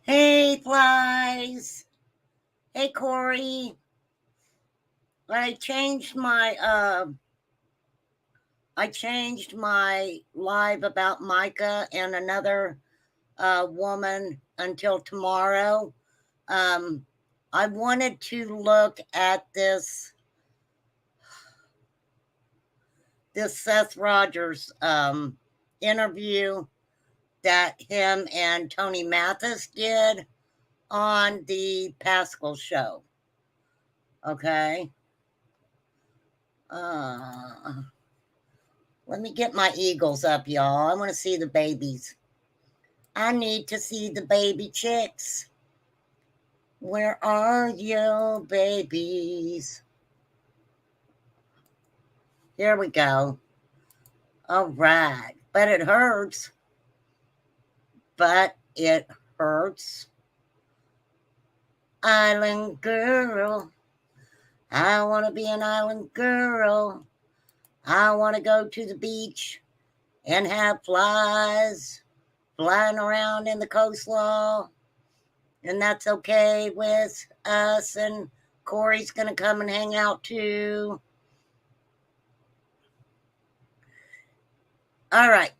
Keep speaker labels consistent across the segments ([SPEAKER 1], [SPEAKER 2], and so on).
[SPEAKER 1] Hey, flies. Hey, Corey. I changed my live about Micah and another woman until tomorrow. I wanted to look at this Seth Rogers interview that him and Tony Mathis did on the Pascal show. Okay. Let me get my eagles up, y'all. I want to see the babies. I need to see the baby chicks. Where are you, babies? Here we go. All right. But it hurts. Island girl. I want to be an island girl. I want to go to the beach and have flies flying around in the coastline. And that's okay with us. And Corey's going to come and hang out too. All right.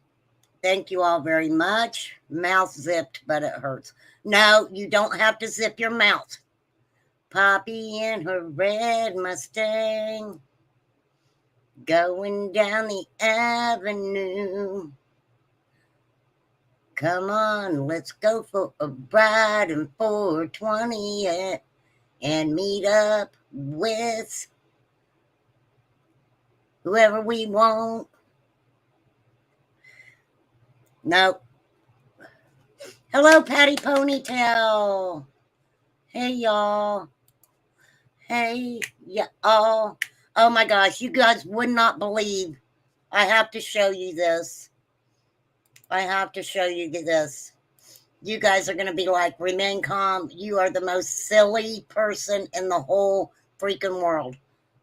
[SPEAKER 1] Thank you all very much. Mouth zipped, but it hurts. No, you don't have to zip your mouth. Poppy in her red Mustang, going down the avenue. Come on, let's go for a ride in 420 and meet up with whoever we want. No. Hello, Patty Ponytail. Hey, y'all. Hey, y'all. Oh, my gosh. You guys would not believe. I have to show you this. You guys are going to be like, remain calm. You are the most silly person in the whole freaking world.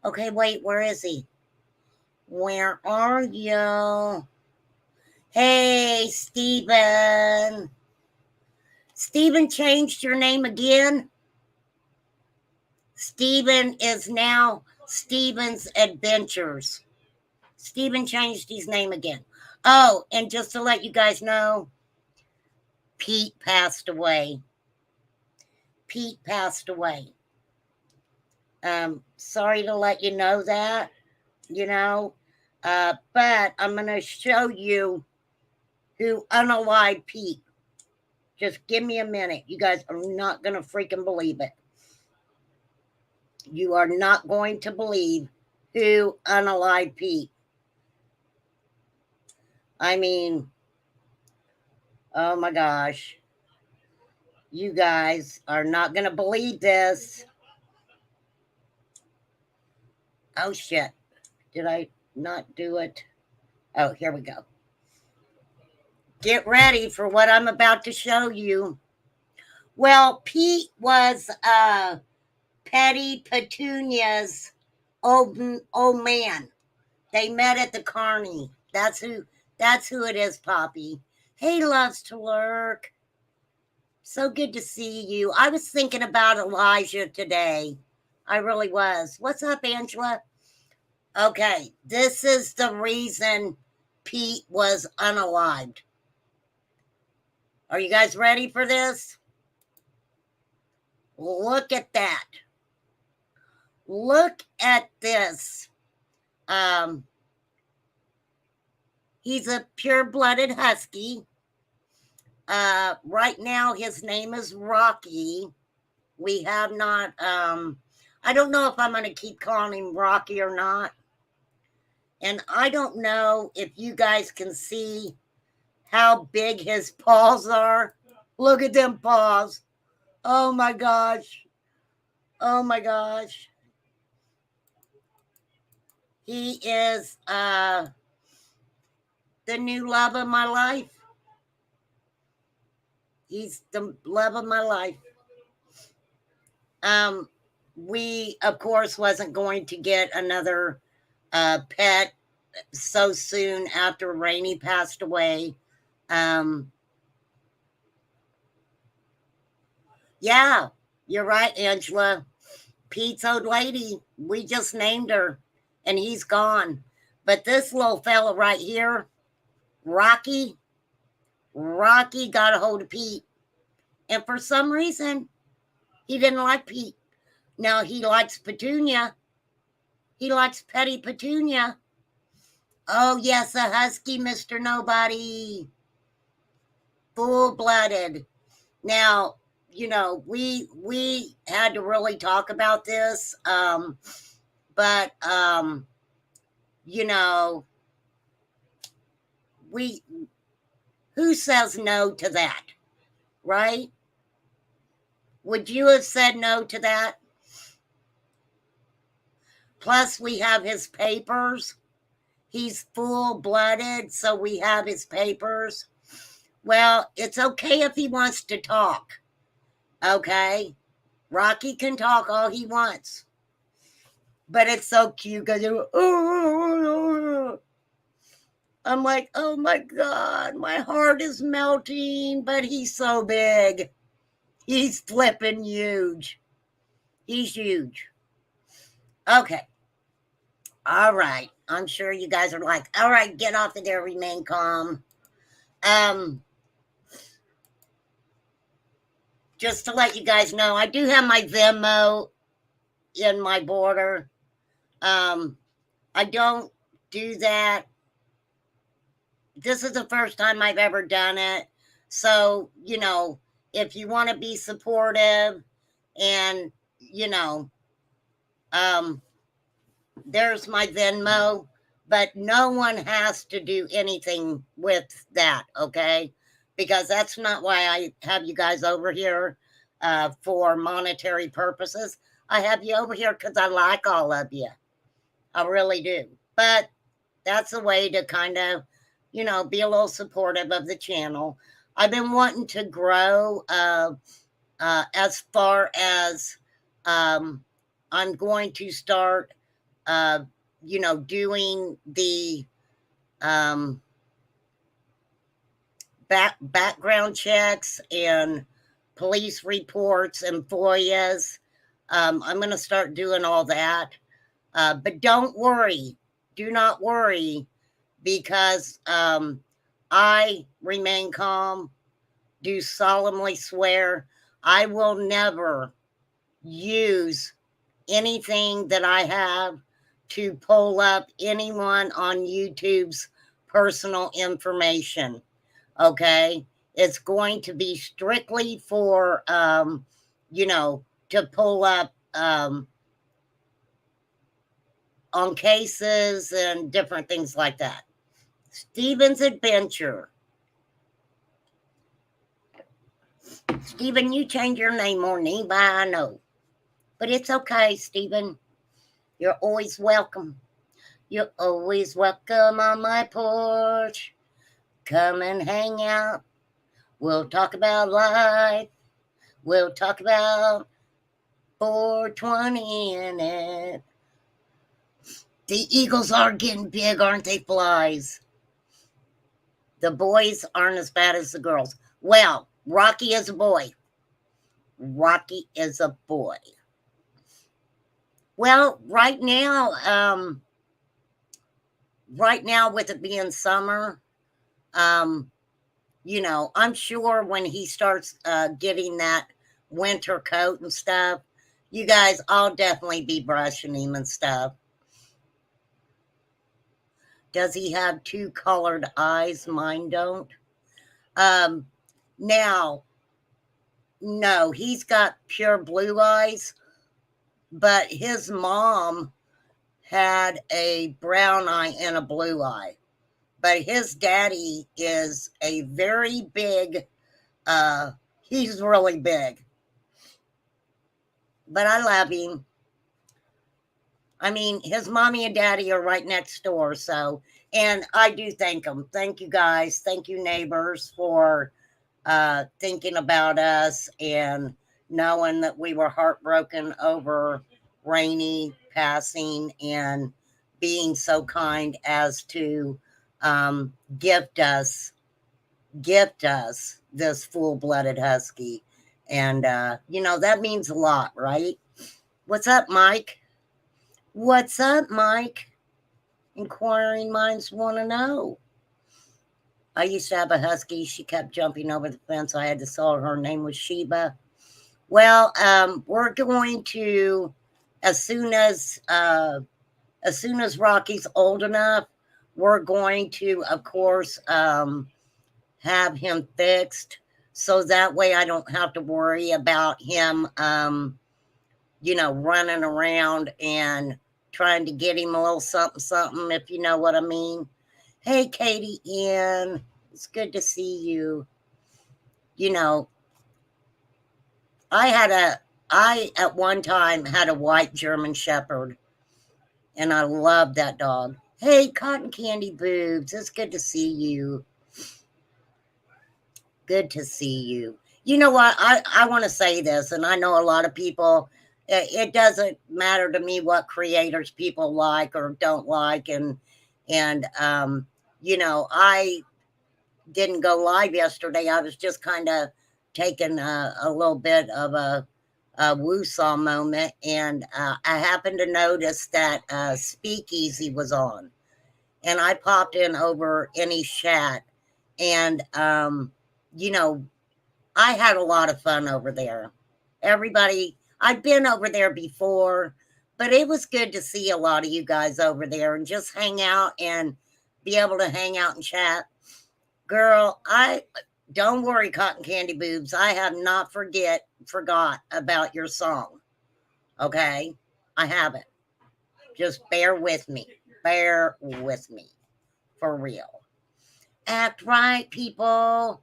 [SPEAKER 1] Okay, wait. Where is he? Where are you? Hey, Steven. Steven changed your name again? Steven is now Steven's Adventures. Steven changed his name again. Oh, and just to let you guys know, Pete passed away. Sorry to let you know that, but I'm going to show you who unalived Pete. Just give me a minute. You guys are not going to freaking believe it. You are not going to believe who unalived Pete. I mean, oh my gosh. You guys are not going to believe this. Oh, shit. Did I not do it? Oh, here we go. Get ready for what I'm about to show you. Well, Pete was Petty Petunia's old man. They met at the Carney. That's who it is, Poppy. Hey, loves to lurk. So good to see you. I was thinking about Elijah today. I really was. What's up, Angela? Okay, this is the reason Pete was unalived. Are you guys ready for this? Look at that. Look at this. He's a pure-blooded husky. Right now, his name is Rocky. We have not, I don't know if I'm going to keep calling him Rocky or not. And I don't know if you guys can see how big his paws are. Look at them paws. Oh my gosh. Oh my gosh. He is the new love of my life. He's the love of my life. We, of course, wasn't going to get another pet so soon after Rainey passed away. Yeah, you're right, Angela. Pete's old lady, we just named her, and he's gone. But this little fella right here, Rocky, Rocky got a hold of Pete. And for some reason, he didn't like Pete. Now he likes Petunia. He likes Petty Petunia. Oh, yes, a husky, Mr. Nobody. Full-blooded. Now, you know, we had to really talk about this. But you know, who says no to that, right? Would you have said no to that? Plus, we have his papers. He's full-blooded, so we have his papers. Well, it's okay if he wants to talk, okay? Rocky can talk all he wants. But it's so cute because I'm like, oh my God, my heart is melting, but he's so big. He's flipping huge. He's huge. Okay. All right. I'm sure you guys are like, all right, get off of there, remain calm. Just to let you guys know, I do have my Venmo in my border. I don't do that. This is the first time I've ever done it. So, you know, if you want to be supportive and, you know, there's my Venmo, but no one has to do anything with that, okay? Because that's not why I have you guys over here for monetary purposes. I have you over here because I like all of you. I really do. But that's a way to kind of, you know, be a little supportive of the channel. I've been wanting to grow as far as I'm going to start, you know, doing the background checks and police reports and FOIAs. I'm going to start doing all that. But don't worry. Do not worry, because I remain calm, do solemnly swear I will never use anything that I have to pull up anyone on YouTube's personal information. Okay? It's going to be strictly for, you know, to pull up on cases and different things like that. Steven's Adventure. Steven, you change your name more than anybody I know. But it's okay, Steven. You're always welcome. You're always welcome on my porch. Come and hang out. We'll talk about life. We'll talk about 420 in it. The eagles are getting big, aren't they, flies? The boys aren't as bad as the girls. Well, Rocky is a boy. Rocky is a boy. Well, right now with it being summer, you know, I'm sure when he starts getting that winter coat and stuff, you guys, I'll definitely be brushing him and stuff. Does he have two colored eyes? Mine don't. Now, no, he's got pure blue eyes, but his mom had a brown eye and a blue eye. But his daddy is a very big, he's really big. But I love him. I mean, his mommy and daddy are right next door. So, and I do thank them. Thank you guys. Thank you, neighbors, for thinking about us and knowing that we were heartbroken over Rainey passing and being so kind as to gift us this full-blooded husky. And, that means a lot, right? What's up, Mike? What's up, Mike? Inquiring minds want to know. I used to have a husky. She kept jumping over the fence. I had to sell her. Her name was Sheba. Well, we're going to, as soon as Rocky's old enough, we're going to, of course, have him fixed. So that way I don't have to worry about him, running around and trying to get him a little something, something, if you know what I mean. Hey, Katie Ann, it's good to see you. I at one time had a white German Shepherd, and I loved that dog. Hey, Cotton Candy Boobs, it's good to see you. Good to see you. You know what? I want to say this, and I know a lot of people, it doesn't matter to me what creators people like or don't like. And I didn't go live yesterday. I was just kind of taking a little bit of a woo-saw moment. And I happened to notice that Speakeasy was on. And I popped in over any chat. And, I had a lot of fun over there. Everybody, I've been over there before, but it was good to see a lot of you guys over there and just hang out and be able to hang out and chat. Girl, don't worry, Cotton Candy Boobs. I have not forgot about your song. Okay? I haven't. Just bear with me. Bear with me. For real. Act right, people.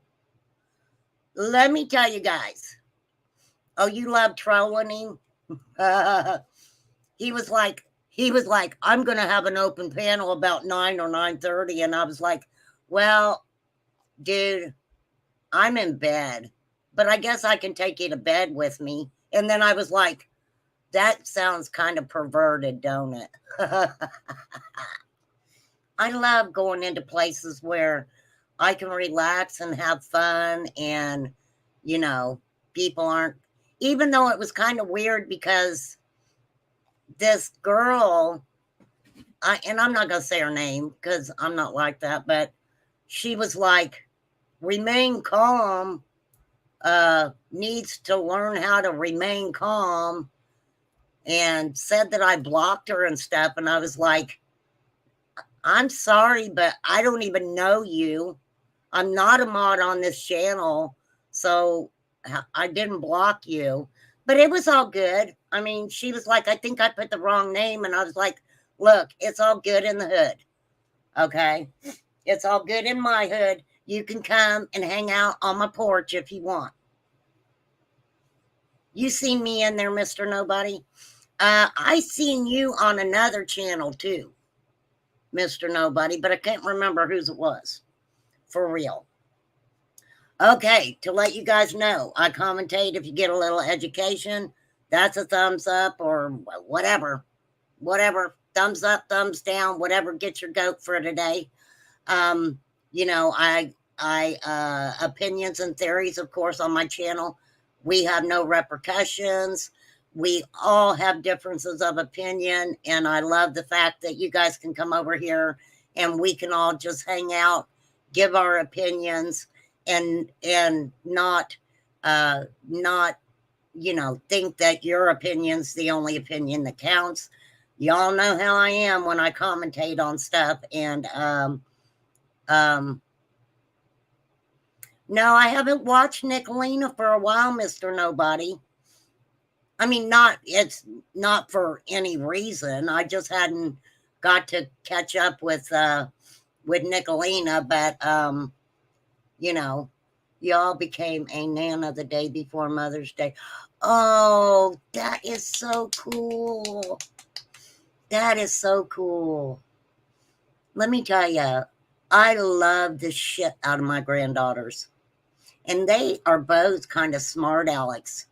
[SPEAKER 1] Let me tell you guys. Oh, you love trolling him? He was like, I'm going to have an open panel about 9 or 9:30. And I was like, well, dude, I'm in bed, but I guess I can take you to bed with me. And then I was like, that sounds kind of perverted, don't it? I love going into places where I can relax and have fun, and, people aren't, even though it was kind of weird because this girl, and I'm not going to say her name because I'm not like that, but she was like, remain calm, needs to learn how to remain calm, and said that I blocked her and stuff. And I was like, I'm sorry, but I don't even know you. I'm not a mod on this channel, so I didn't block you. But it was all good. I mean, she was like, I think I put the wrong name. And I was like, look, it's all good in the hood. Okay? It's all good in my hood. You can come and hang out on my porch if you want. You seen me in there, Mr. Nobody? I seen you on another channel too, Mr. Nobody, but I can't remember whose it was. For real. Okay, to let you guys know, I commentate. If you get a little education, that's a thumbs up, or whatever. Thumbs up, thumbs down, whatever gets your goat for today. I opinions and theories, of course, on my channel. We have no repercussions. We all have differences of opinion, and I love the fact that you guys can come over here and we can all just hang out, give our opinions, and not think that your opinion's the only opinion that counts. Y'all know how I am when I commentate on stuff. And no, I haven't watched Nicolina for a while, Mr. Nobody. I mean, it's not for any reason. I just hadn't got to catch up with Nicolina, but y'all became a Nana the day before Mother's Day. Oh, that is so cool. That is so cool. Let me tell you, I love the shit out of my granddaughters. And they are both kind of smart Alex.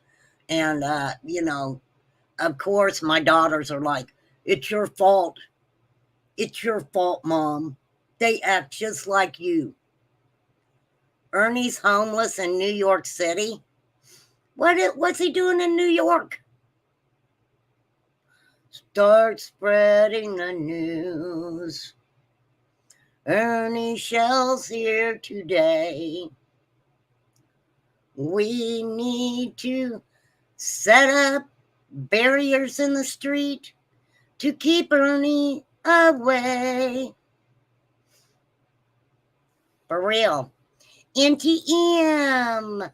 [SPEAKER 1] And, of course, my daughters are like, it's your fault. It's your fault, Mom. They act just like you. Ernie's homeless in New York City. What's he doing in New York? Start spreading the news. Ernie Shell's here today. We need to set up barriers in the street to keep Ernie away. For real. NTM.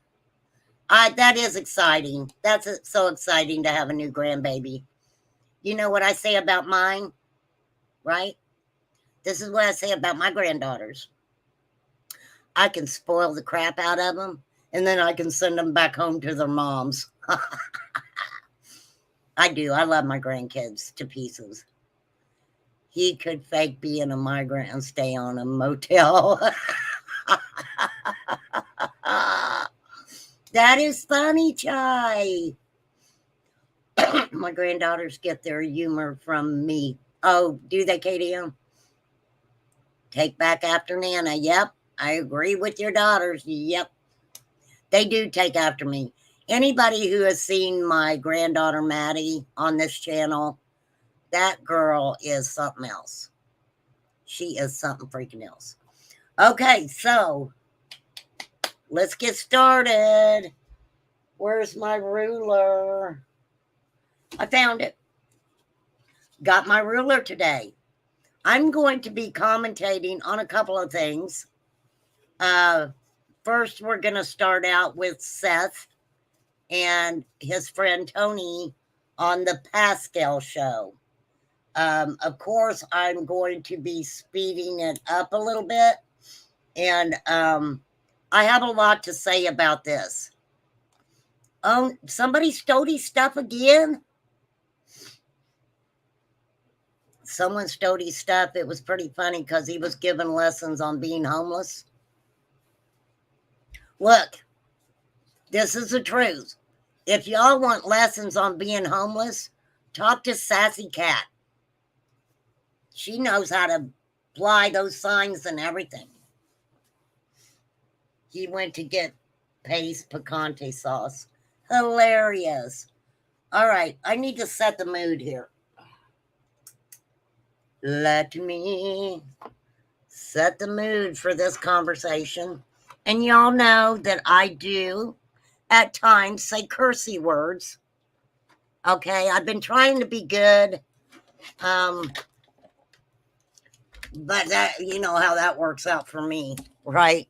[SPEAKER 1] That is exciting. That's so exciting to have a new grandbaby. You know what I say about mine, right? This is what I say about my granddaughters. I can spoil the crap out of them, and then I can send them back home to their moms. I do. I love my grandkids to pieces. He could fake being a migrant and stay on a motel. That is funny, Chai. My granddaughters get their humor from me. Oh, do they, KDM? Take back after Nana. Yep, I agree with your daughters. Yep, they do take after me. Anybody who has seen my granddaughter Maddie on this channel, that girl is something else. She is something freaking else. Okay, so let's get started. Where's my ruler? I found it. Got my ruler today. I'm going to be commentating on a couple of things. First, we're going to start out with Seth and his friend Tony on the Pascal show. Of course, I'm going to be speeding it up a little bit. And I have a lot to say about this. Oh, somebody stole his stuff again? Someone stole his stuff. It was pretty funny because he was giving lessons on being homeless. Look, this is the truth. If y'all want lessons on being homeless, talk to Sassy Cat. She knows how to apply those signs and everything. He went to get paste picante sauce. Hilarious. All right, I need to set the mood here. Let me set the mood for this conversation. And y'all know that I do at times say cursey words. Okay, I've been trying to be good. But that, you know how that works out for me, right?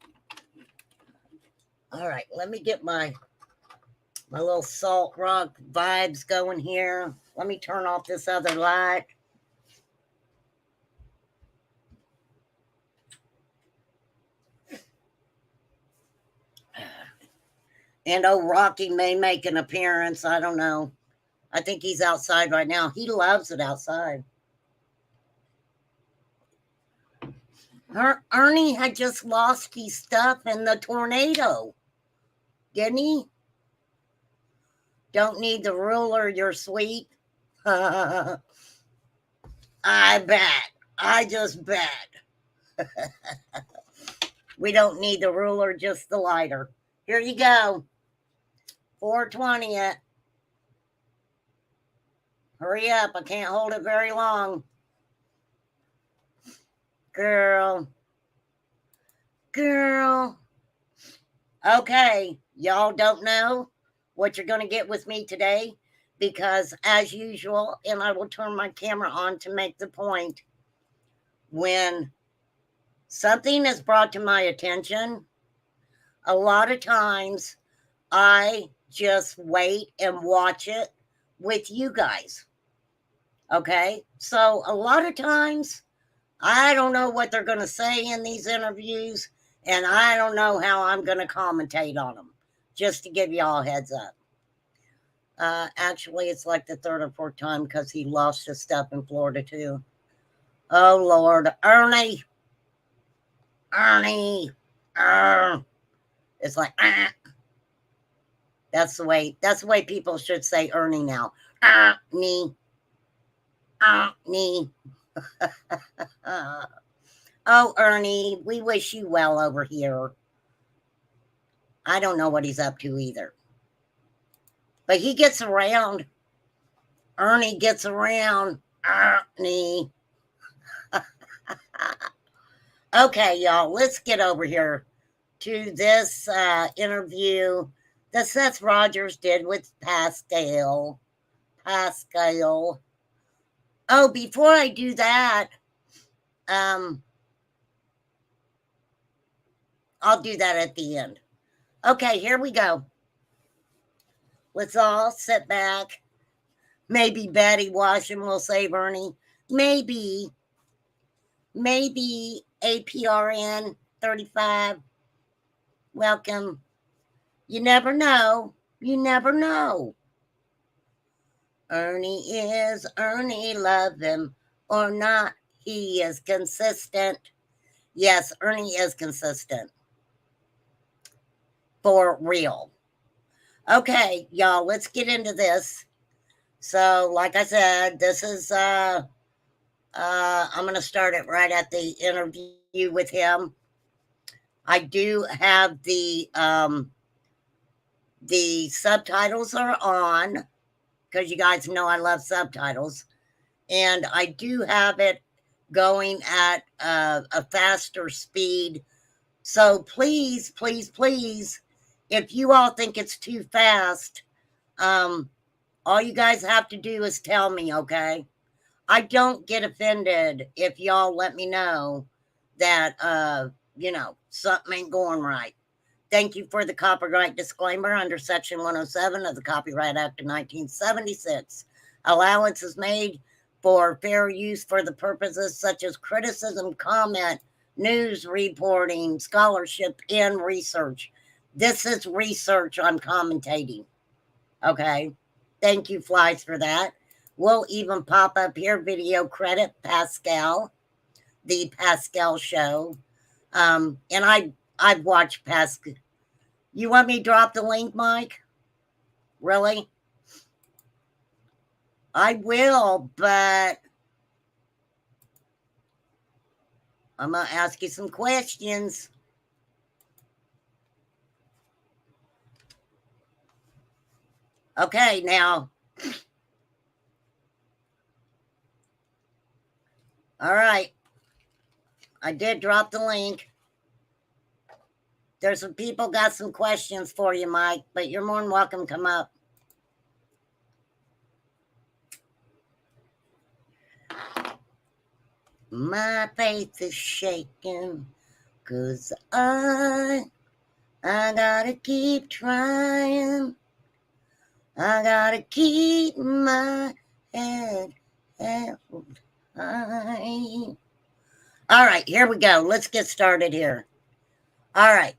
[SPEAKER 1] All right, let me get my little salt rock vibes going here. Let me turn off this other light. And oh, Rocky may make an appearance. I don't know. I think he's outside right now. He loves it outside. Ernie had just lost his stuff in the tornado. Didn't he? Don't need the ruler, you're sweet. I bet. I just bet. We don't need the ruler, just the lighter. Here you go. 420 it. Hurry up. I can't hold it very long. Girl. Okay. Y'all don't know what you're going to get with me today because, as usual, and I will turn my camera on to make the point, when something is brought to my attention, a lot of times I just wait and watch it with you guys. Okay? So a lot of times I don't know what they're going to say in these interviews, and I don't know how I'm going to commentate on them, just to give y'all a heads up. Actually, it's like the third or fourth time because he lost his stuff in Florida too. Oh, Lord. Ernie. It's like, That's the way people should say Ernie now. Ernie. Oh, Ernie, we wish you well over here. I don't know what he's up to either. But he gets around. Ernie gets around. Ernie. Okay, y'all, let's get over here to this interview that Seth Rogers did with Pascal. Pascal. Oh, before I do that, I'll do that at the end. Okay, here we go. Let's all sit back. Maybe Betty Washington will save Ernie. Maybe APRN 35. Welcome. You never know. You never know. Ernie, love him or not. He is consistent. Yes, Ernie is consistent. For real. Okay, y'all, let's get into this. So, like I said, this is I'm gonna start it right at the interview with him. I do have the subtitles are on, because you guys know I love subtitles, and I do have it going at a faster speed. So please, please, please, if you all think it's too fast, all you guys have to do is tell me, okay? I don't get offended if y'all let me know that, something ain't going right. Thank you for the copyright disclaimer under Section 107 of the Copyright Act of 1976. Allowance is made for fair use for the purposes such as criticism, comment, news reporting, scholarship, and research. This is research I'm commentating. Okay? Thank you, Flies, for that. We'll even pop up here, video credit, Pascal, the Pascal show. And I've watched Pascal. You want me to drop the link, Mike? Really? I will, but I'm going to ask you some questions. Okay, now. All right. I did drop the link. There's some people got some questions for you, Mike, but you're more than welcome to come up. My faith is shaking, 'cause I gotta keep trying. I gotta keep my head held high. All right, here we go. Let's get started here. All right.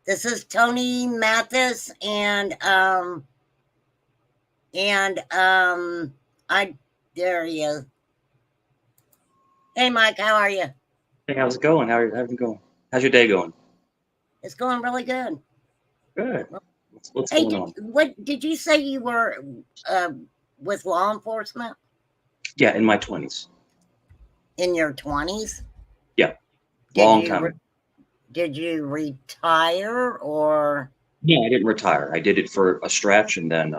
[SPEAKER 1] This is Tony Mathis, and there he is. Hey, Mike, how are you?
[SPEAKER 2] Hey, how's it going? How's it going? How's your day going?
[SPEAKER 1] It's going really good.
[SPEAKER 2] Good. What's going on?
[SPEAKER 1] What did you say you were with law enforcement?
[SPEAKER 2] Yeah, in my 20s.
[SPEAKER 1] In your 20s?
[SPEAKER 2] Yeah, long time.
[SPEAKER 1] Did you retire or?
[SPEAKER 2] Yeah, I didn't retire. I did it for a stretch, and then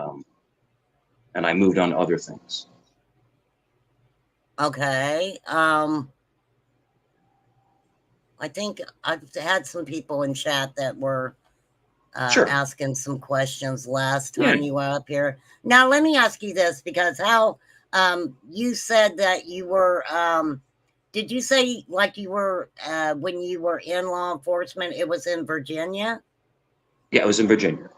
[SPEAKER 2] and I moved on to other things.
[SPEAKER 1] Okay. I think I've had some people in chat that were
[SPEAKER 2] Sure.
[SPEAKER 1] asking some questions last time you were up here. Now, let me ask you this, because how you said that you were, did you say like you were, when you were in law enforcement, it was in Virginia?
[SPEAKER 2] Yeah, it was in Virginia.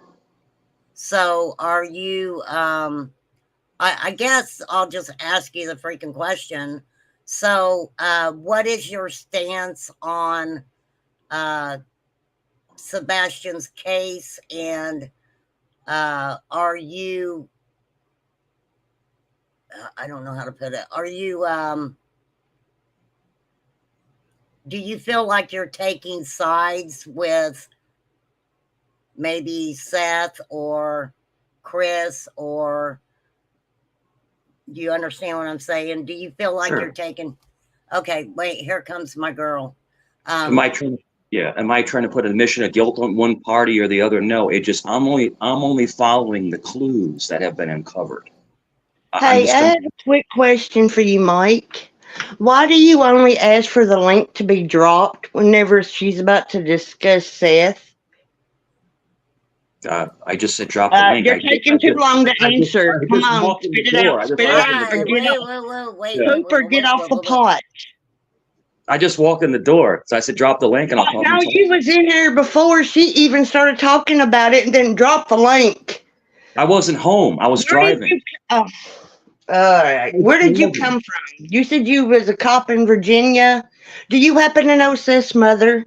[SPEAKER 1] So are you, I guess I'll just ask you the freaking question. So what is your stance on Sebastian's case, and are you, I don't know how to put it, are you do you feel like you're taking sides with maybe Seth or Chris, or do you understand what I'm saying? Do you feel like
[SPEAKER 2] Sure.
[SPEAKER 1] you're taking, okay, wait, here comes my girl.
[SPEAKER 2] Am I trying Yeah. Am I trying to put an admission of guilt on one party or the other? No, it just, I'm only following the clues that have been uncovered. I'm
[SPEAKER 3] Hey,
[SPEAKER 2] just
[SPEAKER 3] I
[SPEAKER 2] going
[SPEAKER 3] have a quick question for you, Mike. Why do you only ask for the link to be dropped whenever she's about to discuss Seth?
[SPEAKER 2] I just said drop the link.
[SPEAKER 3] You're taking too long to answer.
[SPEAKER 2] I
[SPEAKER 3] Come
[SPEAKER 2] just
[SPEAKER 3] on,
[SPEAKER 2] walked in
[SPEAKER 3] spit
[SPEAKER 2] the
[SPEAKER 3] it out.
[SPEAKER 2] door. I just
[SPEAKER 3] Spit it out
[SPEAKER 2] walked in the
[SPEAKER 1] Why?
[SPEAKER 3] or
[SPEAKER 2] door.
[SPEAKER 3] get
[SPEAKER 1] Wait,
[SPEAKER 3] off.
[SPEAKER 1] wait,
[SPEAKER 2] Yeah.
[SPEAKER 3] Poop or get off the pot.
[SPEAKER 2] I just walked in the door. So I said, drop the link and I'll come
[SPEAKER 3] No,
[SPEAKER 2] and talk.
[SPEAKER 3] you was in here before she even started talking about it and then dropped the link.
[SPEAKER 2] I wasn't home. I was
[SPEAKER 3] Where did
[SPEAKER 2] driving.
[SPEAKER 3] you? Oh, all right. Where did you come from? You said you was a cop in Virginia. Do you happen to know Seth's mother?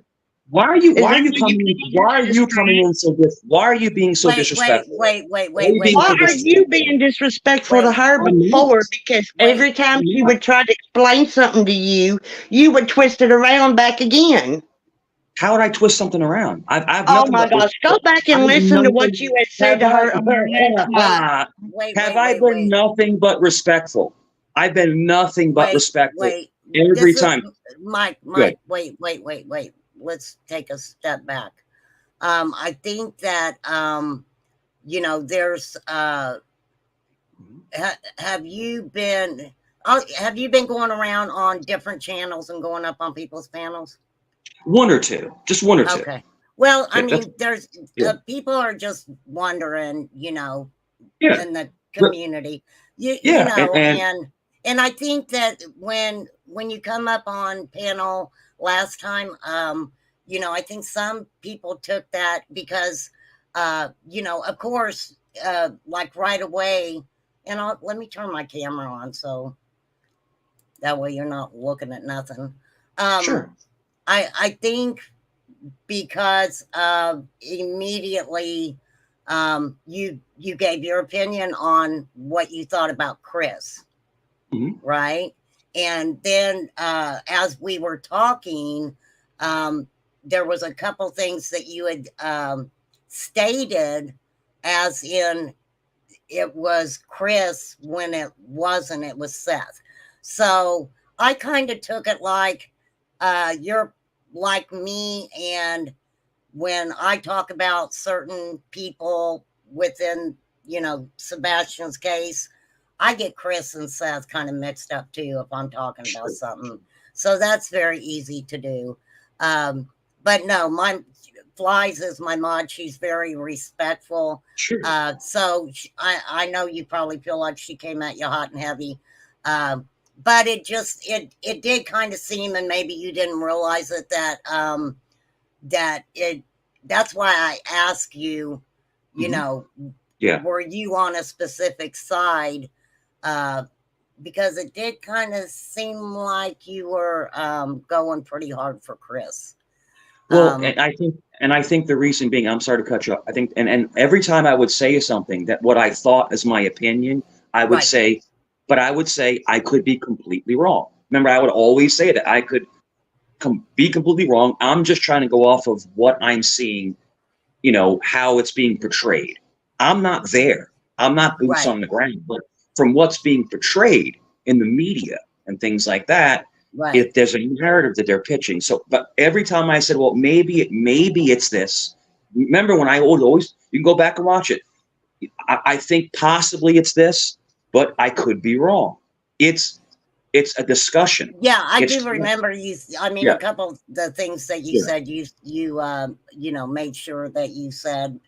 [SPEAKER 2] Why are
[SPEAKER 3] Is that
[SPEAKER 2] you
[SPEAKER 3] where you
[SPEAKER 2] coming in?
[SPEAKER 3] came
[SPEAKER 2] Why are
[SPEAKER 3] to
[SPEAKER 2] you
[SPEAKER 3] describe?
[SPEAKER 2] coming in so why are you being so disrespectful? Why are you being
[SPEAKER 3] Why
[SPEAKER 2] so
[SPEAKER 3] are you
[SPEAKER 2] disrespectful?
[SPEAKER 3] being disrespectful to her
[SPEAKER 2] I'm
[SPEAKER 3] before?
[SPEAKER 2] not.
[SPEAKER 3] Because
[SPEAKER 1] wait.
[SPEAKER 3] every time
[SPEAKER 2] I'm
[SPEAKER 3] she
[SPEAKER 2] not.
[SPEAKER 3] would try to explain something to you, you would twist it around back again.
[SPEAKER 2] How would I twist something around? I've
[SPEAKER 3] Oh
[SPEAKER 2] nothing
[SPEAKER 3] my
[SPEAKER 2] but
[SPEAKER 3] gosh. Go back
[SPEAKER 2] I've
[SPEAKER 3] and listen to what
[SPEAKER 2] nothing.
[SPEAKER 3] you had said
[SPEAKER 2] Have
[SPEAKER 3] to her on your last night.
[SPEAKER 2] have I been nothing but respectful? I've been nothing but respectful every
[SPEAKER 1] This is
[SPEAKER 2] time.
[SPEAKER 1] Mike.
[SPEAKER 2] Good.
[SPEAKER 1] Wait. Let's take a step back. I think that there's have you been going around on different channels and going up on people's panels?
[SPEAKER 2] One or two, just one or two.
[SPEAKER 1] Okay. Well, I
[SPEAKER 2] Yeah,
[SPEAKER 1] mean, there's
[SPEAKER 2] yeah.
[SPEAKER 1] people are just wondering,
[SPEAKER 2] Yeah.
[SPEAKER 1] in the community,
[SPEAKER 2] Yeah,
[SPEAKER 1] and I think that when you come up on panel last time, I think some people took that because, of course, like right away, and let me turn my camera on so that way you're not looking at nothing.
[SPEAKER 2] sure.
[SPEAKER 1] I think because immediately you gave your opinion on what you thought about Chris, right? And then as we were talking, there was a couple things that you had stated, as in it was Chris when it wasn't, it was Seth. So I kind of took it like you're like me, and when I talk about certain people within, Sebastian's case, I get Chris and Seth kind of mixed up too if I'm talking about something. So that's very easy to do. But no, my Flies is my mod. She's very respectful.
[SPEAKER 2] Sure.
[SPEAKER 1] So I know you probably feel like she came at you hot and heavy. But it did kind of seem, and maybe you didn't realize it, that's why I ask you, were you on a specific side? Because it did kind of seem like you were going pretty hard for Chris.
[SPEAKER 2] Well, and I think the reason being, I'm sorry to cut you off. I think, and every time I would say something that what I thought is my opinion, I would say, but I would say I could be completely wrong. Remember, I would always say that I could be completely wrong. I'm just trying to go off of what I'm seeing, how it's being portrayed. I'm not there. I'm not boots on the ground, but from what's being portrayed in the media and things like that, if there's a narrative that they're pitching. So, but every time I said, well, maybe it's this. Remember when I always, you can go back and watch it. I think possibly it's this, but I could be wrong. It's a discussion.
[SPEAKER 1] Yeah, I do remember you. I mean, a couple of the things that you said, you made sure that you said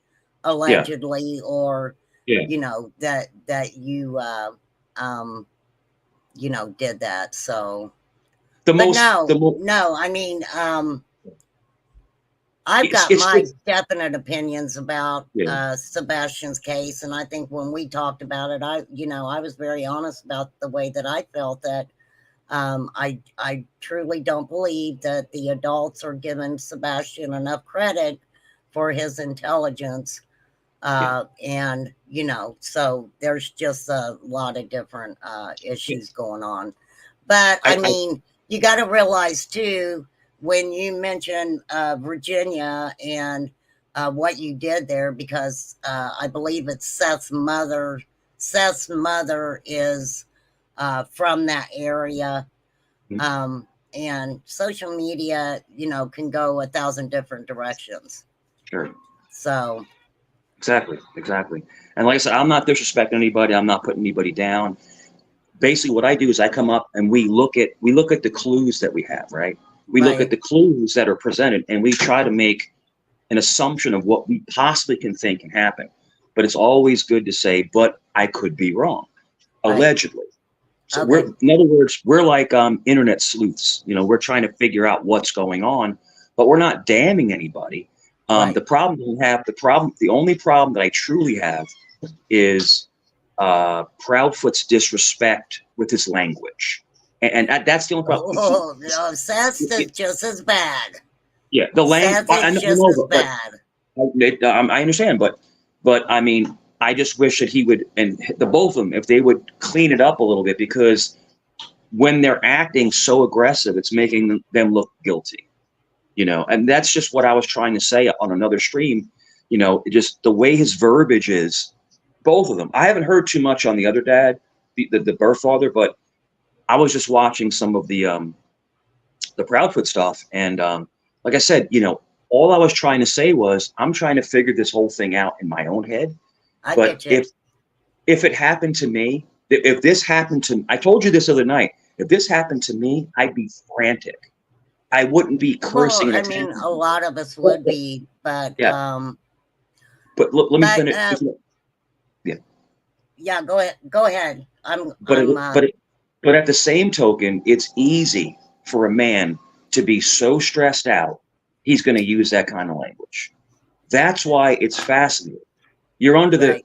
[SPEAKER 1] allegedly, or that you did that. So no, I mean, I've got my definite opinions about Sebastian's case, and I think when we talked about it, I was very honest about the way that I felt that I truly don't believe that the adults are giving Sebastian enough credit for his intelligence. And, so there's just a lot of different issues going on. But I mean, you got to realize too, when you mention Virginia and what you did there, because I believe it's Seth's mother. Seth's mother is from that area. and social media, can go 1,000 different directions.
[SPEAKER 2] Sure.
[SPEAKER 1] So.
[SPEAKER 2] Exactly. And like I said, I'm not disrespecting anybody. I'm not putting anybody down. Basically, what I do is I come up and we look at the clues that we have, right? We look at the clues that are presented, and we try to make an assumption of what we possibly can think can happen. But it's always good to say, but I could be wrong, allegedly. So
[SPEAKER 1] Okay.
[SPEAKER 2] in other words, we're like internet sleuths. We're trying to figure out what's going on, but we're not damning anybody. The only problem that I truly have is Proudfoot's disrespect with his language, and that's the only problem.
[SPEAKER 1] Oh no, Seth's is just as bad.
[SPEAKER 2] Yeah, the language.
[SPEAKER 1] Seth is just as bad.
[SPEAKER 2] I understand, but I mean, I just wish that he would, and the both of them, if they would clean it up a little bit, because when they're acting so aggressive, it's making them look guilty. And that's just what I was trying to say on another stream. Just the way his verbiage is, both of them. I haven't heard too much on the other dad, the birth father, but I was just watching some of the Proudfoot stuff, and like I said, all I was trying to say was I'm trying to figure this whole thing out in my own head. But if it happened to me, if this happened to, I told you this other night, if this happened to me, I'd be frantic. I wouldn't be cursing.
[SPEAKER 1] Well, I mean, a lot of us would be, but
[SPEAKER 2] yeah. But let me finish.
[SPEAKER 1] Yeah, go ahead.
[SPEAKER 2] But at the same token, it's easy for a man to be so stressed out, he's going to use that kind of language. That's why it's fascinating. You're under the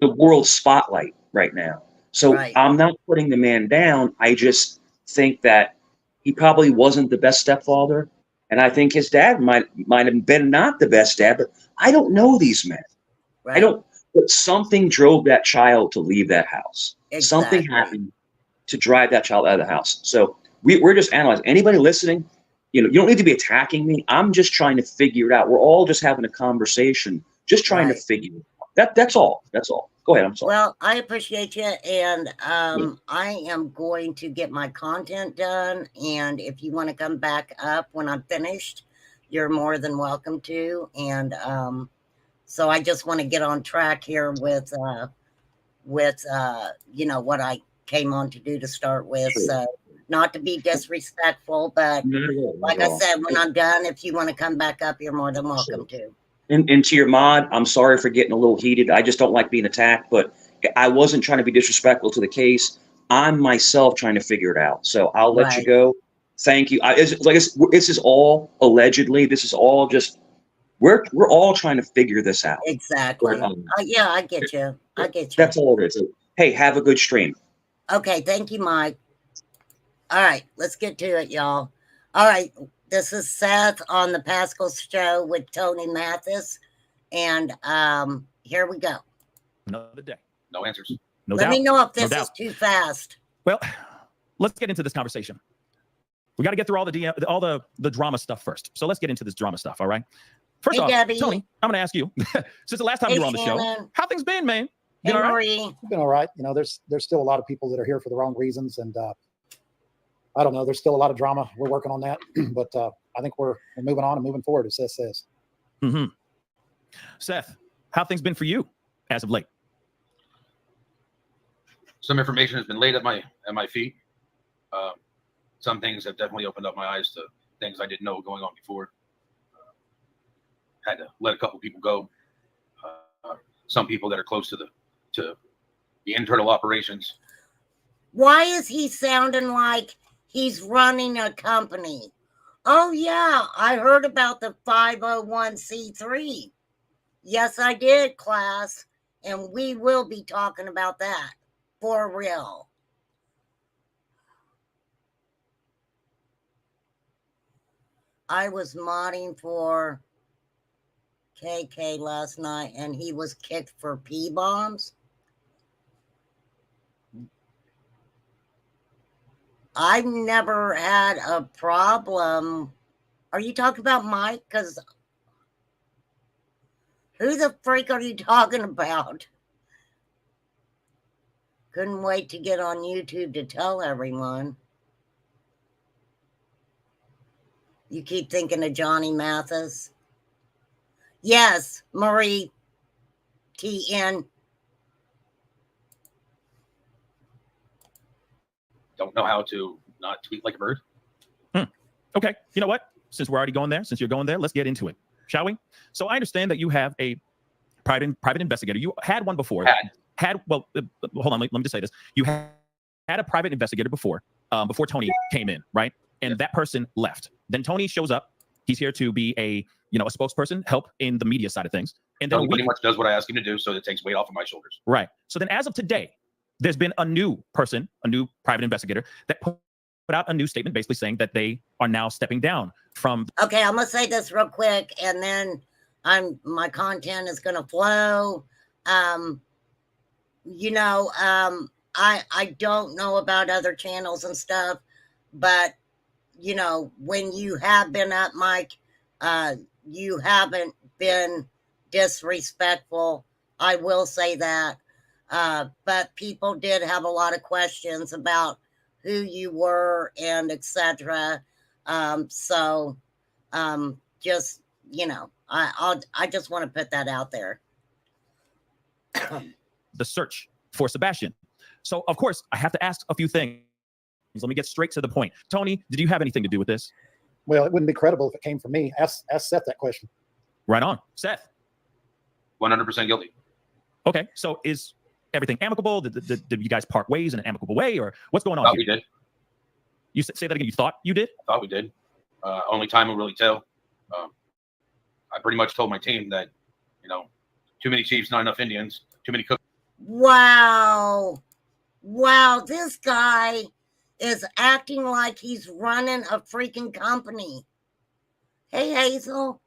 [SPEAKER 2] world spotlight right now. So I'm not putting the man down. I just think that he probably wasn't the best stepfather. And I think his dad might have been not the best dad, but I don't know these men. But something drove that child to leave that house. Exactly. Something happened to drive that child out of the house. So we're just analyzing. Anybody listening, you don't need to be attacking me. I'm just trying to figure it out. We're all just having a conversation, just trying to figure it out. That's all. Go ahead. I'm sorry.
[SPEAKER 1] Well, I appreciate you. And I am going to get my content done. And if you want to come back up when I'm finished, you're more than welcome to. And so I just want to get on track here with what I came on to do to start with.
[SPEAKER 2] Sure.
[SPEAKER 1] So not to be disrespectful, but like I said, when I'm done, if you want to come back up, you're more than welcome to.
[SPEAKER 2] And to your mod, I'm sorry for getting a little heated. I just don't like being attacked, but I wasn't trying to be disrespectful to the case. I'm myself trying to figure it out. So I'll let you go. Thank you. This is all allegedly. This is all just, we're all trying to figure this out.
[SPEAKER 1] Exactly. Yeah, I get you.
[SPEAKER 2] That's all it is. Hey, have a good stream.
[SPEAKER 1] Okay. Thank you, Mike. All right, let's get to it, y'all. All right, this is Seth on the Pascal Show with Tony Mathis, and here we go.
[SPEAKER 4] Another day.
[SPEAKER 5] No answers.
[SPEAKER 4] No
[SPEAKER 1] Let
[SPEAKER 4] doubt.
[SPEAKER 1] me know if this is too fast.
[SPEAKER 4] Well, let's get into this conversation. We got to get through all the drama stuff first. So let's get into this drama stuff, all right? First off,
[SPEAKER 1] Debbie.
[SPEAKER 4] Tony, I'm going to ask you, since the last time you were on the show, how things been, man? Been all right?
[SPEAKER 6] It's been all right. There's still a lot of people that are here for the wrong reasons, and I don't know. There's still a lot of drama. We're working on that, but I think we're moving on and moving forward, as Seth says.
[SPEAKER 4] Mm-hmm. Seth, how things been for you as of late?
[SPEAKER 5] Some information has been laid at my feet. Some things have definitely opened up my eyes to things I didn't know going on before. Had to let a couple people go. Some people that are close to the internal operations.
[SPEAKER 1] Why is he sounding like he's running a company? Oh, yeah, I heard about the 501c3. Yes, I did, class. And we will be talking about that for real. I was modding for KK last night, and he was kicked for P-bombs. I've never had a problem. Are you talking about Mike? Because who the freak are you talking about? Couldn't wait to get on YouTube to tell everyone. You keep thinking of Johnny Mathis. Yes, Marie TN.
[SPEAKER 5] Don't know how to not tweet like a bird.
[SPEAKER 4] Okay, you know what? Since we're already going there, since you're going there, let's get into it, shall we? So I understand that you have a private investigator. You had one before. Well, hold on. Let me just say this. You had a private investigator before Tony came in, right? And that person left. Then Tony shows up. He's here to be a spokesperson, help in the media side of things. And then
[SPEAKER 5] Tony pretty much does what I ask him to do, so it takes weight off of my shoulders.
[SPEAKER 4] Right. So then, as of today, there's been a new person, a new private investigator that put out a new statement basically saying that they are now stepping down from.
[SPEAKER 1] Okay, I'm gonna say this real quick, and then my content is gonna flow. I don't know about other channels and stuff, but when you have been up, Mike, you haven't been disrespectful. I will say that. But people did have a lot of questions about who you were and etc. Just I just want to put that out there.
[SPEAKER 4] The search for Sebastian. So of course I have to ask a few things. Let me get straight to the point. Tony, did you have anything to do with this?
[SPEAKER 6] Well, it wouldn't be credible if it came from me. Ask Seth that question.
[SPEAKER 4] Right on. Seth.
[SPEAKER 5] 100% guilty.
[SPEAKER 4] Okay, so is everything amicable? Did you guys part ways in an amicable way, or what's going on?
[SPEAKER 5] Thought we did.
[SPEAKER 4] You say that again. You thought you did?
[SPEAKER 5] I thought we did. Only time will really tell. I pretty much told my team that, too many chiefs, not enough Indians, too many cooks.
[SPEAKER 1] Wow, this guy is acting like he's running a freaking company. Hey, Hazel.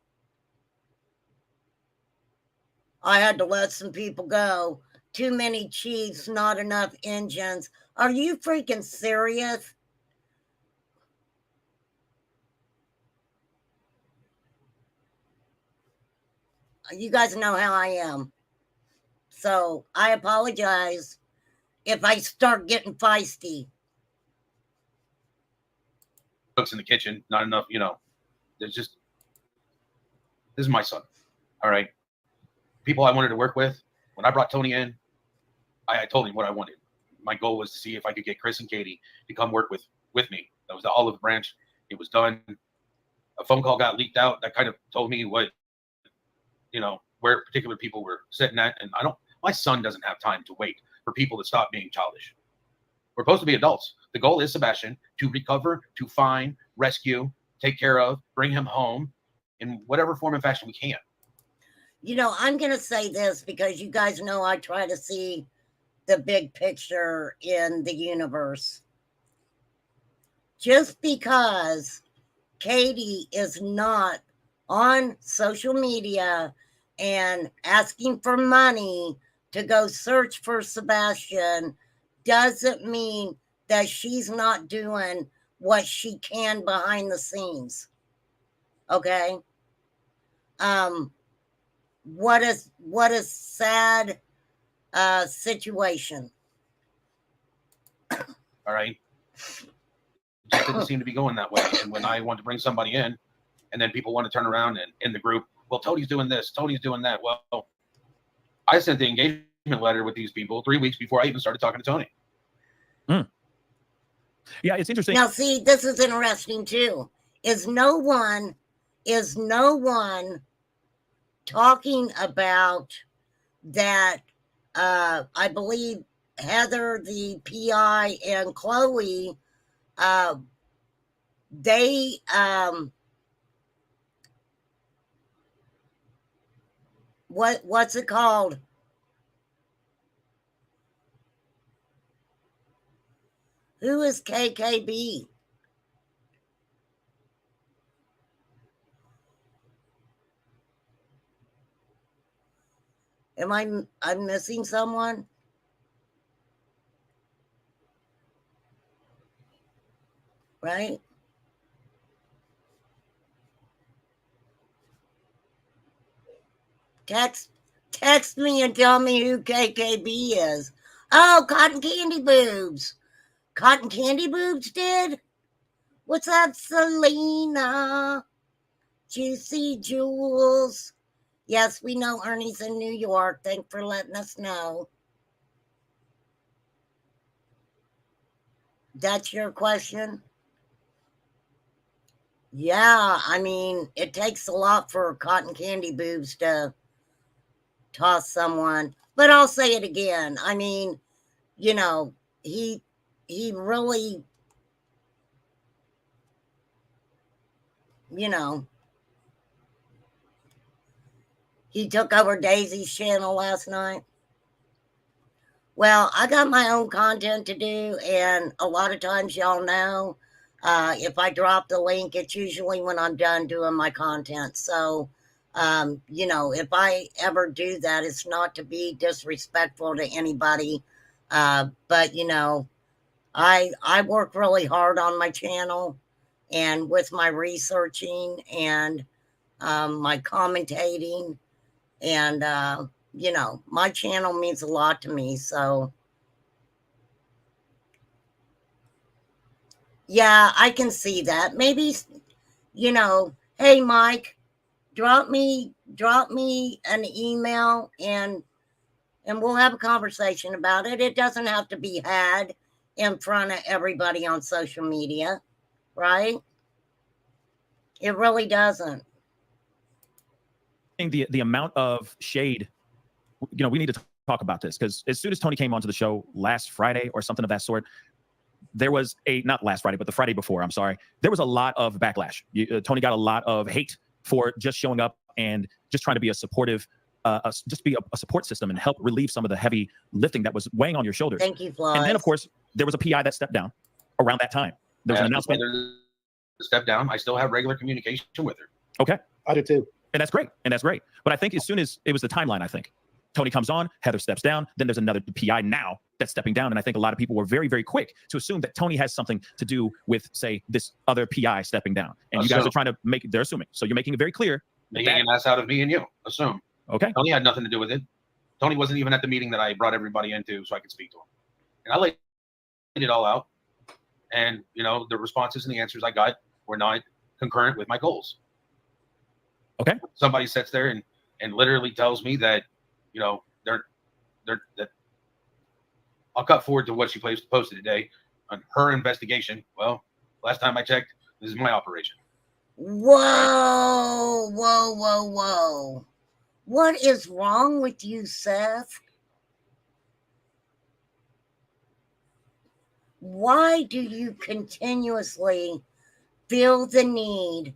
[SPEAKER 1] I had to let some people go. Too many chiefs, not enough engines. Are you freaking serious? You guys know how I am. So I apologize if I start getting feisty.
[SPEAKER 5] Cooks in the kitchen, not enough, there's just, this is my son. All right. People I wanted to work with, when I brought Tony in, I told him what I wanted. My goal was to see if I could get Chris and Katie to come work with me. That was the olive branch. It was done. A phone call got leaked out. That kind of told me what, where particular people were sitting at. And my son doesn't have time to wait for people to stop being childish. We're supposed to be adults. The goal is, Sebastian, to recover, to find, rescue, take care of, bring him home in whatever form and fashion we can.
[SPEAKER 1] I'm going to say this because you guys know I try to see the big picture in the universe. Just because Katie is not on social media and asking for money to go search for Sebastian doesn't mean that she's not doing what she can behind the scenes. Okay? What a sad situation.
[SPEAKER 5] All right. It just didn't seem to be going that way. And when I want to bring somebody in, and then people want to turn around and in the group, well, Tony's doing this, Tony's doing that. Well, I sent the engagement letter with these people 3 weeks before I even started talking to Tony.
[SPEAKER 4] Yeah, it's interesting.
[SPEAKER 1] Now, see, this is interesting too. Is no one talking about that? I believe Heather, the PI, and Chloe, they what's it called? Who is KKB? I'm missing someone? Right? Text me and tell me who KKB is. Oh, Cotton Candy Boobs. Cotton Candy Boobs did? What's up, Selena? Juicy Jules. Yes, we know Ernie's in New York. Thanks for letting us know. That's your question? Yeah, I mean, it takes a lot for cotton candy boobs to toss someone. But I'll say it again. I mean, you know, he really, you know, he took over Daisy's channel last night. Well, I got my own content to do, and a lot of times, y'all know, if I drop the link, it's usually when I'm done doing my content. So, you know, if I ever do that, it's not to be disrespectful to anybody, but you know, I work really hard on my channel and with my researching and my commentating, and you know, my channel means a lot to me. So yeah, I can see that. Maybe, you know, hey Mike, drop me an email, and we'll have a conversation about it. It doesn't have to be had in front of everybody on social media, right? It really doesn't.
[SPEAKER 4] The amount of shade, you know, we need to talk about this, because as soon as Tony came onto the show last Friday or something of that sort, there was not last Friday, but the Friday before, I'm sorry, there was a lot of backlash. Tony got a lot of hate for just showing up and just trying to be a supportive, just be a support system and help relieve some of the heavy lifting that was weighing on your shoulders.
[SPEAKER 1] Thank you, Flaws.
[SPEAKER 4] And then, of course, there was a PI that stepped down around that time. There was an announcement.
[SPEAKER 5] Step down. I still have regular communication with her.
[SPEAKER 4] Okay.
[SPEAKER 6] I do too.
[SPEAKER 4] And that's great. And that's great. But I think as soon as it was the timeline, I think Tony comes on, Heather steps down, then there's another PI now that's stepping down. And I think a lot of people were very, very quick to assume that Tony has something to do with, say, this other PI stepping down. And you guys are trying to make it, they're assuming. So you're making it very clear.
[SPEAKER 5] Making an ass out of me and you. Assume.
[SPEAKER 4] Okay.
[SPEAKER 5] Tony had nothing to do with it. Tony wasn't even at the meeting that I brought everybody into so I could speak to him. And I laid it all out. And, you know, the responses and the answers I got were not concurrent with my goals.
[SPEAKER 4] Okay.
[SPEAKER 5] Somebody sits there and literally tells me that, you know, that I'll cut forward to what she posted today on her investigation. Well, last time I checked, this is my operation.
[SPEAKER 1] Whoa, whoa, whoa, whoa. What is wrong with you, Seth? Why do you continuously feel the need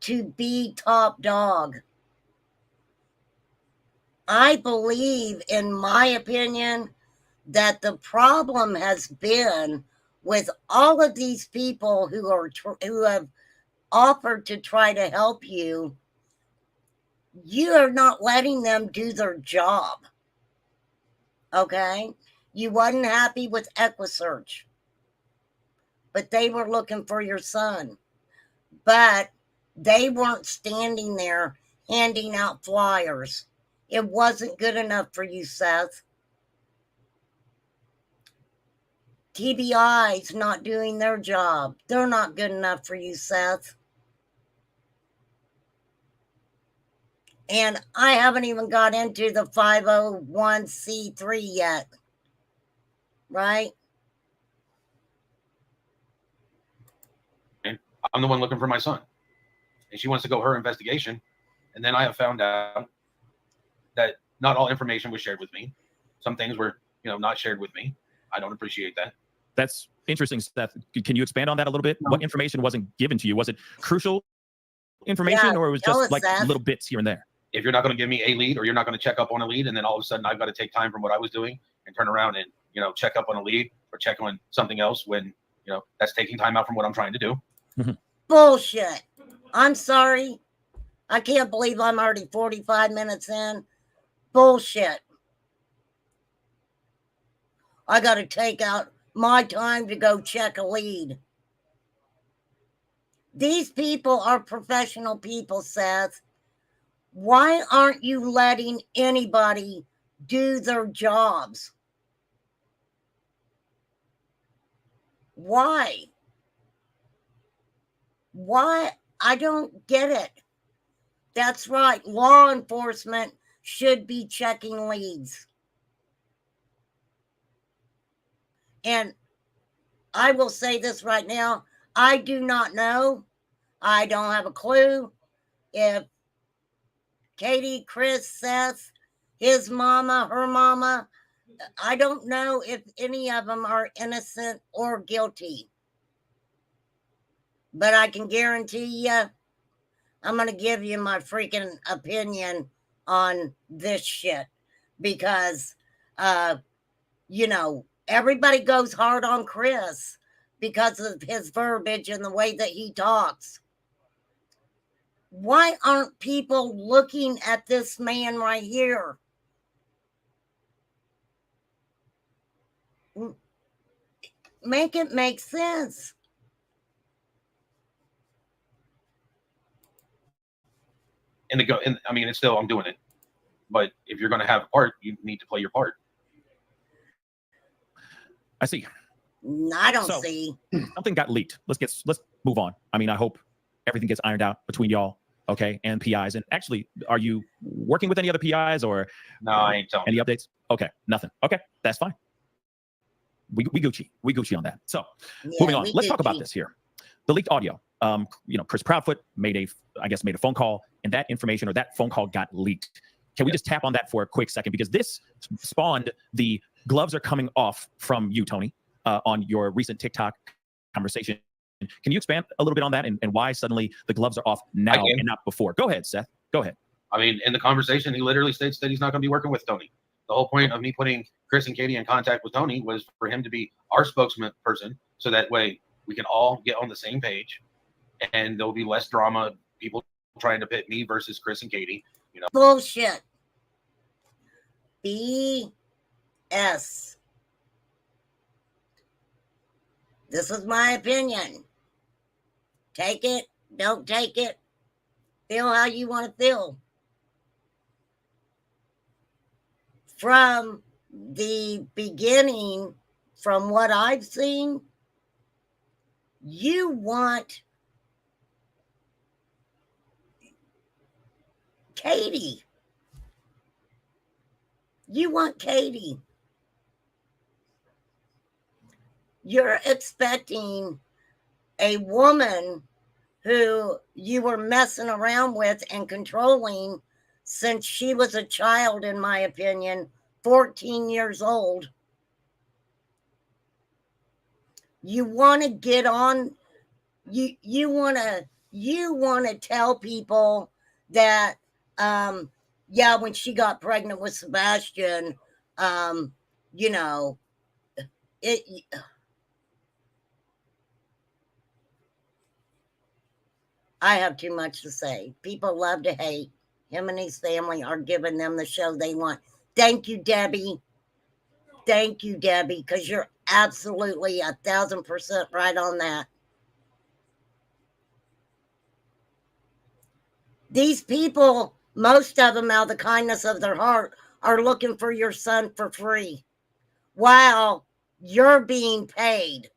[SPEAKER 1] to be top dog? I believe, in my opinion, that the problem has been with all of these people who have offered to try to help you. You are not letting them do their job. Okay? You wasn't happy with EquiSearch, but they were looking for your son. But they weren't standing there handing out flyers. It wasn't good enough for you, Seth. TBI's not doing their job. They're not good enough for you, Seth. And I haven't even got into the 501c3 yet. Right?
[SPEAKER 5] And I'm the one looking for my son. And she wants to go her investigation. And then I have found out that not all information was shared with me. Some things were, you know, not shared with me. I don't appreciate that.
[SPEAKER 4] That's interesting, Seth. Can you expand on that a little bit? No. What information wasn't given to you? Was it crucial information, or it was just like
[SPEAKER 1] Seth.
[SPEAKER 4] Little bits here and there?
[SPEAKER 5] If you're not going to give me a lead, or you're not going to check up on a lead, and then all of a sudden I've got to take time from what I was doing and turn around and, you know, check up on a lead or check on something else, when, you know, that's taking time out from what I'm trying to do.
[SPEAKER 1] Bullshit. I'm sorry. I can't believe I'm already 45 minutes in. Bullshit. I got to take out my time to go check a lead. These people are professional people, Seth. Why aren't you letting anybody do their jobs? Why? Why? I don't get it. That's right. Law enforcement should be checking leads. And I will say this right now. I do not know. I don't have a clue if Katie, Chris, Seth, his mama, her mama, I don't know if any of them are innocent or guilty. But I can guarantee you, I'm going to give you my freaking opinion on this shit. Because, you know, everybody goes hard on Chris because of his verbiage and the way that he talks. Why aren't people looking at this man right here? Make it make sense.
[SPEAKER 5] And I mean, it's still, I'm doing it. But if you're going to have a part, you need to play your part.
[SPEAKER 4] I see.
[SPEAKER 1] I don't see.
[SPEAKER 4] Something got leaked. Let's move on. I mean, I hope everything gets ironed out between y'all, okay, and PIs. And actually, are you working with any other PIs or
[SPEAKER 5] no? I ain't telling
[SPEAKER 4] any
[SPEAKER 5] you.
[SPEAKER 4] updates? Okay, nothing. Okay, that's fine. We Gucci on that. So moving on. Let's talk about this here. The leaked audio. You know, Chris Proudfoot made a phone call, and that information or that phone call got leaked. Can we just tap on that for a quick second? Because this spawned the gloves are coming off from you, Tony, on your recent TikTok conversation. Can you expand a little bit on that and why suddenly the gloves are off now and not before? Go ahead, Seth. Go ahead.
[SPEAKER 5] I mean, in the conversation, he literally states that he's not going to be working with Tony. The whole point of me putting Chris and Katie in contact with Tony was for him to be our spokesman person, so that way we can all get on the same page, and there'll be less drama. People trying to pit me versus Chris and Katie. You know,
[SPEAKER 1] Bullshit. BS. This is my opinion. Take it, don't take it. Feel how you want to feel. From the beginning, from what I've seen, you want Katie. You want Katie. You're expecting a woman who you were messing around with and controlling since she was a child, in my opinion, 14 years old. You want to get on, you want to tell people that, yeah, when she got pregnant with Sebastian, you know, I have too much to say. People love to hate. Him and his family are giving them the show they want. Thank you, Debbie. Thank you, Debbie, because you're absolutely 1,000% right on that. These people, most of them out of the kindness of their heart, are looking for your son for free while you're being paid.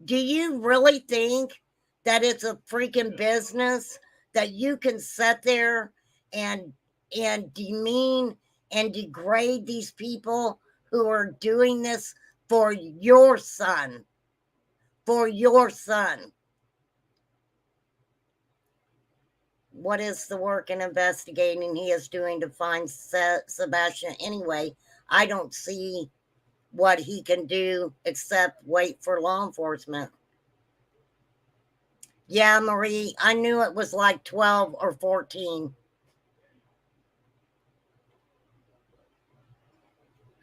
[SPEAKER 1] Do you really think that it's a freaking business that you can sit there and demean and degrade these people who are doing this for your son? For your son. What is the work and investigating he is doing to find Sebastian anyway? I don't see what he can do except wait for law enforcement. Yeah, Marie, I knew it was like 12 or 14.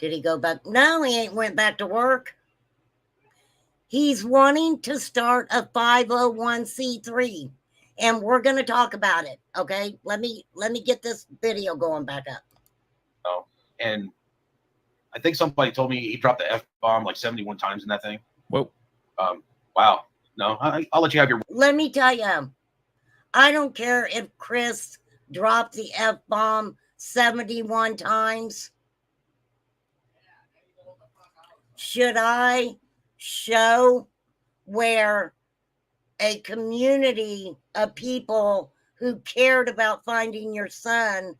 [SPEAKER 1] Did he go back? No, he ain't went back to work. He's wanting to start a 501c3, and we're going to talk about it. Okay, let me get this video going back up.
[SPEAKER 5] Oh, and I think somebody told me he dropped the F-bomb like 71 times in that thing.
[SPEAKER 4] Whoa.
[SPEAKER 5] Wow. No, I'll let you have your.
[SPEAKER 1] Let me tell you, I don't care if Chris dropped the F-bomb 71 times. Should I show where a community of people who cared about finding your son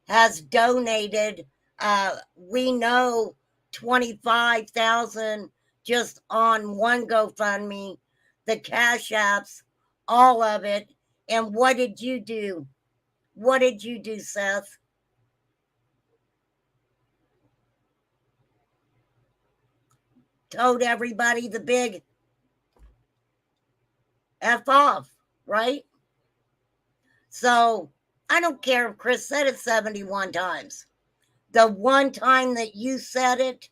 [SPEAKER 1] has donated, we know 25,000 just on one GoFundMe, the Cash Apps, all of it. And what did you do? What did you do, Seth? Told everybody the big F off, right? So I don't care if Chris said it 71 times. The one time that you said it,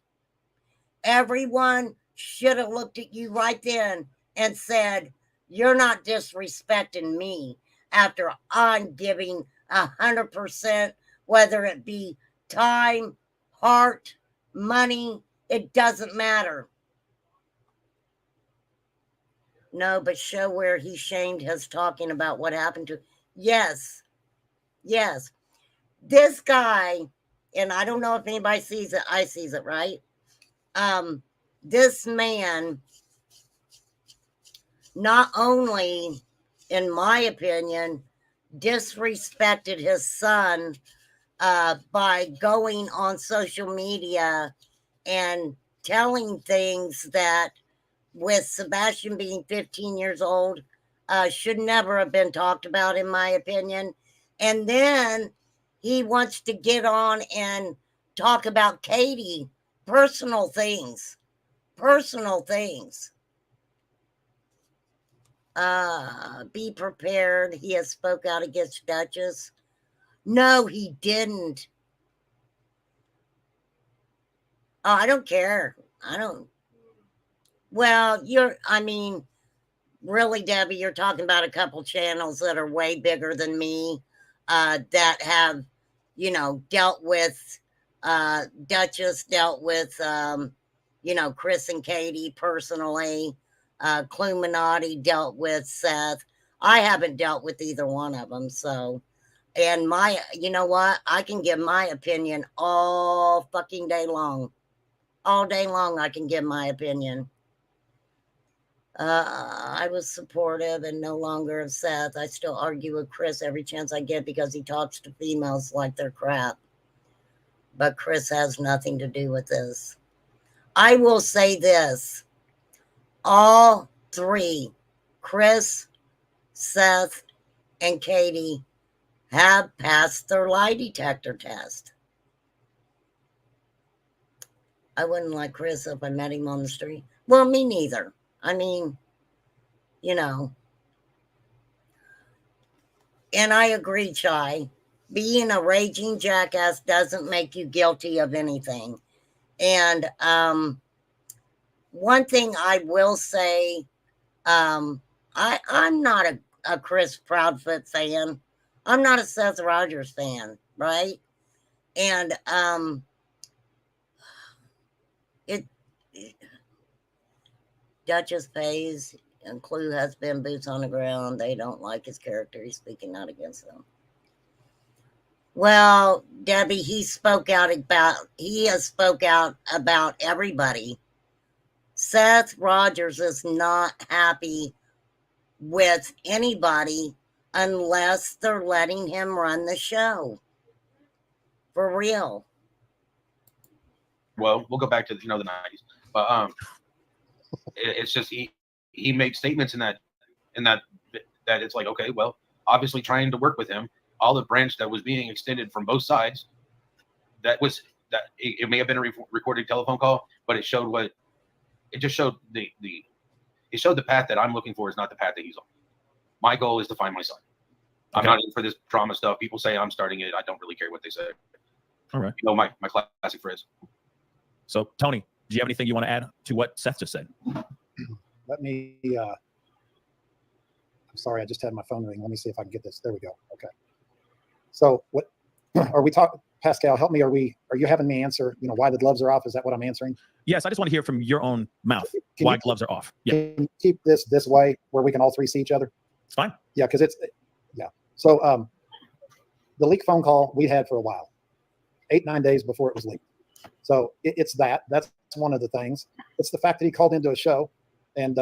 [SPEAKER 1] everyone should have looked at you right then and said, you're not disrespecting me after I'm giving 100%, whether it be time, heart, money, it doesn't matter. No, but show where he shamed his talking about what happened to. Yes. Yes. This guy, and I don't know if anybody sees it. I sees it, right? This man not only, in my opinion, disrespected his son by going on social media and telling things that, with Sebastian being 15 years old, should never have been talked about, in my opinion. And then he wants to get on and talk about Katie, personal things. Be prepared. He has spoke out against Duchess. No, he didn't. Oh, I don't care. I don't. Well, really, Debbie, you're talking about a couple channels that are way bigger than me, that have, dealt with Duchess, dealt with, Chris and Katie personally. Cluminati dealt with Seth. I haven't dealt with either one of them. So, and you know what? I can give my opinion all fucking day long. All day long, I can give my opinion. I was supportive and no longer of Seth. I still argue with Chris every chance I get because he talks to females like they're crap. But Chris has nothing to do with this. I will say this. All three, Chris, Seth, and Katie, have passed their lie detector test. I wouldn't like Chris if I met him on the street. Well, me neither. I mean, and I agree, Chai. Being a raging jackass doesn't make you guilty of anything. And one thing I will say, I'm not a Chris Proudfoot fan. I'm not a Seth Rogers fan, right? And Duchess pays, and Clue has been boots on the ground. They don't like his character. He's speaking out against them. Well, Debbie, he has spoke out about everybody. Seth Rogers is not happy with anybody unless they're letting him run the show. For real.
[SPEAKER 5] Well, we'll go back to the 90s, but it's just he made statements in that it's like, okay, well, obviously trying to work with him, all the branch that was being extended from both sides, it may have been a recorded telephone call, but it showed the path that I'm looking for is not the path that he's on. My goal is to find my son. Okay. I'm not in for this drama stuff. People say I'm starting it. I don't really care what they say.
[SPEAKER 4] All right.
[SPEAKER 5] My classic phrase.
[SPEAKER 4] So, Tony, do you have anything you want to add to what Seth just said?
[SPEAKER 6] Let me, I'm sorry, I just had my phone ring. Let me see if I can get this. There we go. Okay. So what are we talking, Pascal, help me. Are you having me answer, why the gloves are off? Is that what I'm answering?
[SPEAKER 4] Yes. I just want to hear from your own mouth why gloves are off. Yeah.
[SPEAKER 6] Can you keep this way where we can all three see each other?
[SPEAKER 4] It's fine.
[SPEAKER 6] Yeah. So, the leak phone call we had for a while, 8-9 days before it was leaked. So that's one of the things. It's the fact that he called into a show and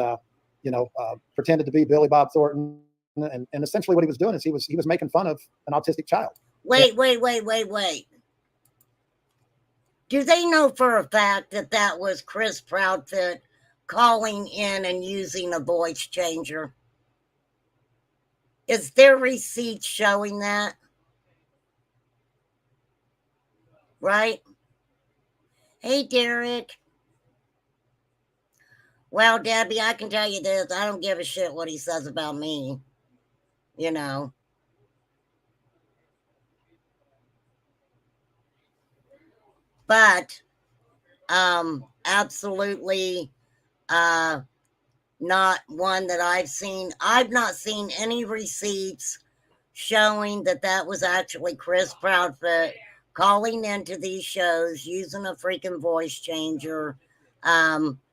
[SPEAKER 6] pretended to be Billy Bob Thornton, and essentially what he was doing is he was making fun of an autistic child.
[SPEAKER 1] Wait. Do they know for a fact that that was Chris Proudfoot calling in and using a voice changer? Is there receipts showing that? Right? Hey, Derek. Well, Debbie, I can tell you this. I don't give a shit what he says about me. You know. But absolutely not one that I've seen. I've not seen any receipts showing that that was actually Chris Proudfoot calling into these shows using a freaking voice changer. I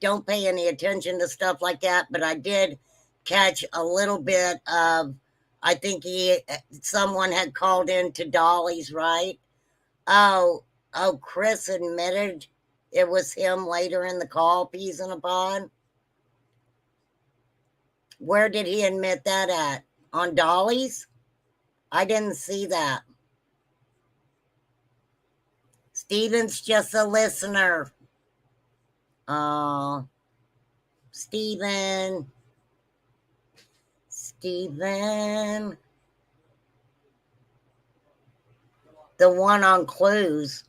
[SPEAKER 1] don't pay any attention to stuff like that, but I did catch a little bit of, I think someone had called into Dolly's, right? Oh, Chris admitted it was him later in the call, peas in a pod. Where did he admit that at? On Dolly's? I didn't see that. Steven's just a listener. Oh, Steven. The one on Clues.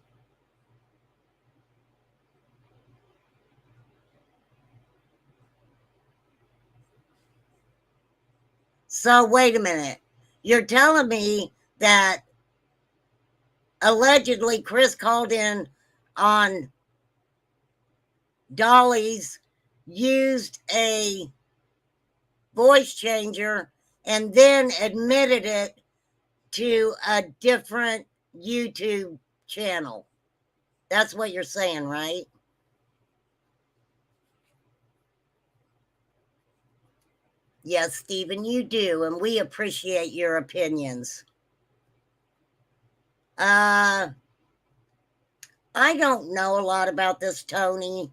[SPEAKER 1] So wait a minute. You're telling me that allegedly Chris called in on Dolly's, used a voice changer, and then admitted it to a different YouTube channel. That's what you're saying, right? Yes, Stephen, you do, and we appreciate your opinions. I don't know a lot about this Tony.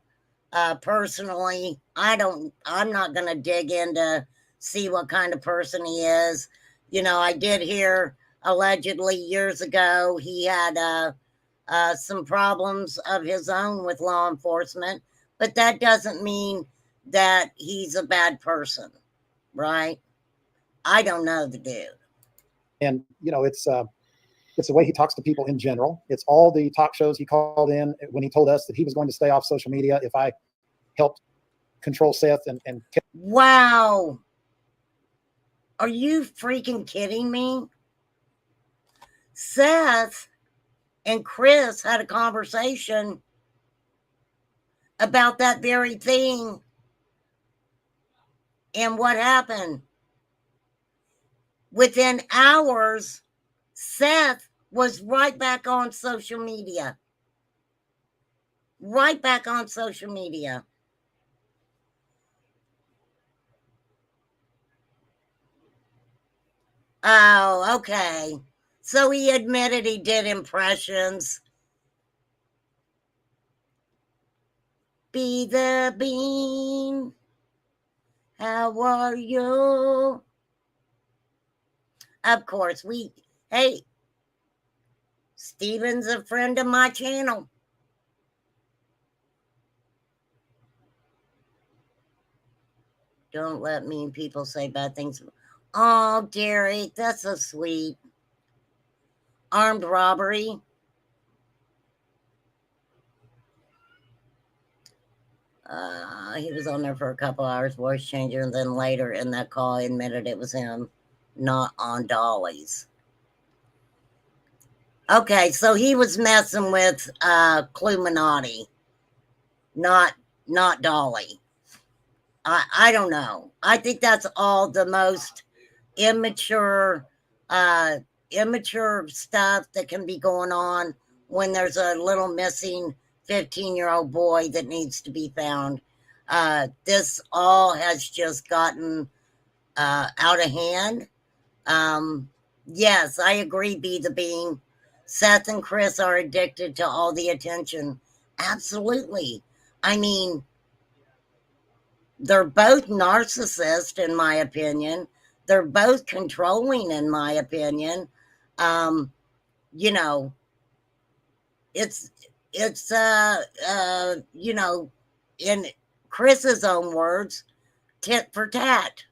[SPEAKER 1] Personally, I'm not going to dig into see what kind of person he is. I did hear allegedly years ago he had some problems of his own with law enforcement, but that doesn't mean that he's a bad person, right? I don't know the dude.
[SPEAKER 6] And, it's the way he talks to people in general. It's all the talk shows he called in when he told us that he was going to stay off social media if I helped control Seth and
[SPEAKER 1] wow. Are you freaking kidding me? Seth and Chris had a conversation about that very thing. And what happened? Within hours, Seth was right back on social media. Right back on social media. Oh, okay. So he admitted he did impressions. Be the Bean. How are you? Of course, hey, Steven's a friend of my channel. Don't let mean people say bad things. Oh, Derek, that's so sweet. Armed robbery. He was on there for a couple hours, voice changer, and then later in that call admitted it was him, not on Dolly's. Okay, so he was messing with Cluminati, not Dolly. I don't know. I think that's all the most immature stuff that can be going on when there's a little missing 15-year-old boy that needs to be found. This all has just gotten out of hand. Yes, I agree, Be the Bean. Seth and Chris are addicted to all the attention. Absolutely. I mean, they're both narcissists, in my opinion. They're both controlling, in my opinion. You know, it's you know, in Chris's own words, tit for tat.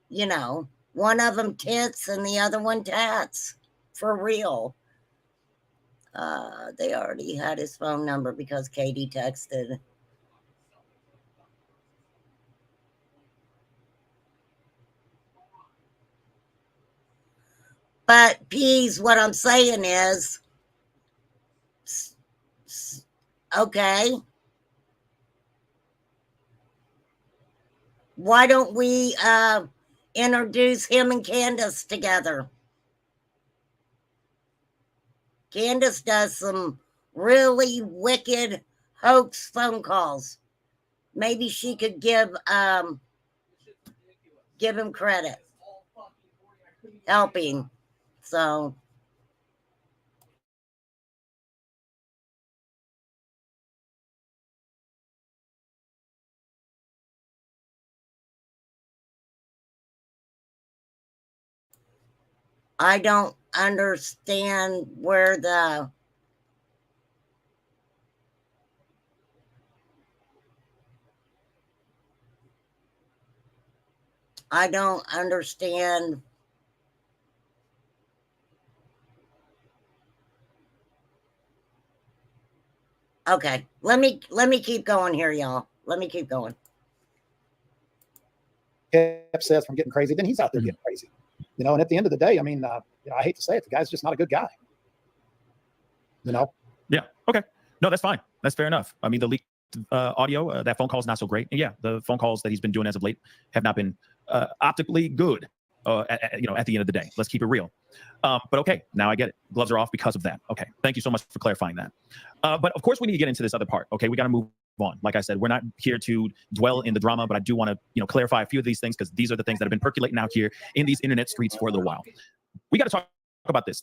[SPEAKER 1] You know, one of them tits and the other one tats, for real. They already had his phone number because Katie texted. But P's, what I'm saying is, okay, why don't we introduce him and Candace together? Candace does some really wicked hoax phone calls. Maybe she could give him credit helping. So I don't understand where the I don't understand. Okay, let me keep going here, y'all. Let me keep going.
[SPEAKER 6] Kept Seth from getting crazy, then he's out there getting crazy. You know, and at the end of the day, I mean, you know, I hate to say it, the guy's just not a good guy. You know?
[SPEAKER 4] Yeah. Okay. No, that's fine. That's fair enough. I mean, the leaked audio, that phone call is not so great. And yeah, the phone calls that he's been doing as of late have not been optically good. You know, at the end of the day, let's keep it real. But okay, now I get it. Gloves are off because of that. Okay, thank you so much for clarifying that. But of course, we need to get into this other part. Okay, we got to move on. Like I said, we're not here to dwell in the drama, but I do want to, you know, clarify a few of these things because these are the things that have been percolating out here in these internet streets for a little while. We got to talk about this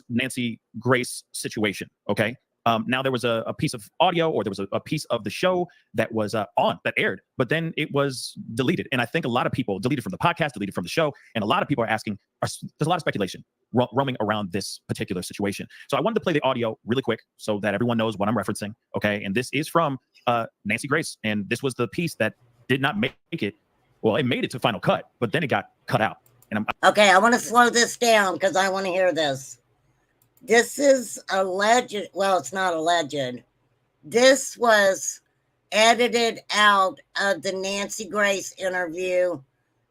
[SPEAKER 4] Nancy Grace situation. Okay. Now there was a piece of audio, or there was a piece of the show that was that aired, but then it was deleted. And I think a lot of people deleted from the podcast, deleted from the show, and a lot of people are asking. There's a lot of speculation roaming around this particular situation. So I wanted to play the audio really quick so that everyone knows what I'm referencing. Okay, and this is from Nancy Grace, and this was the piece that did not make it. Well, it made it to Final Cut, but then it got cut out. And
[SPEAKER 1] okay, I want to slow this down because I want to hear this. This is alleged. Well, it's not alleged. This was edited out of the Nancy Grace interview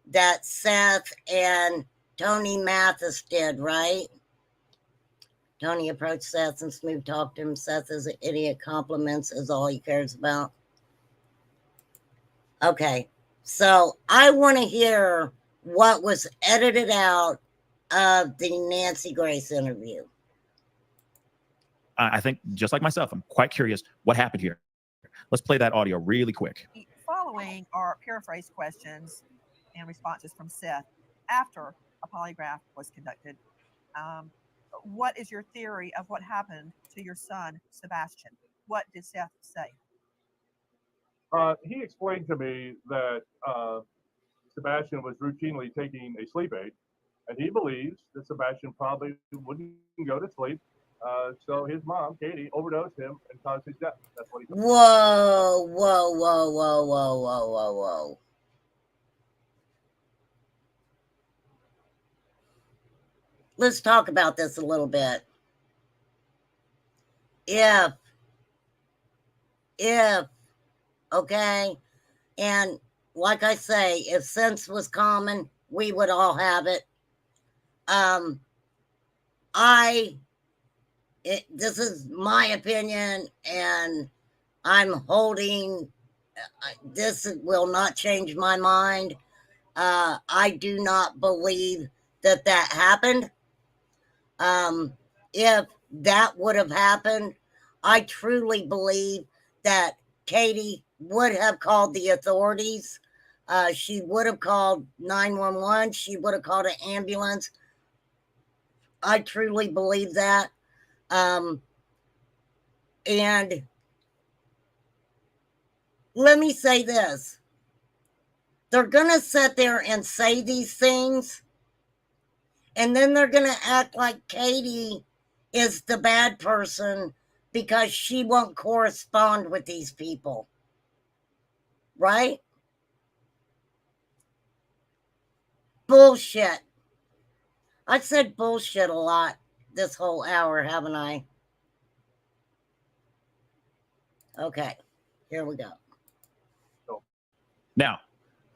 [SPEAKER 1] that Seth and Tony Mathis did, right? Tony approached Seth and smooth talked to him. Seth is an idiot. Compliments is all he cares about. Okay, so I want to hear what was edited out of the Nancy Grace interview.
[SPEAKER 4] I think, just like myself, I'm quite curious what happened here. Let's play that audio really quick.
[SPEAKER 7] Following are paraphrased questions and responses from Seth after a polygraph was conducted. What is your theory of what happened to your son, Sebastian? What did Seth say?
[SPEAKER 8] He explained to me that Sebastian was routinely taking a sleep aid, and he believes that Sebastian probably wouldn't go to sleep. So his mom, Katie, overdosed him and caused his death. That's what he said.
[SPEAKER 1] Whoa, whoa, whoa, whoa, whoa, whoa, whoa, whoa. Let's talk about this a little bit. If, okay, and like I say, if sense was common, we would all have it. This is my opinion, and I'm holding, this will not change my mind. I do not believe that happened. If that would have happened, I truly believe that Katie would have called the authorities. She would have called 911. She would have called an ambulance. I truly believe that. And let me say this. they're going to sit there and say these things, and then they're going to act like Katie is the bad person because she won't correspond with these people. Right? Bullshit. I said bullshit a lot this whole hour, haven't I? Okay, here we go.
[SPEAKER 4] Now,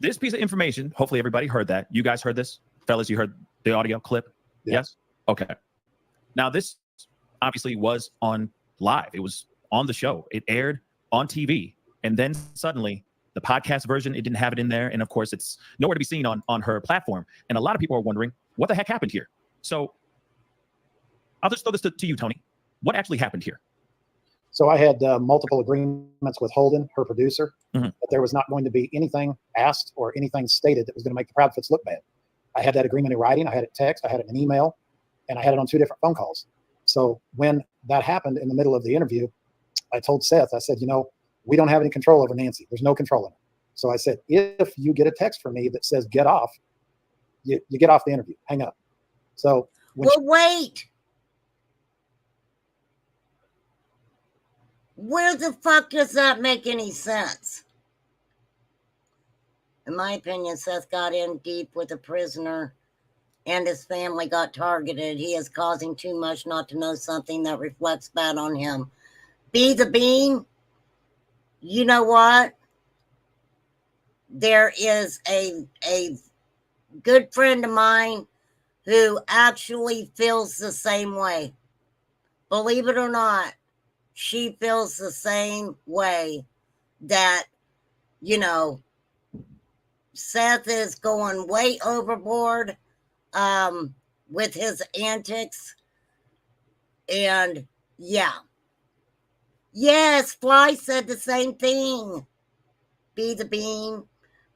[SPEAKER 4] this piece of information, hopefully everybody heard that. You guys heard this? Fellas, you heard the audio clip?
[SPEAKER 6] Yeah.
[SPEAKER 4] Yes? Okay. Now, this obviously was on live. It was on the show. It aired on TV. And then suddenly, the podcast version, it didn't have it in there. And of course, it's nowhere to be seen on her platform. And a lot of people are wondering, what the heck happened here? So I'll just throw this to you, Tony. What actually happened here?
[SPEAKER 6] So I had multiple agreements with Holden, her producer, that there was not going to be anything asked or anything stated that was going to make the Proudfoots look bad. I had that agreement in writing. I had it in text. I had it in email. And I had it on 2 different phone calls. So when that happened in the middle of the interview, I told Seth, I said, you know, we don't have any control over Nancy. There's no control in her. So I said, if you get a text from me that says get off, you get off the interview, hang up. So
[SPEAKER 1] wait. Where the fuck does that make any sense? In my opinion, Seth got in deep with a prisoner and his family got targeted. He is causing too much not to know something that reflects bad on him. Be the Bean, you know what? There is a good friend of mine who actually feels the same way. Believe it or not, she feels the same way that, you know, Seth is going way overboard with his antics. And yeah. Yes, Fly said the same thing. Be the Bean.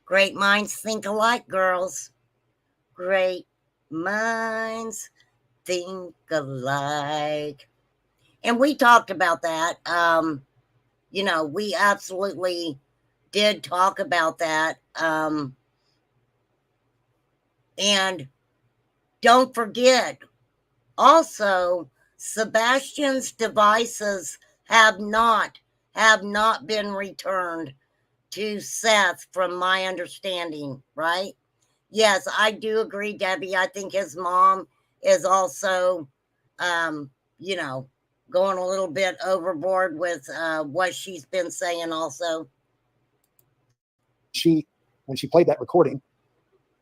[SPEAKER 1] Great minds think alike, girls. Great minds think alike. And we talked about that. You know, we absolutely did talk about that. And don't forget, also, Sebastian's devices have not been returned to Seth, from my understanding, right? Yes, I do agree, Debbie. I think his mom is also, you know, going a little bit overboard with what she's been saying also.
[SPEAKER 6] When she played that recording,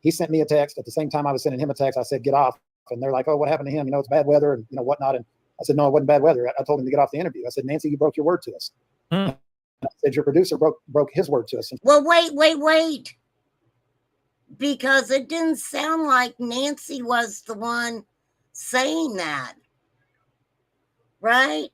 [SPEAKER 6] he sent me a text. At the same time I was sending him a text, I said, get off. And they're like, oh, what happened to him? You know, it's bad weather and, you know, whatnot. And I said, no, it wasn't bad weather. I told him to get off the interview. I said, Nancy, you broke your word to us. I said, your producer broke his word to us.
[SPEAKER 1] Well, wait. Because it didn't sound like Nancy was the one saying that. Right?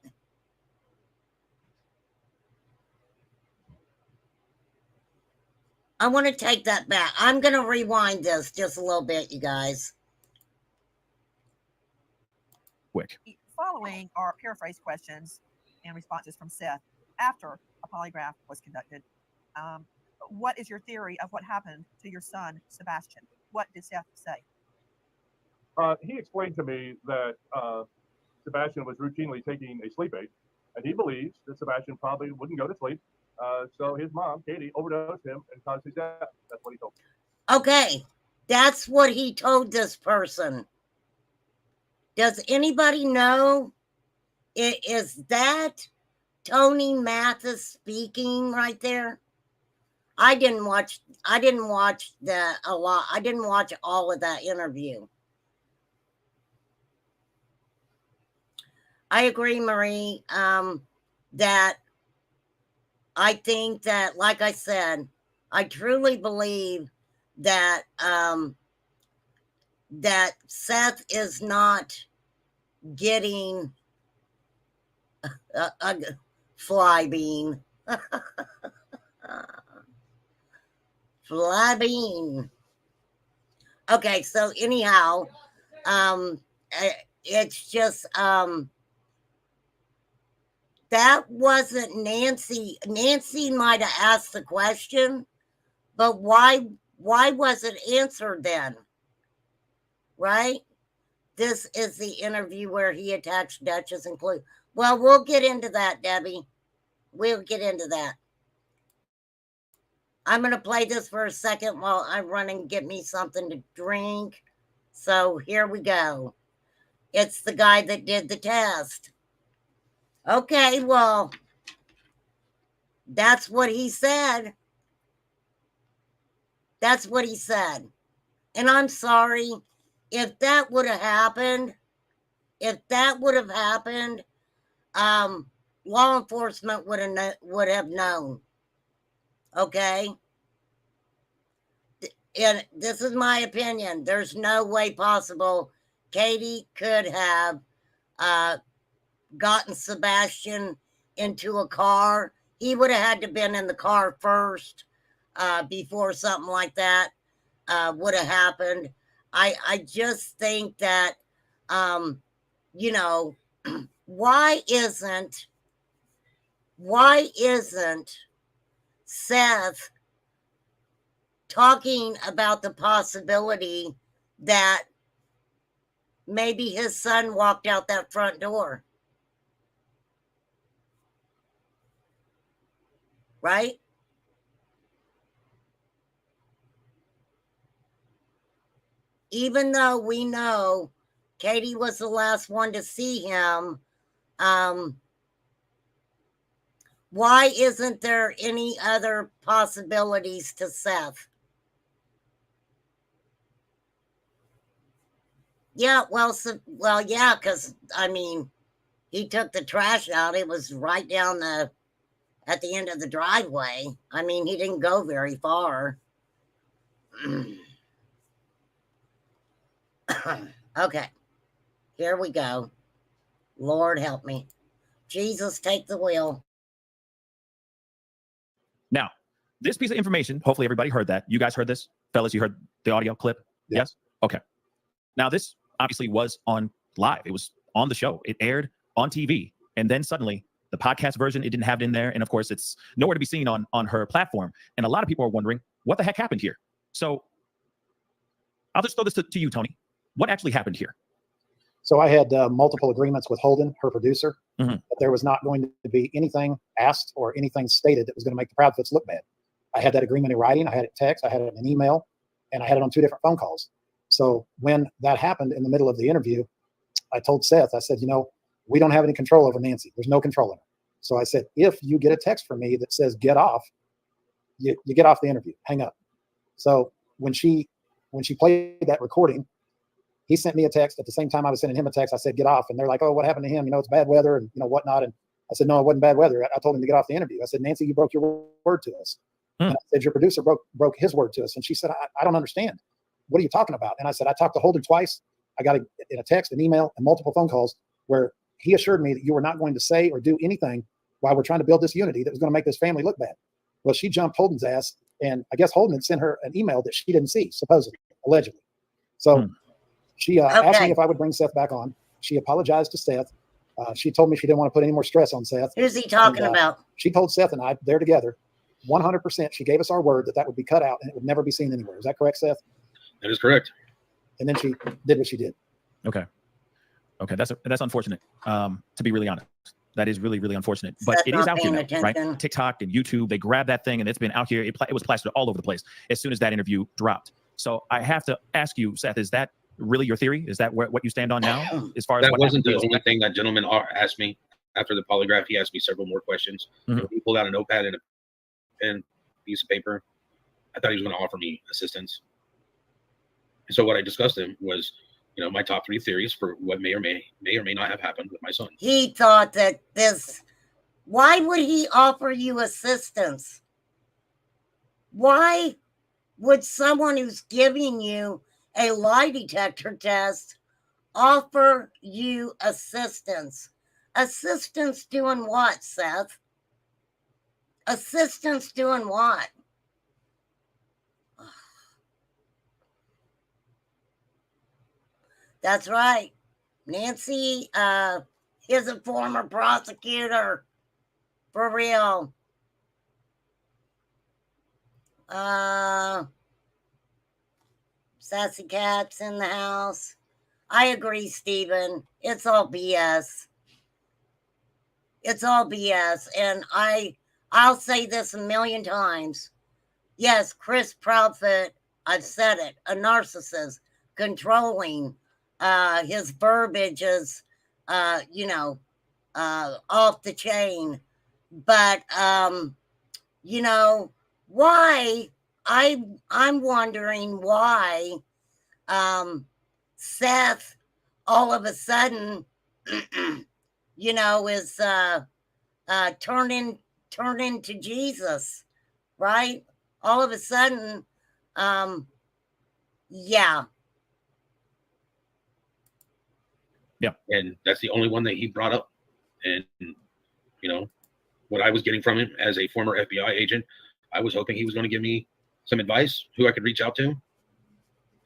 [SPEAKER 1] I want to take that back. I'm going to rewind this just a little bit, you guys.
[SPEAKER 4] Quick.
[SPEAKER 7] Following are paraphrase questions and responses from Seth after a polygraph was conducted. What is your theory of what happened to your son, Sebastian? What did Seth say?
[SPEAKER 8] He explained to me that Sebastian was routinely taking a sleep aid, and he believes that Sebastian probably wouldn't go to sleep. So his mom, Katie, overdosed him and caused his death. That's what he told me.
[SPEAKER 1] Okay, that's what he told this person. Does anybody know? Is that Tony Mathis speaking right there? I didn't watch that a lot. I didn't watch all of that interview. I agree, Marie, that I think that, like I said, I truly believe that that Seth is not getting a fly bean. Fly bean. Okay, so anyhow, it's just that wasn't Nancy. Nancy might have asked the question, but why Why was it answered then? Right? This is the interview where he attached Duchess and Clue. Well, we'll get into that, Debbie. We'll get into that. I'm going to play this for a second while I run and get me something to drink. So here we go. It's the guy that did the test. Okay, well, that's what he said. That's what he said. And I'm sorry, if that would have happened, law enforcement would have known. Okay? And this is my opinion. There's no way possible Katie could have gotten Sebastian into a car. He would have had to been in the car first before something like that would have happened. I just think that, you know, why isn't Seth talking about the possibility that maybe his son walked out that front door? Right? Even though we know Katie was the last one to see him, why isn't there any other possibilities to Seth? Yeah, well, yeah, because, I mean, he took the trash out. It was right down at the end of the driveway. I mean, he didn't go very far. Okay, here we go. Lord help me. Jesus, take the wheel.
[SPEAKER 4] Now, this piece of information, hopefully everybody heard that. You guys heard this? Fellas, you heard the audio clip?
[SPEAKER 6] Yeah.
[SPEAKER 4] Yes? Okay. Now, this obviously was on live. It was on the show. It aired on TV. And then suddenly, the podcast version, it didn't have it in there. And of course, it's nowhere to be seen on her platform. And a lot of people are wondering, what the heck happened here? So I'll just throw this to you, Tony. What actually happened here?
[SPEAKER 6] So I had multiple agreements with Holden, her producer,
[SPEAKER 4] Mhm.
[SPEAKER 6] that there was not going to be anything asked or anything stated that was going to make the Proudfoots look bad. I had that agreement in writing. I had it text. I had it in an email, and I had it on 2 different phone calls. So when that happened in the middle of the interview, I told Seth, I said, you know, we don't have any control over Nancy. There's no control in her. So I said, if you get a text from me that says get off, you get off the interview, hang up. So when she played that recording, he sent me a text at the same time I was sending him a text. I said, get off. And they're like, oh, what happened to him? You know, it's bad weather and, you know, whatnot. And I said, no, it wasn't bad weather. I told him to get off the interview. I said, Nancy, you broke your word to us. And I said, your producer broke his word to us. And she said, I don't understand. What are you talking about? And I said, I talked to Holden twice. I got in a text, an email, and multiple phone calls where he assured me that you were not going to say or do anything while we're trying to build this unity that was going to make this family look bad. Well, she jumped Holden's ass. And I guess Holden had sent her an email that she didn't see, supposedly, allegedly. So she asked me if I would bring Seth back on. She apologized to Seth. She told me she didn't want to put any more stress on Seth.
[SPEAKER 1] Who's he talking about?
[SPEAKER 6] She told Seth and I, they're together, 100%. She gave us our word that would be cut out and it would never be seen anywhere. Is that correct, Seth?
[SPEAKER 5] That is correct.
[SPEAKER 6] And then she did what she did.
[SPEAKER 4] Okay. That's unfortunate. To be really honest, that is really, really unfortunate. But
[SPEAKER 1] Seth
[SPEAKER 4] it is
[SPEAKER 1] not
[SPEAKER 4] out here
[SPEAKER 1] paying
[SPEAKER 4] now, right?
[SPEAKER 1] attention.
[SPEAKER 4] TikTok and YouTube, they grabbed that thing and it's been out here. It was plastered all over the place as soon as that interview dropped. So I have to ask you, Seth, is that really your theory? Is that what you stand on now? As far as
[SPEAKER 5] That
[SPEAKER 4] what
[SPEAKER 5] wasn't the
[SPEAKER 4] happened?
[SPEAKER 5] only thing that gentleman asked me after the polygraph. He asked me several more questions. He pulled out a notepad and a pen, piece of paper. I thought he was going to offer me assistance. And so what I discussed with him was, you know, my top 3 theories for what may or may not have happened with my son.
[SPEAKER 1] He thought that why would he offer you assistance? Why would someone who's giving you a lie detector test offer you assistance? Assistance doing what, Seth? Assistance doing what? That's right. Nancy is a former prosecutor. For real. Sassy Cat's in the house. I agree, Stephen. It's all BS. It's all BS. And I'll say this a million times. Yes, Chris Proudfoot, I've said it, a narcissist, controlling. His verbiage is, off the chain. But, why? I'm wondering why Seth all of a sudden, is turned into Jesus, right? All of a sudden, yeah.
[SPEAKER 5] And that's the only one that he brought up. And, what I was getting from him as a former FBI agent, I was hoping he was going to give me some advice, who I could reach out to.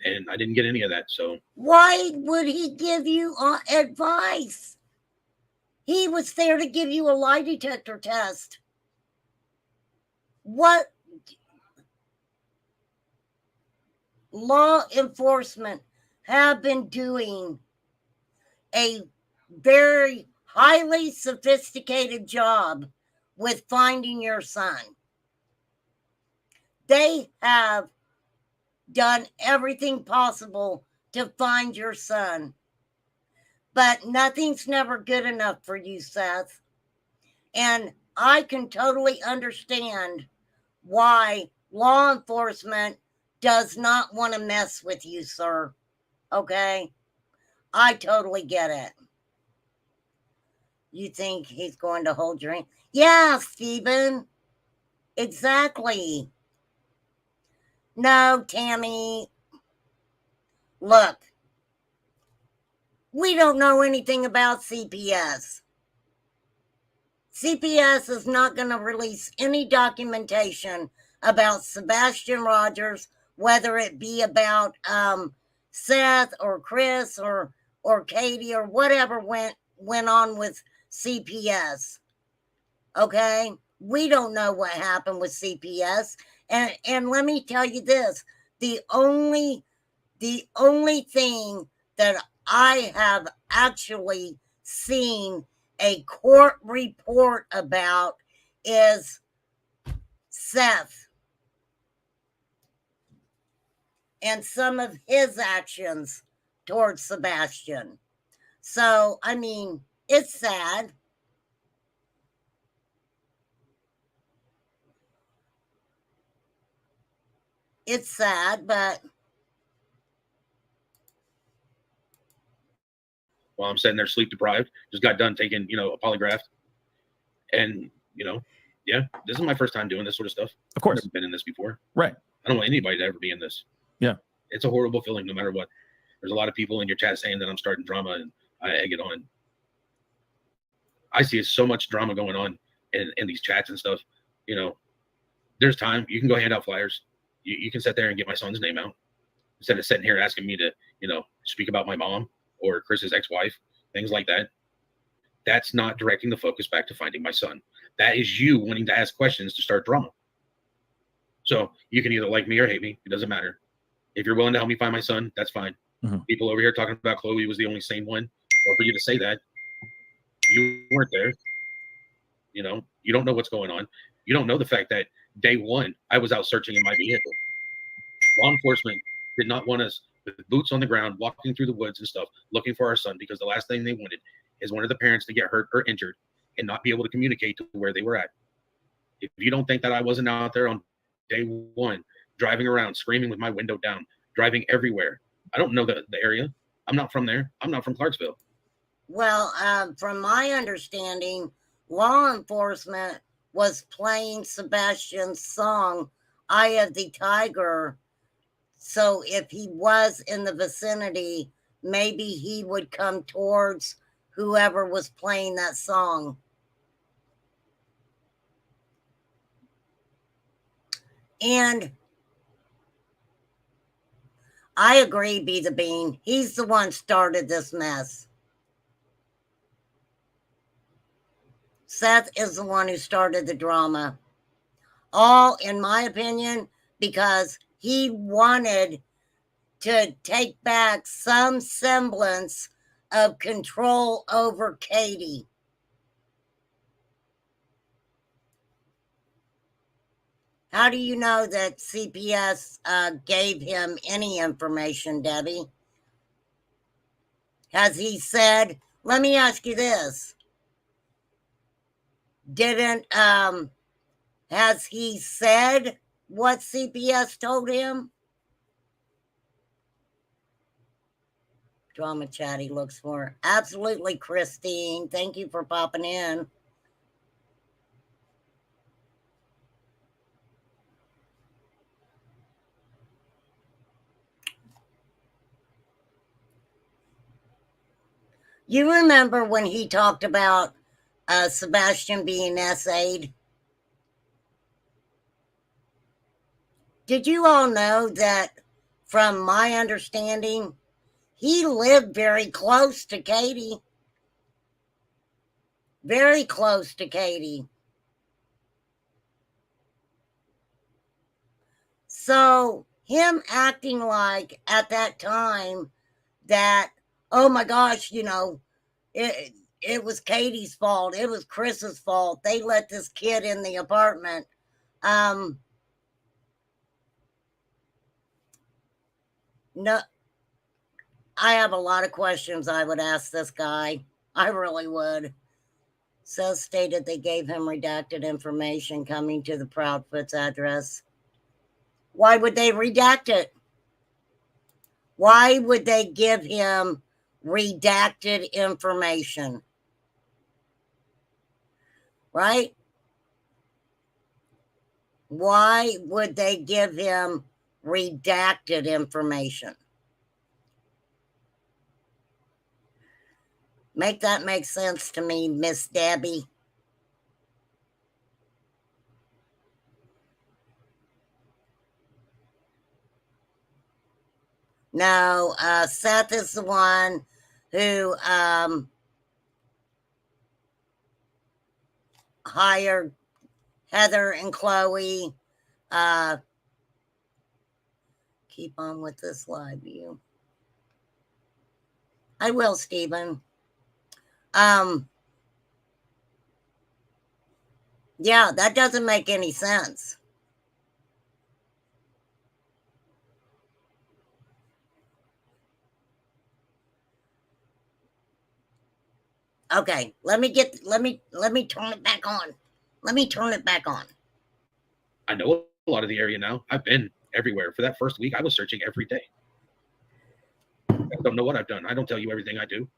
[SPEAKER 5] And I didn't get any of that. So
[SPEAKER 1] why would he give you advice? He was there to give you a lie detector test. What? Law enforcement have been doing a very highly sophisticated job with finding your son. They have done everything possible to find your son. But nothing's never good enough for you, Seth. And I can totally understand why law enforcement does not want to mess with you, sir. Okay? I totally get it. You think he's going to hold your hand? Yeah, Stephen. Exactly. No, Tammy. Look, we don't know anything about CPS. CPS is not going to release any documentation about Sebastian Rogers, whether it be about Seth or Chris or Katie or whatever went on with CPS. Okay? We don't know what happened with CPS. And let me tell you this, the only thing that I have actually seen a court report about is Seth and some of his actions towards Sebastian. So, I mean, it's sad. It's sad, but
[SPEAKER 5] while I'm sitting there sleep deprived, just got done taking, a polygraph. And, yeah, this is my first time doing this sort of stuff.
[SPEAKER 4] Of course.
[SPEAKER 5] I've never been in this before.
[SPEAKER 4] Right.
[SPEAKER 5] I don't want anybody to ever be in this.
[SPEAKER 4] Yeah.
[SPEAKER 5] It's a horrible feeling no matter what. There's a lot of people in your chat saying that I'm starting drama, and I egg it on. I see so much drama going on in these chats and stuff. There's time. You can go hand out flyers. You can sit there and get my son's name out instead of sitting here asking me to, speak about my mom or Chris's ex-wife, things like that. That's not directing the focus back to finding my son. That is you wanting to ask questions to start drama. So you can either like me or hate me. It doesn't matter. If you're willing to help me find my son, that's fine.
[SPEAKER 4] Mm-hmm.
[SPEAKER 5] People over here talking about Chloe was the only sane one. Or for you to say that, you weren't there. You don't know what's going on. You don't know the fact that day one, I was out searching in my vehicle. Law enforcement did not want us with boots on the ground, walking through the woods and stuff, looking for our son, because the last thing they wanted is one of the parents to get hurt or injured and not be able to communicate to where they were at. If you don't think that I wasn't out there on day one, driving around, screaming with my window down, driving everywhere, I don't know the area. I'm not from there. I'm not from Clarksville.
[SPEAKER 1] Well, from my understanding, law enforcement was playing Sebastian's song, Eye of the Tiger. So if he was in the vicinity, maybe he would come towards whoever was playing that song. And I agree, Be the Bean. He's the one started this mess. Seth is the one who started the drama. All, in my opinion, because he wanted to take back some semblance of control over Katie. How do you know that CPS gave him any information, Debbie? Has he said, let me ask you this. Has he said what CPS told him? Drama chat he looks for. Absolutely, Christine. Thank you for popping in. You remember when he talked about Sebastian being SA'd? Did you all know that, from my understanding, he lived very close to Katie? Very close to Katie. So him acting like at that time that, oh my gosh, you know, it was Katie's fault. It was Chris's fault. They let this kid in the apartment. No, I have a lot of questions I would ask this guy. I really would. So stated they gave him redacted information coming to the Proudfoot's address. Why would they redact it? Why would they give him redacted information? Right? Why would they give him redacted information? Make that make sense to me, Miss Debbie. No, Seth is the one who hired Heather and Chloe. Keep on with this live view. I will, Stephen. Yeah, that doesn't make any sense. Okay, let me turn it back on. Let me turn it back on.
[SPEAKER 5] I know a lot of the area now. I've been everywhere. For that first week, I was searching every day. I don't know what I've done. I don't tell you everything I do.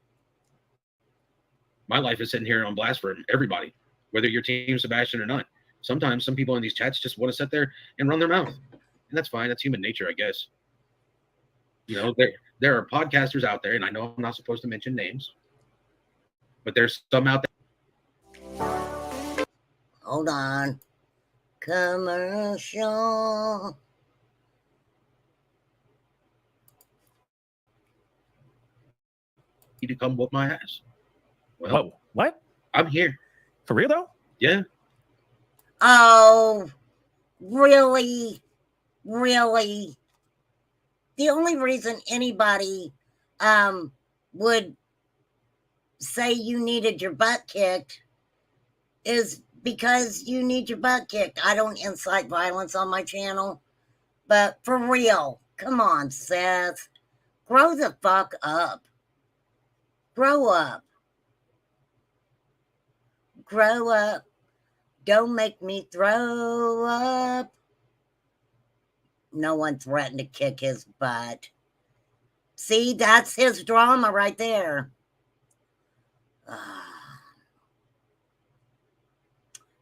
[SPEAKER 5] My life is sitting here on blast for everybody, whether you're Team Sebastian or not. Sometimes some people in these chats just want to sit there and run their mouth. And that's fine. That's human nature, I guess. You know, there are podcasters out there, and I know I'm not supposed to mention names, but there's some out there.
[SPEAKER 1] Hold on. Commercial.
[SPEAKER 5] To come whoop my ass. Well,
[SPEAKER 4] Whoa, what?
[SPEAKER 5] I'm here.
[SPEAKER 4] For real though?
[SPEAKER 5] Yeah.
[SPEAKER 1] Oh, really? Really? The only reason anybody would say you needed your butt kicked is because you need your butt kicked. I don't incite violence on my channel, but for real, come on, Seth. Grow the fuck up. Grow up. Grow up. Don't make me throw up. No one threatened to kick his butt. See, that's his drama right there.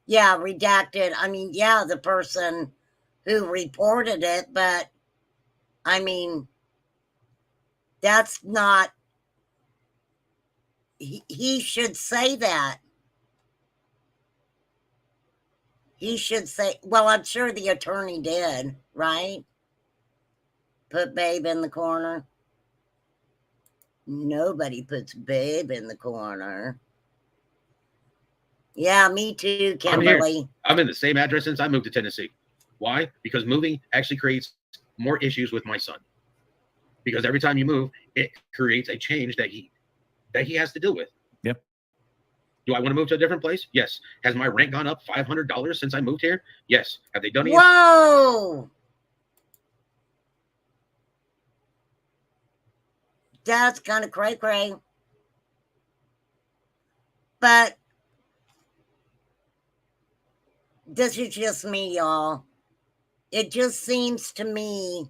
[SPEAKER 1] Yeah, redacted. I mean, yeah, the person who reported it, but I mean, that's not, he should say that. He should say, well, I'm sure the attorney did, right? Put Babe in the corner. Nobody puts Babe in the corner. Yeah, me too, Kimberly.
[SPEAKER 5] I'm in the same address since I moved to Tennessee. Why? Because moving actually creates more issues with my son. because every time you move, it creates a change that he has to deal with.
[SPEAKER 4] Yep.
[SPEAKER 5] Do I want to move to a different place? Yes. Has my rent gone up $500 since I moved here? Yes. Have they done it?
[SPEAKER 1] Whoa! That's kind of cray-cray. But this is just me, y'all. It just seems to me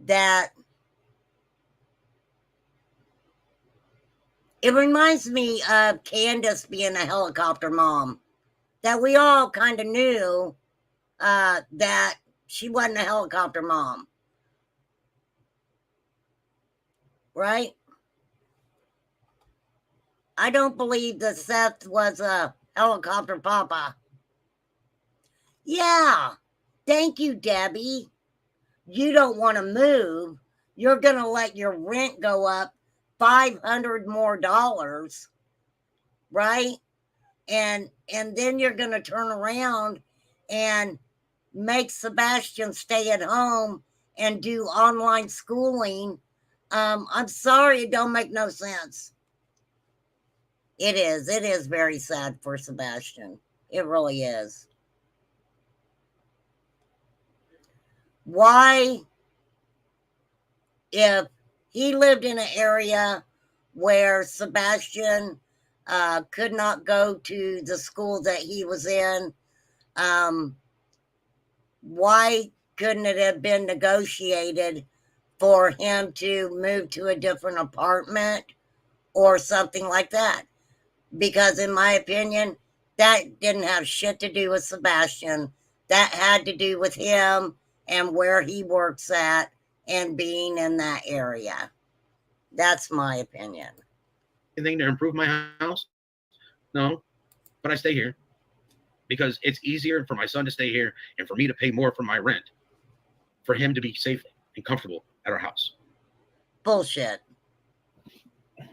[SPEAKER 1] that it reminds me of Candace being a helicopter mom. That we all kind of knew that she wasn't a helicopter mom. Right? I don't believe that Seth was a helicopter papa. Yeah. Thank you, Debbie. You don't want to move. You're going to let your rent go up $500 more, right? And then you're going to turn around and make Sebastian stay at home and do online schooling. I'm sorry, it don't make no sense. It is very sad for Sebastian. It really is. Why, if he lived in an area where Sebastian could not go to the school that he was in, why couldn't it have been negotiated for him to move to a different apartment or something like that? Because in my opinion, that didn't have shit to do with Sebastian. That had to do with him and where he works at and being in that area. That's my opinion.
[SPEAKER 5] Anything to improve my house? No, but I stay here because it's easier for my son to stay here and for me to pay more for my rent, for him to be safe and comfortable at our house.
[SPEAKER 1] Bullshit.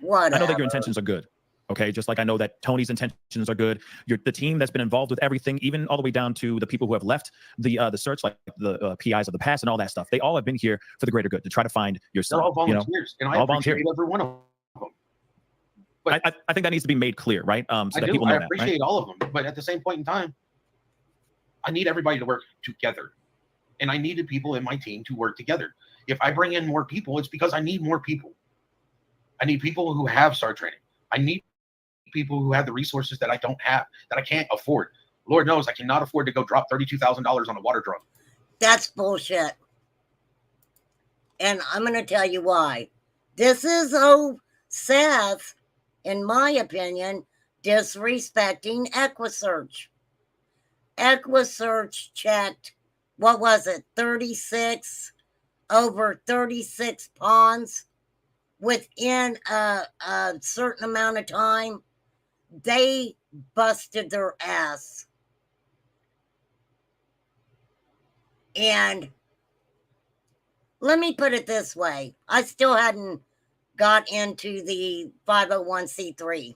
[SPEAKER 1] Whatever.
[SPEAKER 4] I know that your intentions are good. Okay, just like I know that Tony's intentions are good. The team that's been involved with everything, even all the way down to the people who have left the search, like the PIs of the past and all that stuff. They all have been here for the greater good to try to find your son.
[SPEAKER 5] They're all volunteers, and I appreciate every one of them.
[SPEAKER 4] But I think that needs to be made clear, right? So that people know
[SPEAKER 5] I
[SPEAKER 4] that,
[SPEAKER 5] appreciate
[SPEAKER 4] right?
[SPEAKER 5] all of them, but at the same point in time, I need everybody to work together, and I needed people in my team to work together. If I bring in more people, it's because I need more people. I need people who have STAR training. I need people who have the resources that I don't have, that I can't afford. Lord knows I cannot afford to go drop $32,000 on a water drum.
[SPEAKER 1] That's bullshit. And I'm going to tell you why. This is Seth, in my opinion, disrespecting EquiSearch. EquiSearch checked, what was it, 36 ponds within a certain amount of time. They busted their ass. And let me put it this way. I still hadn't got into the 501c3.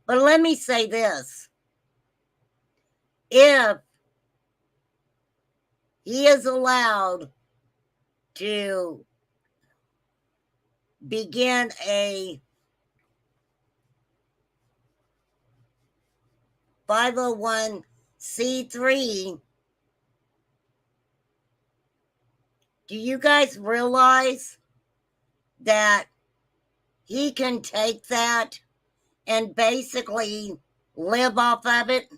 [SPEAKER 1] But let me say this. If he is allowed to begin a 501c3, do you guys realize that he can take that and basically live off of it?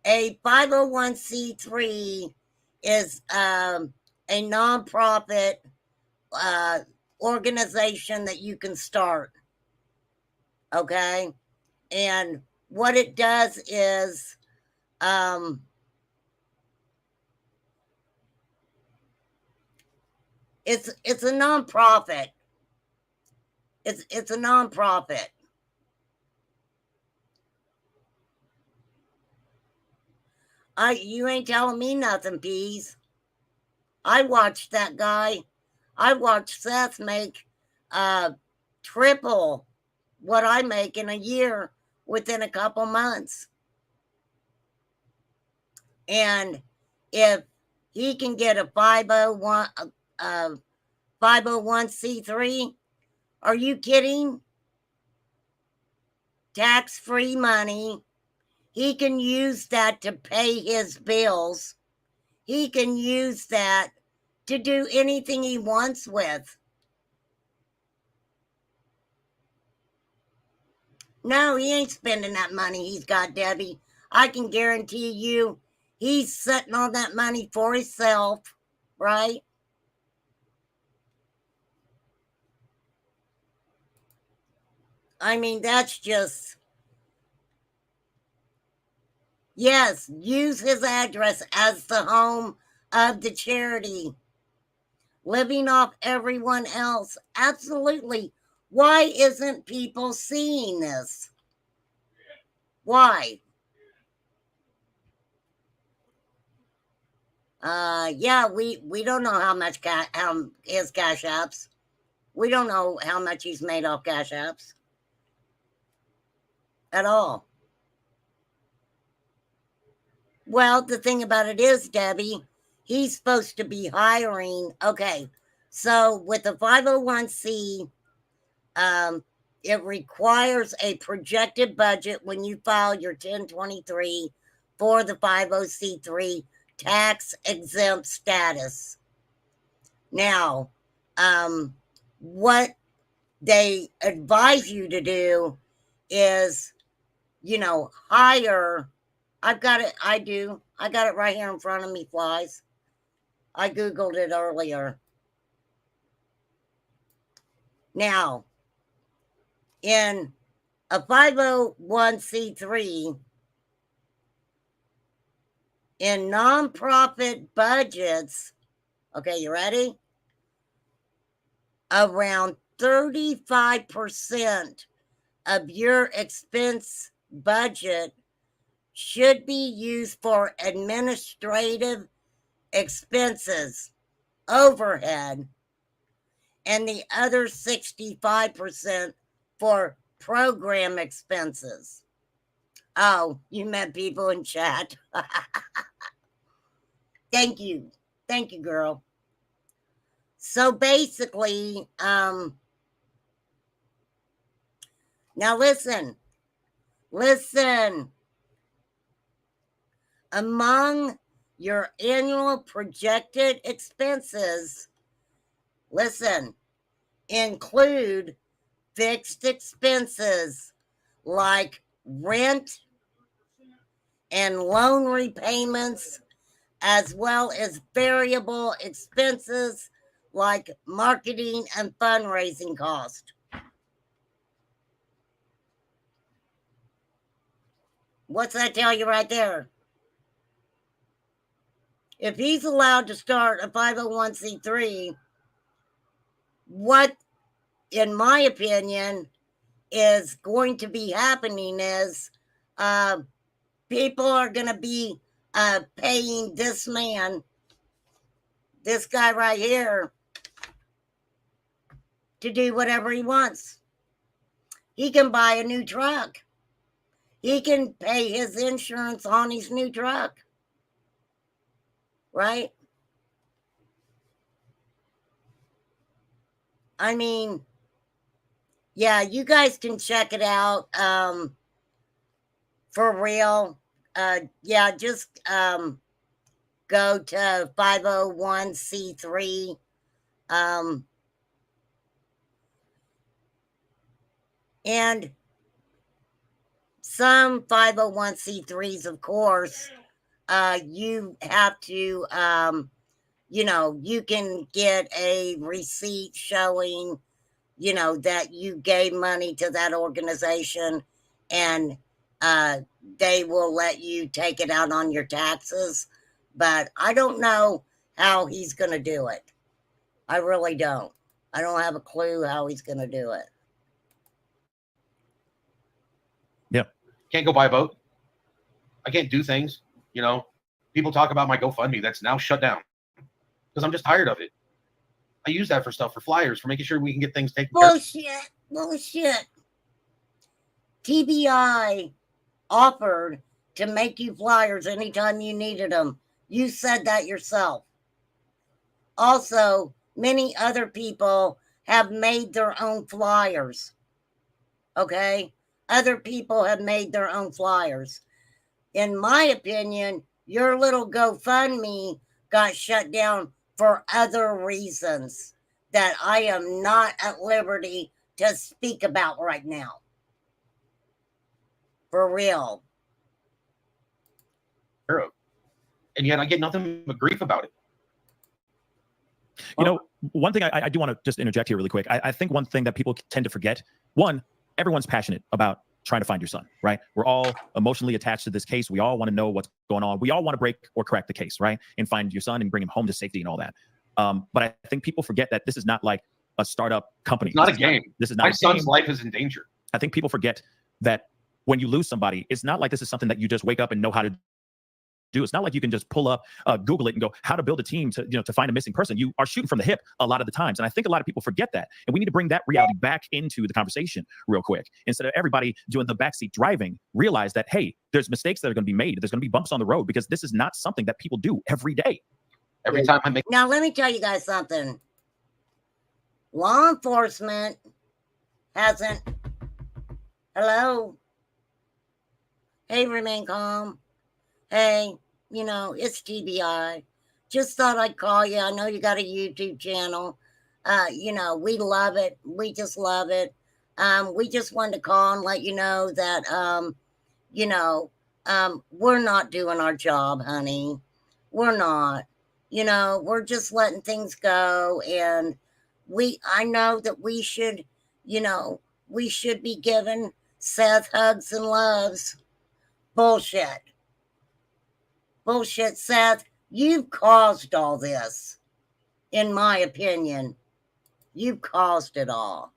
[SPEAKER 1] A 501c3 is a nonprofit organization that you can start. Okay? And what it does is it's a nonprofit. It's a nonprofit. You ain't telling me nothing, Peas. I watched that guy. I watched Seth make triple what I make in a year within a couple months. And if he can get a 501, 501c3? Are you kidding? Tax-free money. He can use that to pay his bills. He can use that to do anything he wants with. No, he ain't spending that money he's got, Debbie. I can guarantee you he's setting all that money for himself, right? I mean, that's just... Yes, use his address as the home of the charity. Living off everyone else. Absolutely. Why isn't people seeing this? Why? Yeah, we don't know how much his cash apps. We don't know how much he's made off cash apps. At all. Well, the thing about it is, Debbie, he's supposed to be hiring. Okay, so with the 501c, it requires a projected budget when you file your 1023 for the 50c3 tax exempt status. Now, what they advise you to do is, hire... I've got it. I do. I got it right here in front of me, Flies. I Googled it earlier. Now, in a 501c3, in nonprofit budgets, okay, you ready? Around 35% of your expense budget should be used for administrative expenses, overhead, and the other 65% for program expenses. Oh, you met people in chat. Thank you. Thank you, girl. So basically, now listen. Among your annual projected expenses, include fixed expenses like rent and loan repayments, as well as variable expenses like marketing and fundraising costs. What's that tell you right there? If he's allowed to start a 501c3, what, in my opinion, is going to be happening is people are going to be paying this man, this guy right here, to do whatever he wants. He can buy a new truck. He can pay his insurance on his new truck. Right? I mean, yeah, you guys can check it out. For real. Yeah, just go to 501c3. And some 501c3s, of course, you have to, you can get a receipt showing, that you gave money to that organization, and they will let you take it out on your taxes. But I don't know how he's going to do it. I really don't. I don't have a clue how he's going to do it.
[SPEAKER 4] Yep.
[SPEAKER 5] Can't go buy a boat. I can't do things. People talk about my GoFundMe that's now shut down because I'm just tired of it. I use that for stuff, for flyers, for making sure we can get things taken care of.
[SPEAKER 1] Bullshit. TBI offered to make you flyers anytime you needed them. You said that yourself. Also, many other people have made their own flyers. Okay? Other people have made their own flyers. In my opinion, your little GoFundMe got shut down for other reasons that I am not at liberty to speak about right now. For real.
[SPEAKER 5] And yet I get nothing but grief about it.
[SPEAKER 4] You know, one thing I do want to just interject here really quick. I think one thing that people tend to forget, one, everyone's passionate about trying to find your son, right? We're all emotionally attached to this case. We all want to know what's going on. We all want to break or correct the case, right? And find your son and bring him home to safety and all that. But I think people forget that this is not like a startup company.
[SPEAKER 5] It's not a game.
[SPEAKER 4] This is not
[SPEAKER 5] my
[SPEAKER 4] a
[SPEAKER 5] son's
[SPEAKER 4] game.
[SPEAKER 5] life is in danger.
[SPEAKER 4] I think people forget that when you lose somebody, it's not like this is something that you just wake up and know how to do. It's not like you can just pull up, Google it and go, how to build a team to, to find a missing person. You are shooting from the hip a lot of the times. And I think a lot of people forget that. And we need to bring that reality back into the conversation real quick. Instead of everybody doing the backseat driving, realize that, hey, there's mistakes that are going to be made. There's going to be bumps on the road because this is not something that people do every day.
[SPEAKER 5] Every time I make.
[SPEAKER 1] Now, let me tell you guys something. Law enforcement hasn't. Hello? Hey, remain calm. Hey, it's TBI. Just thought I'd call you. I know you got a YouTube channel. We love it. We just love it. We just wanted to call and let you know that, we're not doing our job, honey. We're not. We're just letting things go. And I know that we should be giving Seth hugs and loves. Bullshit. Bullshit, Seth. You've caused all this. In my opinion, you've caused it all.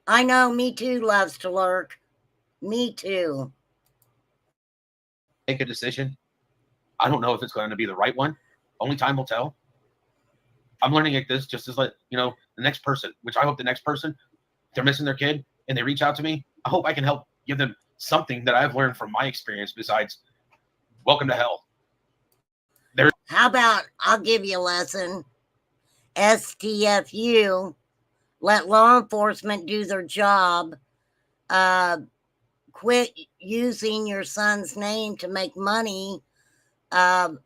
[SPEAKER 1] I know, me too loves to lurk. Me too.
[SPEAKER 5] Make a decision. I don't know if it's going to be the right one. Only time will tell. I'm learning at this just as the next person, which I hope the next person, if they're missing their kid and they reach out to me, I hope I can help give them something that I've learned from my experience besides welcome to hell.
[SPEAKER 1] How about I'll give you a lesson. STFU, let law enforcement do their job. Quit using your son's name to make money. And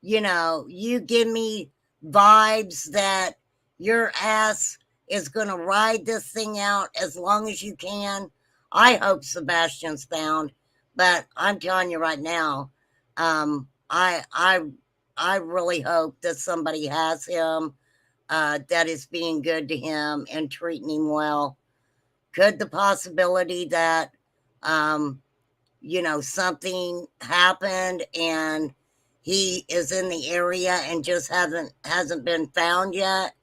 [SPEAKER 1] you give me vibes that your ass is going to ride this thing out as long as you can. I hope Sebastian's found, but I'm telling you right now, I really hope that somebody has him, that is being good to him and treating him well. Could the possibility that, something happened and he is in the area and just hasn't been found yet?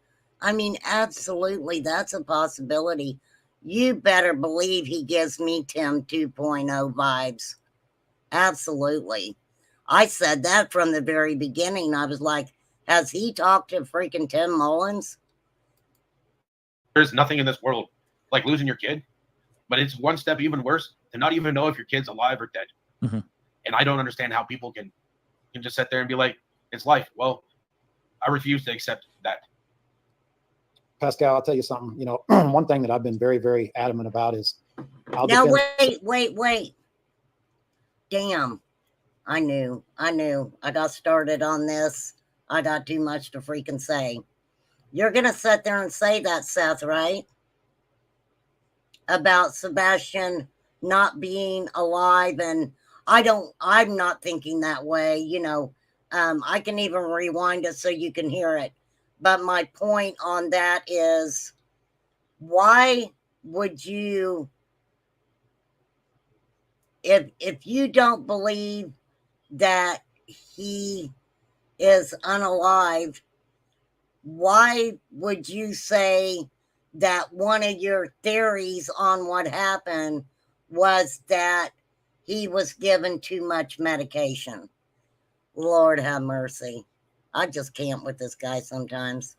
[SPEAKER 1] I mean, absolutely, that's a possibility. You better believe he gives me Tim 2.0 vibes. Absolutely. I said that from the very beginning. I was like, has he talked to freaking Tim Mullins?
[SPEAKER 5] There's nothing in this world like losing your kid, but it's one step even worse to not even know if your kid's alive or dead.
[SPEAKER 4] Mm-hmm.
[SPEAKER 5] And I don't understand how people can just sit there and be like, it's life. Well, I refuse to accept that.
[SPEAKER 6] Pascal, I'll tell you something. One thing that I've been very, very adamant about is
[SPEAKER 1] wait. Damn. I knew. I got started on this. I got too much to freaking say. You're going to sit there and say that, Seth, right? About Sebastian not being alive. And I'm not thinking that way. I can even rewind it so you can hear it. But my point on that is, why would you, if you don't believe that he is unalive, why would you say that one of your theories on what happened was that he was given too much medication? Lord have mercy. I just can't with this guy sometimes.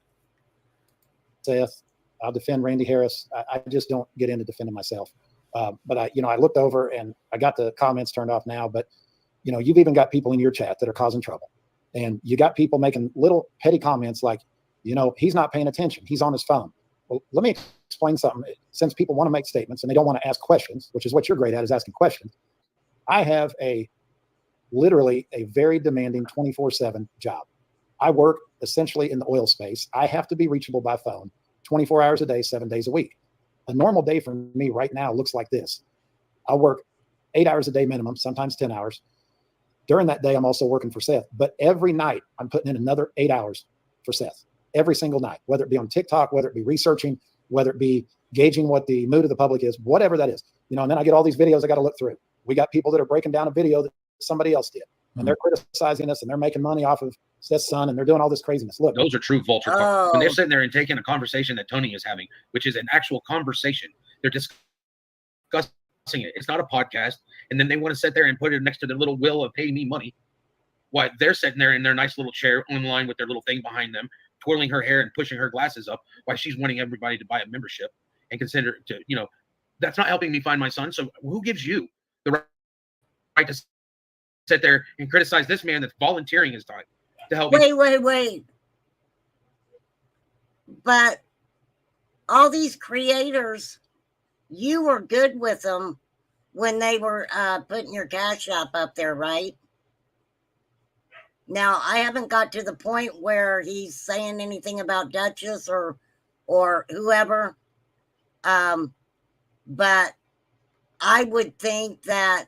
[SPEAKER 6] Seth, I'll defend Randy Harris. I just don't get into defending myself. But I looked over and I got the comments turned off now, but you know, you've even got people in your chat that are causing trouble. And you got people making little petty comments like, you know, he's not paying attention. He's on his phone. Well, let me explain something. Since people want to make statements and they don't want to ask questions, which is what you're great at, is asking questions. I have literally a very demanding 24/7 job. I work essentially in the oil space. I have to be reachable by phone 24 hours a day, 7 days a week. A normal day for me right now looks like this. I work 8 hours a day minimum, sometimes 10 hours. During that day, I'm also working for Seth. But every night, I'm putting in another 8 hours for Seth. Every single night, whether it be on TikTok, whether it be researching, whether it be gauging what the mood of the public is, whatever that is. You know, and then I get all these videos I got to look through. We got people that are breaking down a video that somebody else did. And they're criticizing us and they're making money off of Seth's son and they're doing all this craziness. Look,
[SPEAKER 5] those are true vulture when they're sitting there and taking a conversation that Tony is having, which is an actual conversation. They're discussing it. It's not a podcast. And then they want to sit there and put it next to their little will of pay me money. While they're sitting there in their nice little chair online with their little thing behind them, twirling her hair and pushing her glasses up while she's wanting everybody to buy a membership and consider to, you know, that's not helping me find my son. So who gives you the right to sit there and criticize this man that's volunteering his time to help me?
[SPEAKER 1] Wait. But all these creators, you were good with them when they were putting your Cash App up there, right? Now, I haven't got to the point where he's saying anything about Duchess or whoever. But I would think that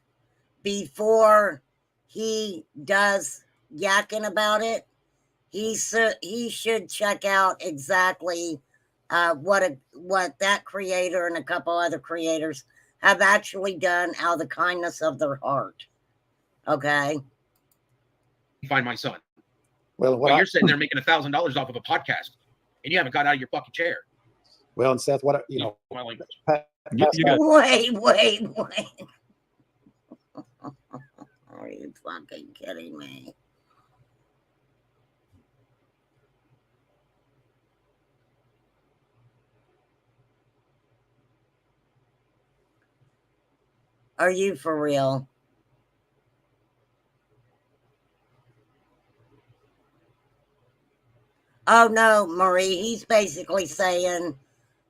[SPEAKER 1] before he does yakking about it, he should check out exactly what that creator and a couple other creators have actually done out of the kindness of their heart. Okay.
[SPEAKER 5] Find my son.
[SPEAKER 6] well,
[SPEAKER 5] You're sitting there making $1,000 off of a podcast and you haven't got out of your fucking chair.
[SPEAKER 6] well, and Seth, what, you know,
[SPEAKER 5] My language.
[SPEAKER 1] Wait. Are you fucking kidding me? Are you for real? Oh no, Marie, he's basically saying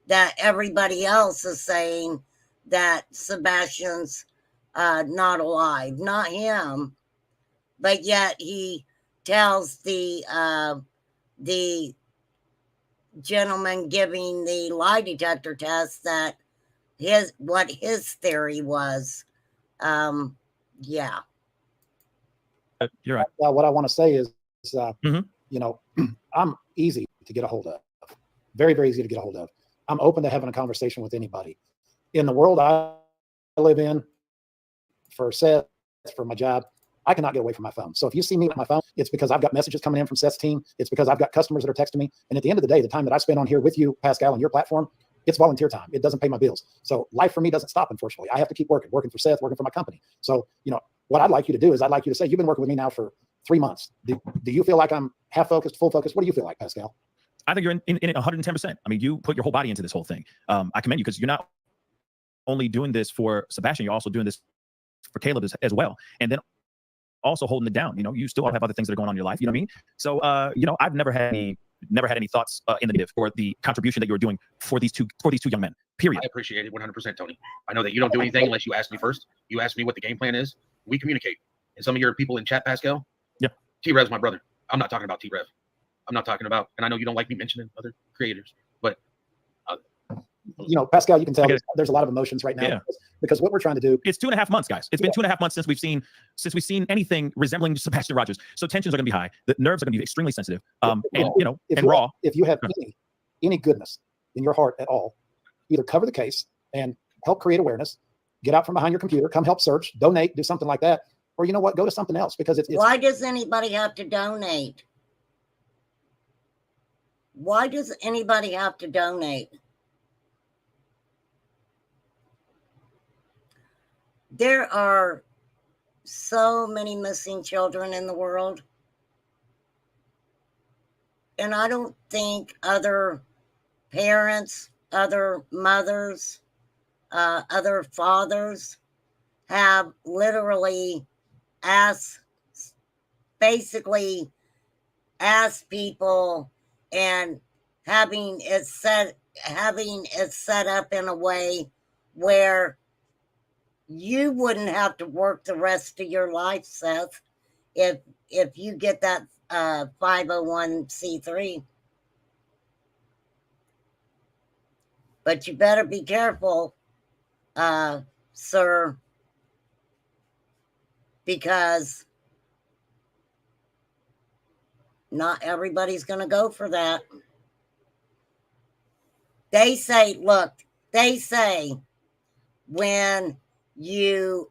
[SPEAKER 1] that everybody else is saying that Sebastian's not alive, not him. But yet he tells the gentleman giving the lie detector test that what his theory was. Yeah.
[SPEAKER 4] You're right.
[SPEAKER 6] what I want to say is,
[SPEAKER 4] Mhm.
[SPEAKER 6] you know, I'm easy to get a hold of. Very, very easy to get a hold of. I'm open to having a conversation with anybody. In the world I live in, for Seth, for my job, I cannot get away from my phone. So if you see me with my phone, it's because I've got messages coming in from Seth's team. It's because I've got customers that are texting me. And at the end of the day, the time that I spend on here with you, Pascal, and your platform, it's volunteer time. It doesn't pay my bills. So life for me doesn't stop, unfortunately. I have to keep working for Seth, working for my company. So, you know, what I'd like you to do is I'd like you to say, you've been working with me now for 3 months. Do you feel like I'm half focused, full focused? What do you feel like, Pascal?
[SPEAKER 4] I think you're in it 110%. I mean, you put your whole body into this whole thing. I commend you because you're not only doing this for Sebastian, you're also doing this for Caleb as well. And then also holding it down. You know, you still have other things that are going on in your life. You know what I mean? So, you know, I've never had any thoughts in the negative for the contribution that you're doing for these two young men. Period.
[SPEAKER 5] I appreciate it 100%, Tony. I know that you don't do anything unless you ask me first. You ask me what the game plan is. We communicate. And some of your people in chat, Pascal.
[SPEAKER 4] Yeah.
[SPEAKER 5] T-Rev's my brother. I'm not talking about T-Rev. I'm not talking about, and I know you don't like me mentioning other creators, but
[SPEAKER 6] you know, Pascal, you can tell there's a lot of emotions right now because what we're trying to do.
[SPEAKER 4] It's 2.5 months, guys. It's been 2.5 months since we've seen anything resembling Sebastian Rogers. So tensions are going to be high. The nerves are going to be extremely sensitive. And you know, and raw.
[SPEAKER 6] If you have any goodness in your heart at all, either cover the case and help create awareness, get out from behind your computer, come help search, donate, do something like that, or you know what, go to something else because it's.
[SPEAKER 1] Why does anybody have to donate? Why does anybody have to donate? There are so many missing children in the world. And I don't think other parents, other mothers, other fathers have literally basically ask people and having it set up in a way where you wouldn't have to work the rest of your life, Seth, if you get that 501c3. But you better be careful, sir, because not everybody's going to go for that. They say, look, when you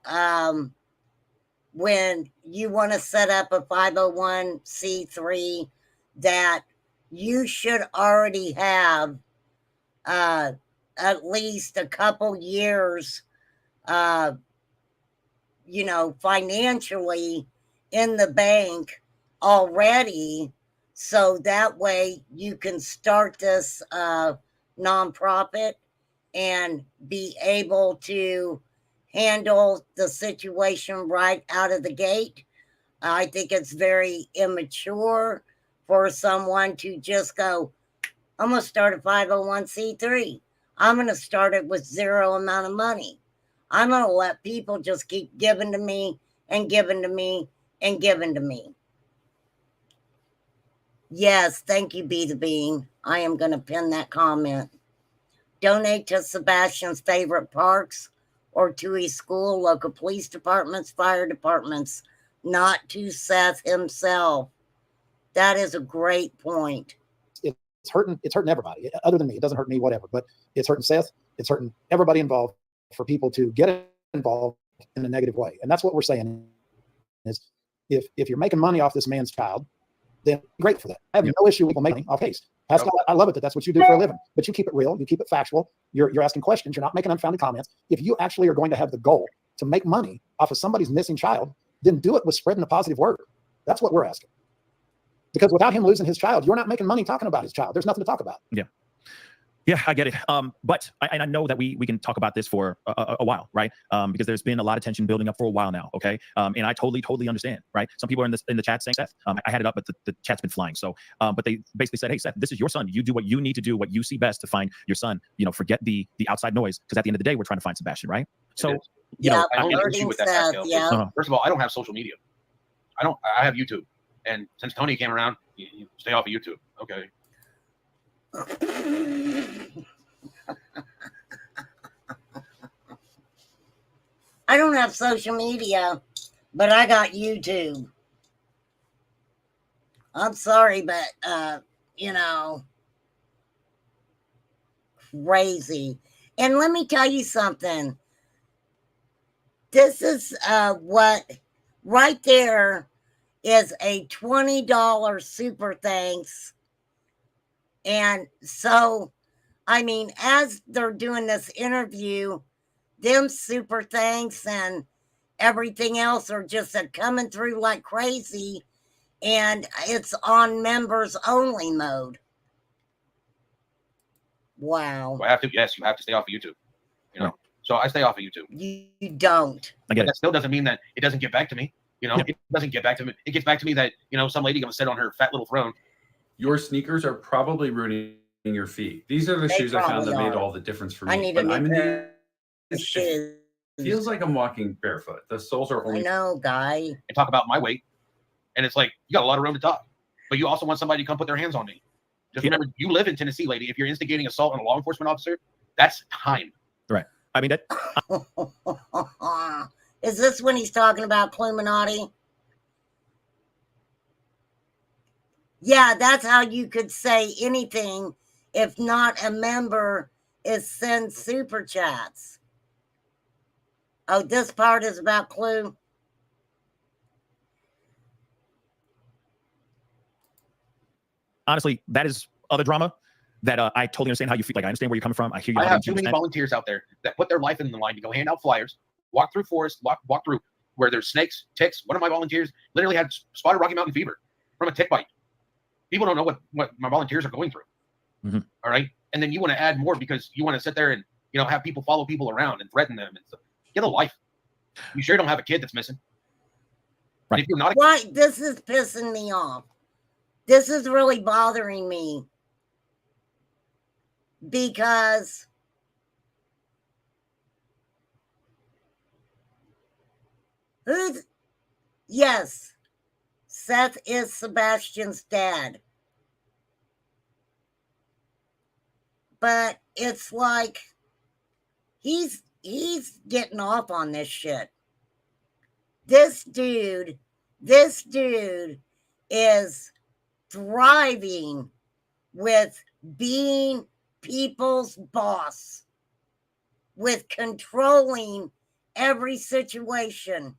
[SPEAKER 1] want to set up a 501c3, that you should already have at least a couple years, financially in the bank already, so that way you can start this nonprofit and be able to handle the situation right out of the gate. I think it's very immature for someone to just go, I'm going to start a 501c3. I'm going to start it with zero amount of money. I'm going to let people just keep giving to me and giving to me and giving to me. Yes, thank you, Be the Bean. I am going to pin that comment. Donate to Sebastian's favorite parks or to his school, local police departments, fire departments, not to Seth himself. That is a great point.
[SPEAKER 6] It's hurting everybody other than me. It doesn't hurt me, whatever, but it's hurting Seth. It's hurting everybody involved for people to get involved in a negative way. And that's what we're saying is if you're making money off this man's child, then great for that. I have no issue with people making off case. Pascal, I love it that that's what you do for a living, but you keep it real, you keep it factual. You're asking questions. You're not making unfounded comments. If you actually are going to have the goal to make money off of somebody's missing child, then do it with spreading the positive word. That's what we're asking. Because without him losing his child, you're not making money talking about his child. There's nothing to talk about.
[SPEAKER 4] Yeah, I get it. But I know that we can talk about this for a while, right? Because there's been a lot of tension building up for a while now. Okay. And I totally understand, right? Some people are in the chat saying, Seth, I had it up, but the chat's been flying. So, but they basically said, hey, Seth, this is your son. You do what you need to do, what you see best to find your son. Forget the outside noise, because at the end of the day, we're trying to find Sebastian, right? So,
[SPEAKER 5] I don't get an issue with that, Pascal. First of all, I don't have social media. I have YouTube. And since Tony came around, you stay off of YouTube. Okay.
[SPEAKER 1] I don't have social media, but I got YouTube. I'm sorry, but crazy. And let me tell you something. This is what right there is a $20 super thanks. And so, I mean, as they're doing this interview, them super thanks and everything else are just coming through like crazy, and it's on members only mode. Wow.
[SPEAKER 5] Well, you have to stay off of YouTube. So I stay off of YouTube.
[SPEAKER 1] You don't.
[SPEAKER 4] I get it.
[SPEAKER 5] That still doesn't mean that it doesn't get back to me. It doesn't get back to me. It gets back to me that, some lady gonna sit on her fat little throne.
[SPEAKER 9] Your sneakers are probably ruining your feet. These are the shoes I found that made all the difference for me.
[SPEAKER 1] But I'm in
[SPEAKER 9] the shoes. Feels like I'm walking barefoot. The soles are only.
[SPEAKER 1] I know, guy.
[SPEAKER 5] And talk about my weight, and it's like you got a lot of room to talk, but you also want somebody to come put their hands on me. Just remember, you live in Tennessee, lady. If you're instigating assault on a law enforcement officer, that's time.
[SPEAKER 4] Right. I mean,
[SPEAKER 1] is this when he's talking about Illuminati? Yeah, that's how you could say anything if not a member is send super chats. Oh, this part is about Clue.
[SPEAKER 4] Honestly, that is other drama that I totally understand how you feel. Like, I understand where you're coming from. I hear you.
[SPEAKER 5] I have too many volunteers out there that put their life in the line to go hand out flyers, walk through forests, walk through where there's snakes, ticks. One of my volunteers literally had spotted Rocky Mountain fever from a tick bite. People don't know what my volunteers are going through.
[SPEAKER 4] Mm-hmm.
[SPEAKER 5] All right. And then you want to add more because you want to sit there and, have people follow people around and threaten them and stuff. Get a life. You sure don't have a kid that's missing. And if you're not,
[SPEAKER 1] Why? This is pissing me off. This is really bothering me because yes, Seth is Sebastian's dad. But it's like he's getting off on this shit. This dude is thriving with being people's boss, with controlling every situation.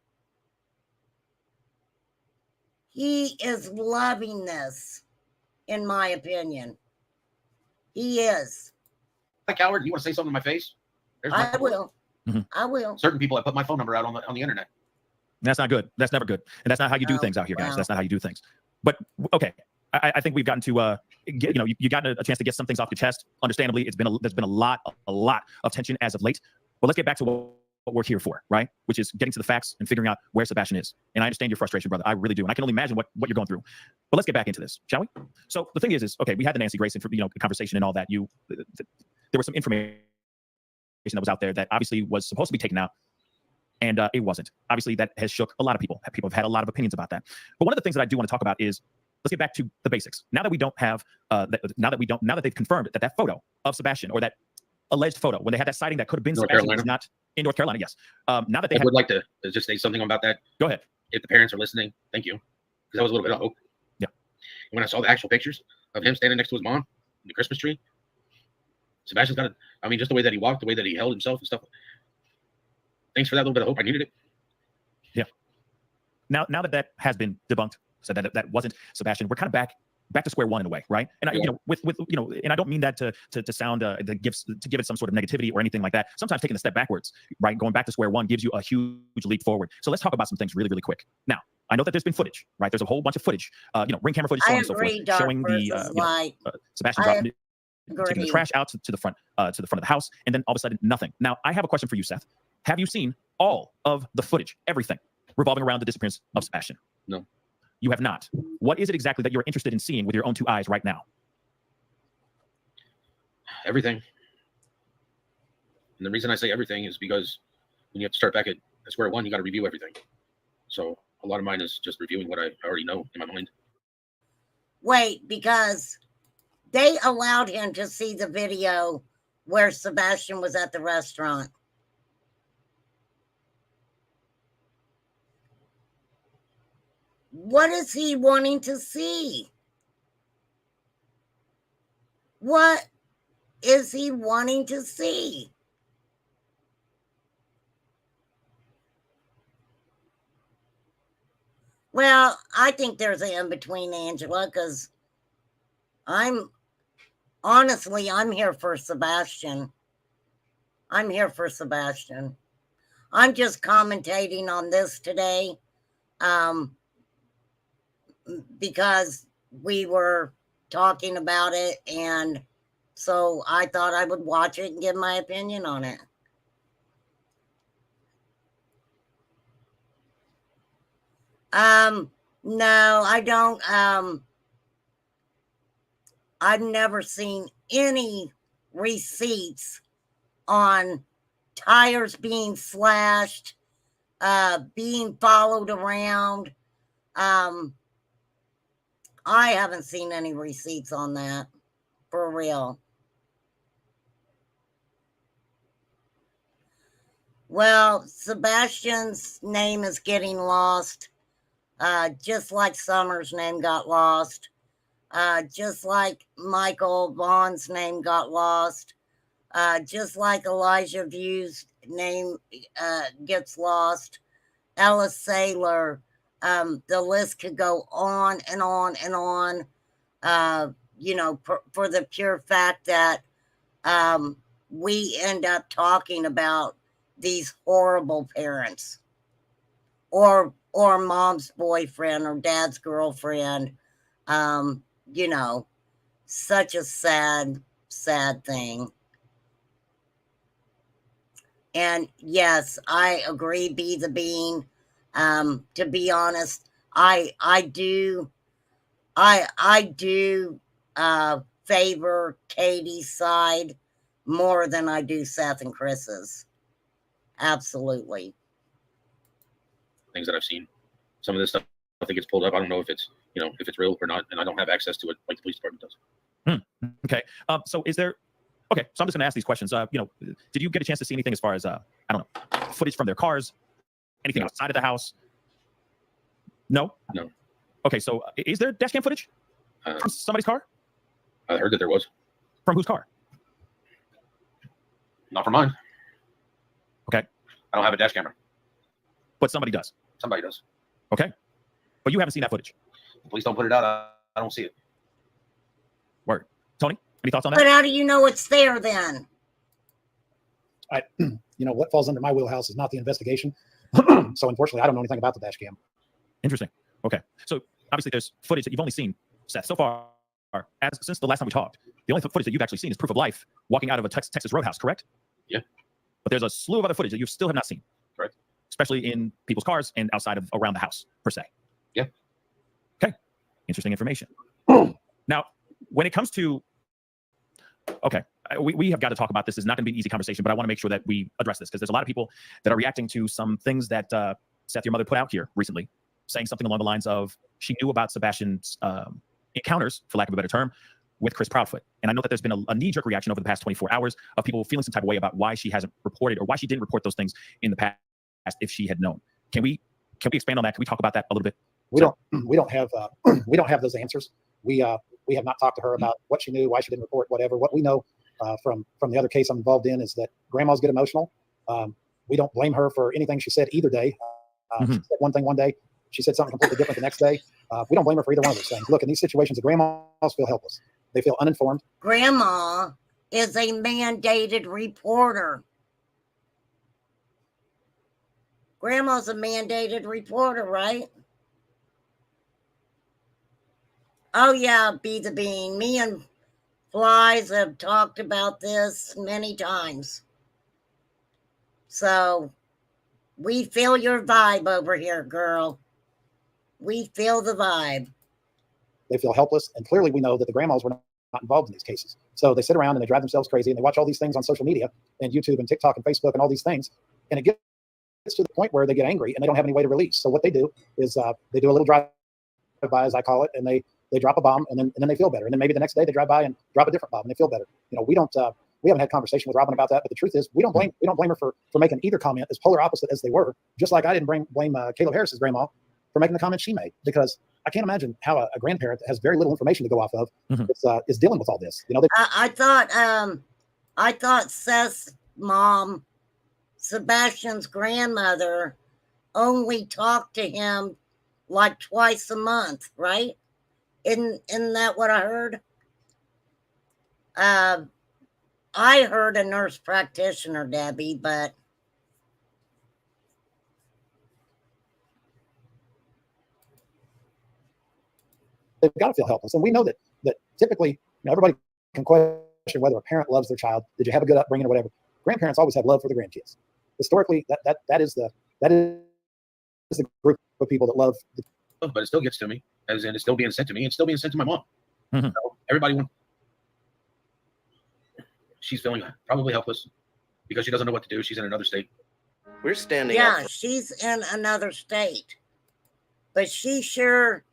[SPEAKER 1] He is loving this, in my opinion. He is.
[SPEAKER 5] like Howard, you want to say something to my face?
[SPEAKER 1] I will. I will.
[SPEAKER 5] Certain people, I put my phone number out on the internet.
[SPEAKER 4] That's not good. That's never good. And that's not how you do things out here, guys.
[SPEAKER 1] Wow.
[SPEAKER 4] That's not how you do things. But okay, I think we've gotten to you got a chance to get some things off your chest. Understandably, there's been a lot of tension as of late. But let's get back to what we're here for, right? Which is getting to the facts and figuring out where Sebastian is. And I understand your frustration, brother. I really do. And I can only imagine what you're going through. But let's get back into this, shall we? So the thing is okay, we had the Nancy Grace conversation and all that. There was some information that was out there that obviously was supposed to be taken out. And it wasn't. Obviously, that has shook a lot of people. People have had a lot of opinions about that. But one of the things that I do want to talk about is, let's get back to the basics. Now that we don't have, now that they've confirmed that photo of Sebastian, or that alleged photo, when they had that sighting that could have been
[SPEAKER 5] North
[SPEAKER 4] Sebastian,
[SPEAKER 5] Carolina?
[SPEAKER 4] was not in North Carolina. Yes. Now that they
[SPEAKER 5] I would like to just say something about that.
[SPEAKER 4] Go ahead.
[SPEAKER 5] If the parents are listening, thank you, because that was a little bit of hope.
[SPEAKER 4] Yeah.
[SPEAKER 5] When I saw the actual pictures of him standing next to his mom in the Christmas tree, Sebastian's got just the way that he walked, the way that he held himself and stuff. Thanks for that little bit of hope. I needed it.
[SPEAKER 4] Yeah. Now that has been debunked, so that wasn't Sebastian, we're kind of back to square one in a way, right? And
[SPEAKER 5] Yeah.
[SPEAKER 4] with and I don't mean that to sound to give it some sort of negativity or anything like that. Sometimes taking a step backwards, right, going back to square one gives you a huge leap forward. So let's talk about some things really, really quick. Now, I know that there's been footage, right? There's a whole bunch of footage, ring camera footage, so on and so forth, showing the Sebastian dropping taking the trash out to the front of the house, and then all of a sudden nothing. Now, I have a question for you, Seth. Have you seen all of the footage, everything revolving around the disappearance of Sebastian?
[SPEAKER 5] No.
[SPEAKER 4] You have not. What is it exactly that you're interested in seeing with your own two eyes right now?
[SPEAKER 5] Everything. And the reason I say everything is because when you have to start back at square one, you got to review everything. So a lot of mine is just reviewing what I already know in my mind.
[SPEAKER 1] Wait, because they allowed him to see the video where Sebastian was at the restaurant. What is he wanting to see? What is he wanting to see? Well, I think there's an in-between, Angela, because I'm here for Sebastian. I'm here for Sebastian. I'm just commentating on this today. Because we were talking about it, and so I thought I would watch it and give my opinion on it. No, I don't. I've never seen any receipts on tires being slashed, being followed around. I haven't seen any receipts on that, for real. Well, Sebastian's name is getting lost, just like Summer's name got lost, just like Michael Vaughn's name got lost, just like Elijah View's name gets lost, Ella Saylor. The list could go on and on and on, for the pure fact that we end up talking about these horrible parents or mom's boyfriend or dad's girlfriend. Such a sad thing. And yes, I agree, Be the Bean. To be honest, I do favor Katie's side more than I do Seth and Chris's. Absolutely.
[SPEAKER 5] Things that I've seen, some of this stuff I think it's pulled up. I don't know if it's if it's real or not, and I don't have access to it like the police department does.
[SPEAKER 4] Okay. So is there? Okay. So I'm just going to ask these questions. Did you get a chance to see anything as far as I don't know, footage from their cars, anything outside of the house? No.
[SPEAKER 5] No.
[SPEAKER 4] Okay. So is there dash cam footage from somebody's car?
[SPEAKER 5] I heard that there was.
[SPEAKER 4] From whose car?
[SPEAKER 5] Not from mine.
[SPEAKER 4] Okay.
[SPEAKER 5] I don't have a dash camera.
[SPEAKER 4] But somebody does.
[SPEAKER 5] Somebody does.
[SPEAKER 4] Okay. But you haven't seen that footage.
[SPEAKER 5] The police don't put it out. I don't see it.
[SPEAKER 4] Word. Tony, any thoughts on
[SPEAKER 1] But
[SPEAKER 4] that?
[SPEAKER 1] how do you know it's there then?
[SPEAKER 6] What falls under my wheelhouse is not the investigation. So unfortunately, I don't know anything about the dash cam.
[SPEAKER 4] Interesting. Okay. So obviously there's footage that you've only seen, Seth, so far, since the last time we talked. The only footage that you've actually seen is proof of life walking out of a Texas roadhouse, correct?
[SPEAKER 5] Yeah.
[SPEAKER 4] But there's a slew of other footage that you still have not seen.
[SPEAKER 5] Correct.
[SPEAKER 4] Especially in people's cars and outside of around the house, per se.
[SPEAKER 5] Yeah.
[SPEAKER 4] Okay. Interesting information. Now, when it comes to, okay, we have got to talk about this. It's not going to be an easy conversation, but I want to make sure that we address this because there's a lot of people that are reacting to some things that Seth, your mother, put out here recently, saying something along the lines of she knew about Sebastian's encounters, for lack of a better term, with Chris Proudfoot. And I know that there's been a knee-jerk reaction over the past 24 hours of people feeling some type of way about why she hasn't reported or why she didn't report those things in the past if she had known. Can we expand on that? Can we talk about that a little bit?
[SPEAKER 6] We don't have those answers. We have not talked to her about what she knew, why she didn't report, whatever. What we know from the other case I'm involved in is that grandmas get emotional. We don't blame her for anything she said either day. She said one thing one day, she said something completely different the next day. We don't blame her for either one of those things. Look, in these situations, the grandmas feel helpless. They feel uninformed.
[SPEAKER 1] Grandma is a mandated reporter. Grandma's a mandated reporter, right? Oh, yeah, Be the Bean. Me and Flies have talked about this many times. So we feel your vibe over here, girl. We feel the vibe.
[SPEAKER 6] They feel helpless. And clearly we know that the grandmas were not involved in these cases. So they sit around and they drive themselves crazy and they watch all these things on social media and YouTube and TikTok and Facebook and all these things. And it gets to the point where they get angry and they don't have any way to release. So what they do is they do a little drive-by, as I call it, and they drop a bomb and then they feel better. And then maybe the next day they drive by and drop a different bomb and they feel better. We haven't had conversation with Robin about that, but the truth is we don't blame her for making either comment as polar opposite as they were, just like I didn't blame Caleb Harris's grandma for making the comment she made, because I can't imagine how a grandparent that has very little information to go off of is dealing with all this.
[SPEAKER 1] I thought Seth's mom, Sebastian's grandmother, only talked to him like twice a month, right? Isn't that what I heard? I heard a nurse practitioner, Debbie, but
[SPEAKER 6] they've got to feel helpless. And we know that typically everybody can question whether a parent loves their child. Did you have a good upbringing or whatever? Grandparents always have love for the grandkids. Historically, that is the group of people that love.
[SPEAKER 5] But it still gets to me, as in it's still being sent to me and still being sent to my mom. So everybody, she's feeling probably helpless because she doesn't know what to do. She's in another state.
[SPEAKER 10] We're standing
[SPEAKER 1] up. She's in another state, but she sure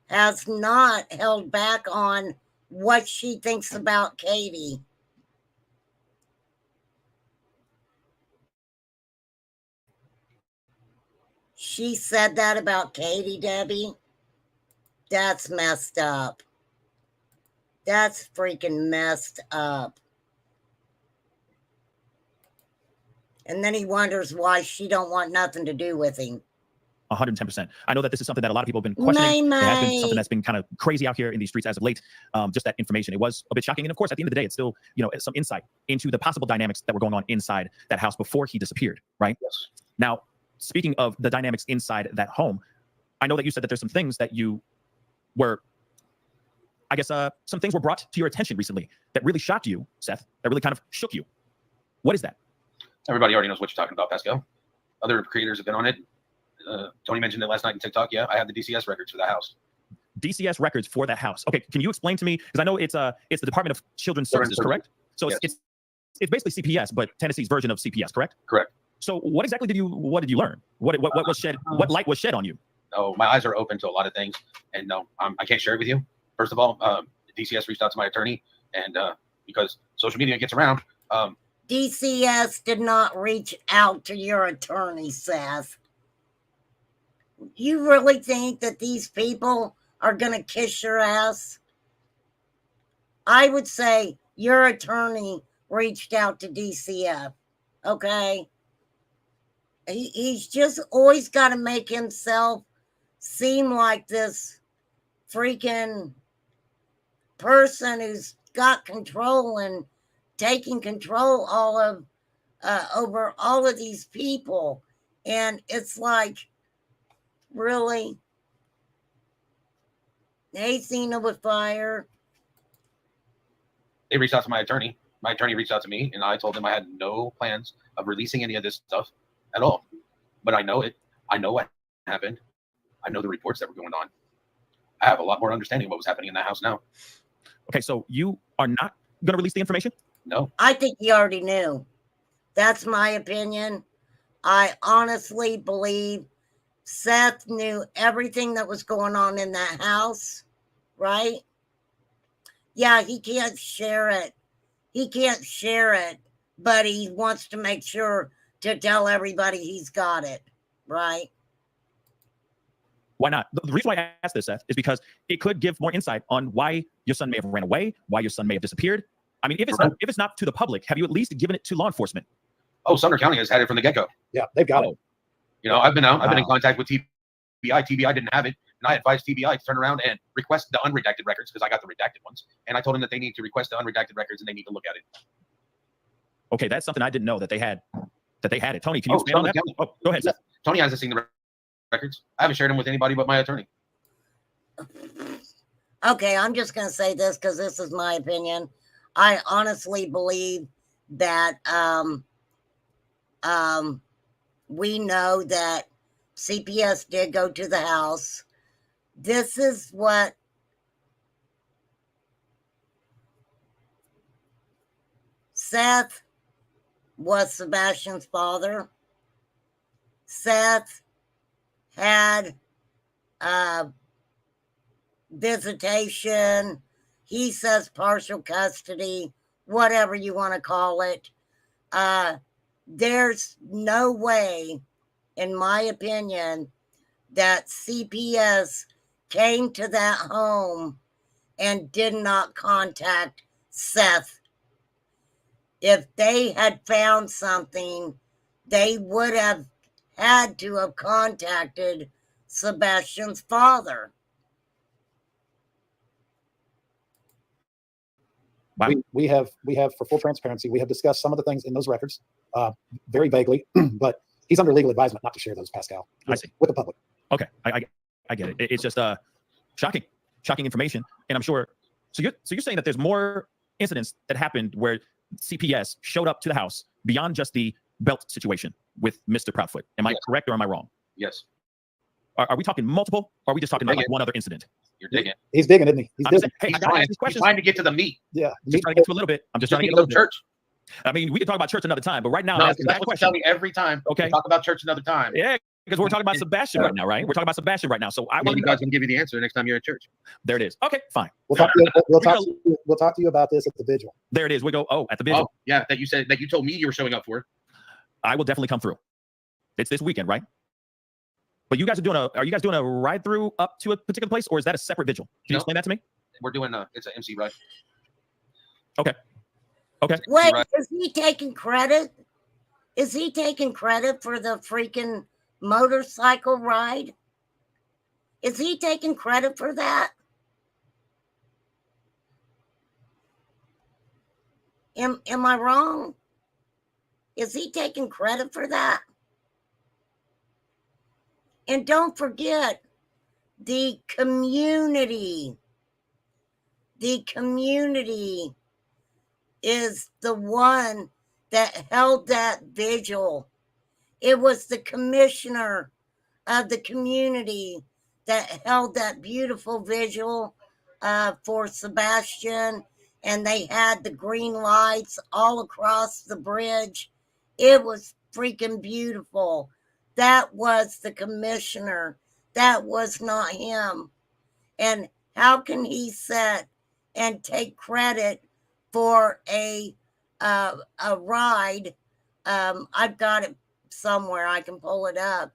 [SPEAKER 1] has not held back on what she thinks about Katie. She said that about Katie, Debbie. That's messed up. That's freaking messed up. And then he wonders why she don't want nothing to do with him.
[SPEAKER 4] 110%. I know that this is something that a lot of people have been questioning. It has been something that's been kind of crazy out here in these streets as of late. Just that information. It was a bit shocking. And of course, at the end of the day, it's still, some insight into the possible dynamics that were going on inside that house before he disappeared, right?
[SPEAKER 5] Yes.
[SPEAKER 4] Now, speaking of the dynamics inside that home, I know that you said that there's some things that you were, I guess, some things were brought to your attention recently that really shocked you, Seth, that really kind of shook you. What is that?
[SPEAKER 5] Everybody already knows what you're talking about, Pascal. Other creators have been on it. Tony mentioned it last night in TikTok. Yeah, I have the DCS records for the house.
[SPEAKER 4] DCS records for that house. Okay, can you explain to me, because I know it's the Department of Children's Services, correct? So
[SPEAKER 5] Yes.
[SPEAKER 4] it's basically CPS, but Tennessee's version of CPS, correct?
[SPEAKER 5] Correct.
[SPEAKER 4] So what exactly did you learn? What was shed? What light was shed on you?
[SPEAKER 5] Oh, my eyes are open to a lot of things, and no, I can't share it with you. First of all, DCS reached out to my attorney, and because social media gets around,
[SPEAKER 1] DCS did not reach out to your attorney, Seth. You really think that these people are going to kiss your ass? I would say your attorney reached out to DCF, okay? He's just always got to make himself seem like this freaking person who's got control and taking control over all of these people. And it's like, really? Hey, Cena with fire.
[SPEAKER 5] they reached out to my attorney. My attorney reached out to me, and I told them I had no plans of releasing any of this stuff at all. But I know it. I know what happened. I know the reports that were going on. I have a lot more understanding of what was happening in that house now.
[SPEAKER 4] Okay, so you are not going to release the information?
[SPEAKER 5] No.
[SPEAKER 1] I think he already knew. That's my opinion. I honestly believe Seth knew everything that was going on in that house, right? Yeah, he can't share it. He can't share it, but he wants to make sure to tell everybody he's got it, right?
[SPEAKER 4] Why not? The reason why I asked this, Seth, is because it could give more insight on why your son may have ran away, why your son may have disappeared. I mean, if it's not to the public, have you at least given it to law enforcement?
[SPEAKER 5] Oh, Sumner County has had it from the get-go.
[SPEAKER 6] Yeah, they've got it.
[SPEAKER 5] You know, I've been out. I've been in contact with TBI. TBI didn't have it, and I advised TBI to turn around and request the unredacted records because I got the redacted ones, and I told them that they need to request the unredacted records and they need to look at it.
[SPEAKER 4] Okay, that's something I didn't know that they had. it. Tony, can you expand on that?
[SPEAKER 5] County.
[SPEAKER 4] Oh, go ahead, Seth.
[SPEAKER 5] Tony hasn't seen the records. I haven't shared them with anybody but my attorney.
[SPEAKER 1] Okay, I'm just going to say this because this is my opinion. I honestly believe that we know that CPS did go to the house. This is what Seth was Sebastian's father. Seth had visitation. He says partial custody, whatever you want to call it. There's no way, in my opinion, that CPS came to that home and did not contact Seth. If they had found something, they would have had to have contacted Sebastian's father.
[SPEAKER 4] Wow.
[SPEAKER 6] We have for full transparency, we have discussed some of the things in those records very vaguely, but he's under legal advisement not to share those, Pascal,
[SPEAKER 4] I see.
[SPEAKER 6] with the public.
[SPEAKER 4] Okay, I get it. It's just shocking information, and I'm sure. So you're saying that there's more incidents that happened where CPS showed up to the house beyond just the belt situation with Mr. Proudfoot. Am I correct or am I wrong?
[SPEAKER 5] Yes.
[SPEAKER 4] Are we talking multiple, or are we just talking about like one other incident?
[SPEAKER 5] You're digging.
[SPEAKER 6] He's digging, isn't he? He's digging.
[SPEAKER 4] Hey,
[SPEAKER 5] He's
[SPEAKER 4] I gotta ask these
[SPEAKER 5] he's
[SPEAKER 4] questions.
[SPEAKER 5] trying to get to the meat.
[SPEAKER 6] Yeah.
[SPEAKER 4] Just trying to get to a little bit. I'm just trying to get a little bit.
[SPEAKER 5] church.
[SPEAKER 4] I mean, we can talk about church another time, but right now,
[SPEAKER 5] No,
[SPEAKER 4] I'm asking
[SPEAKER 5] that's
[SPEAKER 4] that
[SPEAKER 5] what you tell
[SPEAKER 4] question.
[SPEAKER 5] me every time.
[SPEAKER 4] Okay.
[SPEAKER 5] We talk about church another time.
[SPEAKER 4] Yeah, because we're talking about Sebastian right now, right? We're talking about Sebastian right now. So I
[SPEAKER 5] And
[SPEAKER 4] want
[SPEAKER 5] you
[SPEAKER 4] to
[SPEAKER 5] guys can give you the answer next time you're at church.
[SPEAKER 4] There it is. Okay, fine.
[SPEAKER 6] We'll talk to you about this at the vigil.
[SPEAKER 4] There it is. We go. Oh, at the vigil.
[SPEAKER 5] Oh, yeah, that you told me you were showing up for.
[SPEAKER 4] I will definitely come through. It's this weekend, right? But you guys are you guys doing a ride through up to a particular place, or is that a separate vigil? Can you explain that to me?
[SPEAKER 5] We're doing it's an MC ride.
[SPEAKER 4] Okay.
[SPEAKER 1] Wait,
[SPEAKER 5] Right.
[SPEAKER 1] is he taking credit? Is he taking credit for the freaking motorcycle ride? Is he taking credit for that? Am I wrong? Is he taking credit for that? And don't forget, the community is the one that held that vigil. It was the commissioner of the community that held that beautiful vigil for Sebastian, and they had the green lights all across the bridge. It was freaking beautiful. That was the commissioner. That was not him. And how can he sit and take credit for a ride? I've got it somewhere. I can pull it up.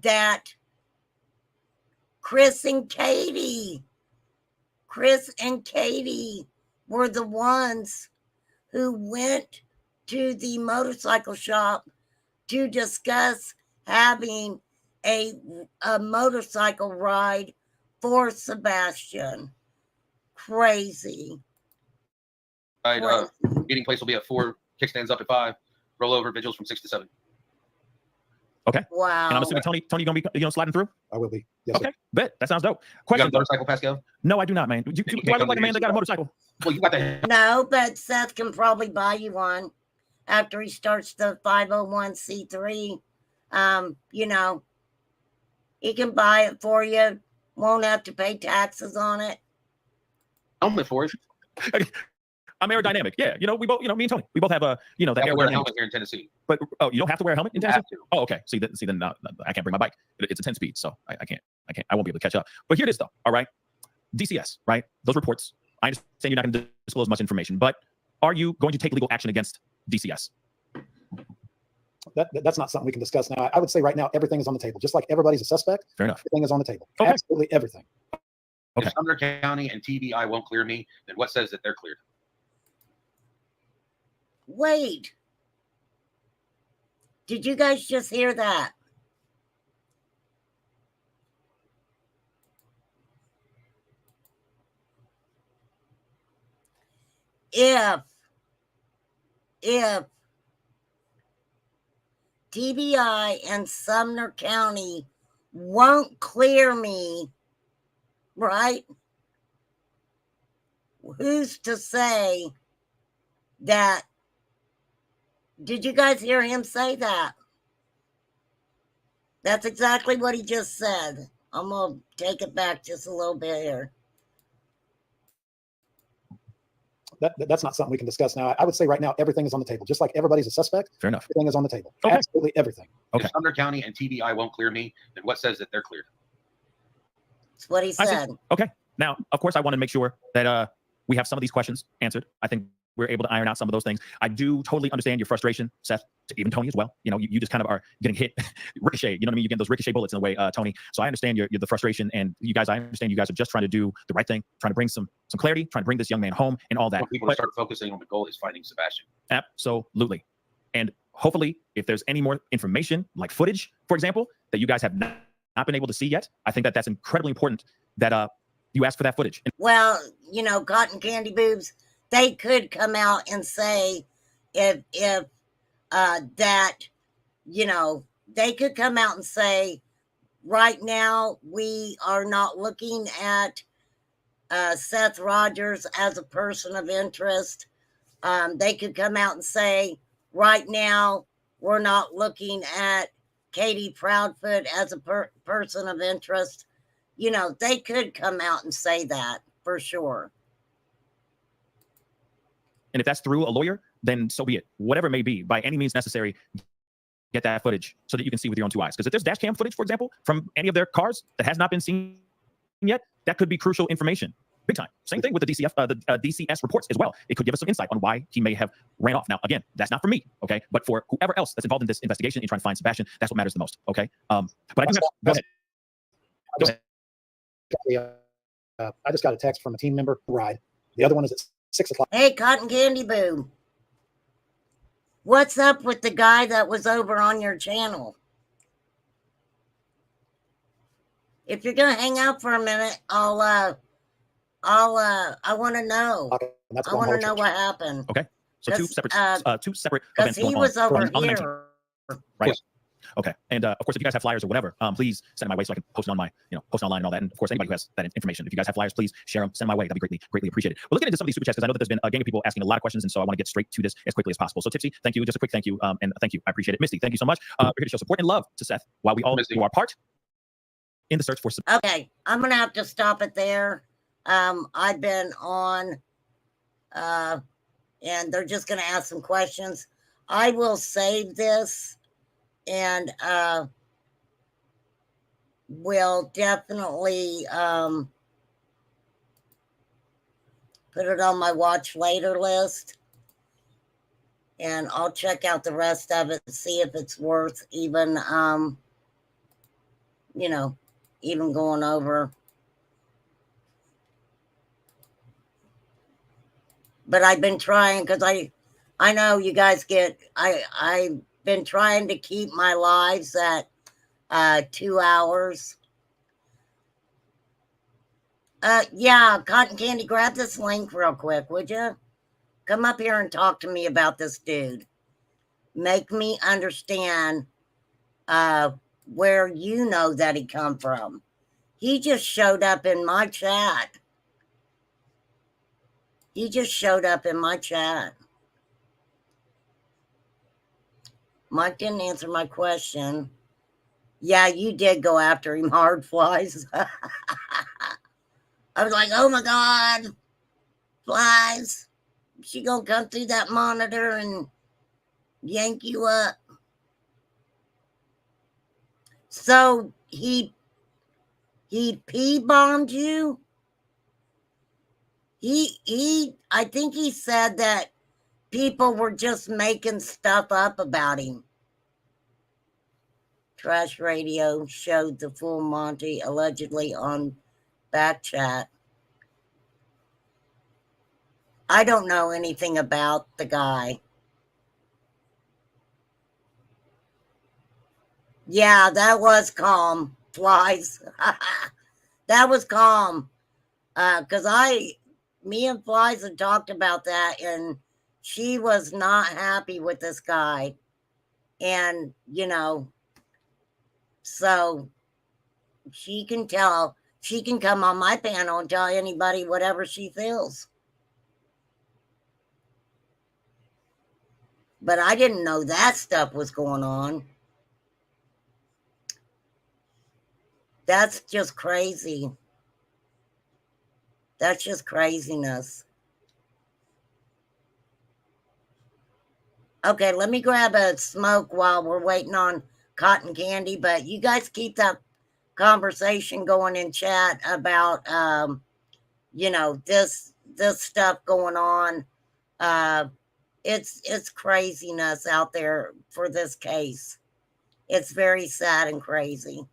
[SPEAKER 1] That Chris and Katie were the ones who went to the motorcycle shop to discuss having a motorcycle ride for Sebastian. Crazy.
[SPEAKER 5] Meeting place will be at 4, kickstands up at 5, rollover vigils from 6 to 7.
[SPEAKER 4] Okay.
[SPEAKER 1] Wow.
[SPEAKER 4] And I'm assuming Tony, you gonna be sliding through?
[SPEAKER 6] I will be. Yes,
[SPEAKER 4] okay.
[SPEAKER 6] Sir.
[SPEAKER 4] Bet that sounds dope.
[SPEAKER 5] You
[SPEAKER 4] Question.
[SPEAKER 5] got a motorcycle, Pascal?
[SPEAKER 4] No, I do not, man. Do I look like a man that got a motorcycle?
[SPEAKER 5] Well, you got the.
[SPEAKER 1] No, but Seth can probably buy you one after he starts the 501c3. You know, he can buy it for you. Won't have to pay taxes on it.
[SPEAKER 5] Helmet for it.
[SPEAKER 4] I'm aerodynamic. Yeah, you know, we both, you know, me and Tony, we both have a, you know, that
[SPEAKER 5] I wear a helmet here in Tennessee.
[SPEAKER 4] But you don't have to wear a helmet in Tennessee.
[SPEAKER 5] Have to.
[SPEAKER 4] Oh, okay. See, then I can't bring my bike. It's a 10 speed, so I can't. I won't be able to catch up. But here it is, though. All right, DCS, right? Those reports. I understand you're not going to disclose much information, but are you going to take legal action against DCS?
[SPEAKER 6] That's not something we can discuss now. I would say right now everything is on the table. Just like everybody's a suspect.
[SPEAKER 4] Fair enough.
[SPEAKER 6] Everything is on the table.
[SPEAKER 4] Okay.
[SPEAKER 6] Absolutely everything.
[SPEAKER 4] Okay.
[SPEAKER 5] If Sumner County and TBI won't clear me, then what says that they're cleared?
[SPEAKER 1] Wait. Did you guys just hear that? If TBI and Sumner County won't clear me, right? Who's to say that? Did you guys hear him say that? That's exactly what he just said. I'm going to take it back just a little bit here.
[SPEAKER 6] That's not something we can discuss now. I would say right now everything is on the table. Just like everybody's a suspect.
[SPEAKER 4] Fair enough.
[SPEAKER 6] Everything is on the table.
[SPEAKER 4] Okay.
[SPEAKER 6] Absolutely everything.
[SPEAKER 4] Okay.
[SPEAKER 5] If Sumner County and TBI won't clear me, then what says that they're cleared?
[SPEAKER 1] That's what he said.
[SPEAKER 4] Okay. Now, of course, I want to make sure that we have some of these questions answered. I think we're able to iron out some of those things. I do totally understand your frustration, Seth, to even Tony as well. You know, you just kind of are getting hit, ricochet. You know what I mean? You get those ricochet bullets in a way, Tony. So I understand you're the frustration, and you guys, I understand you guys are just trying to do the right thing, trying to bring some clarity, trying to bring this young man home, and all that.
[SPEAKER 5] Want people to start focusing on the goal is finding Sebastian.
[SPEAKER 4] Absolutely. And hopefully, if there's any more information, like footage, for example, that you guys have not been able to see yet, I think that that's incredibly important that you ask for that footage.
[SPEAKER 1] Well, you know, cotton candy boobs, they could come out and say if that, you know, they could come out and say, right now we are not looking at Seth Rogers as a person of interest. They could come out and say, right now we're not looking at Katie Proudfoot as a person of interest. You know, they could come out and say that for sure.
[SPEAKER 4] And if that's through a lawyer, then so be it. Whatever it may be, by any means necessary, get that footage so that you can see with your own two eyes. Because if there's dash cam footage, for example, from any of their cars that has not been seen yet, that could be crucial information. Big time. Same thing with the DCS reports as well. It could give us some insight on why he may have ran off. Now, again, that's not for me, okay? But for whoever else that's involved in this investigation in trying to find Sebastian, that's what matters the most, okay? But I do have, go ahead.
[SPEAKER 6] I just got a text from a team member ride. The other one is at 6 o'clock.
[SPEAKER 1] Hey, Cotton Candy Boo. What's up with the guy that was over on your channel? If you're gonna hang out for a minute, I want to know. I want to know what happened.
[SPEAKER 4] Okay. So two separate
[SPEAKER 1] Because
[SPEAKER 4] events going
[SPEAKER 1] he was
[SPEAKER 4] on
[SPEAKER 1] over
[SPEAKER 4] on the 19th.
[SPEAKER 1] here.
[SPEAKER 4] Right. Okay. And of course, if you guys have flyers or whatever, please send them my way so I can post it on my, post online and all that. And of course, anybody who has that information, if you guys have flyers, please share them, send them my way. That'd be greatly appreciated. Well, let's get into some of these super chats because I know that there's been a gang of people asking a lot of questions, and so I want to get straight to this as quickly as possible. So Tipsy, thank you. Just a quick thank you, and thank you. I appreciate it. Misty, thank you so much. We're here to show support and love to Seth while we all do our part in the search for.
[SPEAKER 1] Okay, I'm gonna have to stop it there. I've been on, and they're just gonna ask some questions. I will save this, and will definitely put it on my watch later list, and I'll check out the rest of it and see if it's worth even even going over. But I've been trying because I know you guys I've been trying to keep my lives at 2 hours. Yeah, Cotton Candy, grab this link real quick, would you? Come up here and talk to me about this dude. Make me understand where you know that he come from. He just showed up in my chat. Mike didn't answer my question. Yeah, you did go after him hard, Flies. I was like, oh my God, Flies. She gonna come through that monitor and yank you up. So he P-bombed you? I think he said that people were just making stuff up about him. Trash Radio showed the full Monty allegedly on Backchat. I don't know anything about the guy. Yeah, that was calm, Flies. That was calm. Because me and Flies had talked about that, and she was not happy with this guy. And, so she can come on my panel and tell anybody whatever she feels. But I didn't know that stuff was going on. That's just crazy. That's just craziness. Okay, let me grab a smoke while we're waiting on Cotton Candy, but you guys keep that conversation going in chat about, this stuff going on. It's craziness out there for this case. It's very sad and crazy.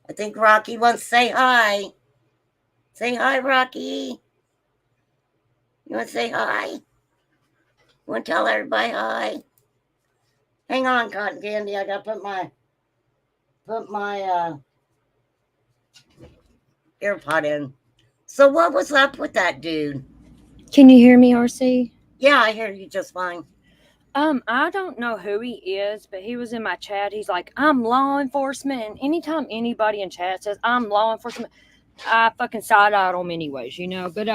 [SPEAKER 1] I think Rocky wants to say hi. Say hi, Rocky. You want to say hi? You want to tell everybody hi? Hang on, Cotton Candy. I got to put my AirPod in. So what was up with that dude?
[SPEAKER 10] Can you hear me, RC?
[SPEAKER 1] Yeah, I hear you just fine.
[SPEAKER 10] I don't know who he is, but he was in my chat. He's like, I'm law enforcement. And anytime anybody in chat says I'm law enforcement, I fucking side-eye them anyways, But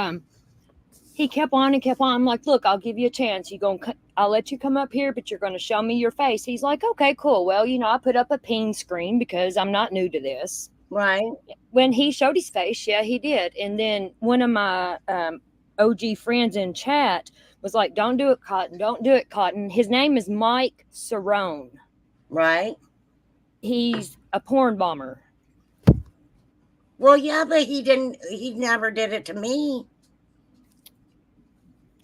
[SPEAKER 10] he kept on and kept on. I'm like, look, I'll give you a chance. I'll let you come up here, but you're going to show me your face. He's like, okay, cool. Well, I put up a ping screen because I'm not new to this.
[SPEAKER 1] Right.
[SPEAKER 10] When he showed his face, yeah, he did. And then one of my OG friends in chat was like, don't do it, Cotton. Don't do it, Cotton. His name is Mike Cerrone.
[SPEAKER 1] Right.
[SPEAKER 10] He's a porn bomber.
[SPEAKER 1] Well, yeah, but he never did it to me.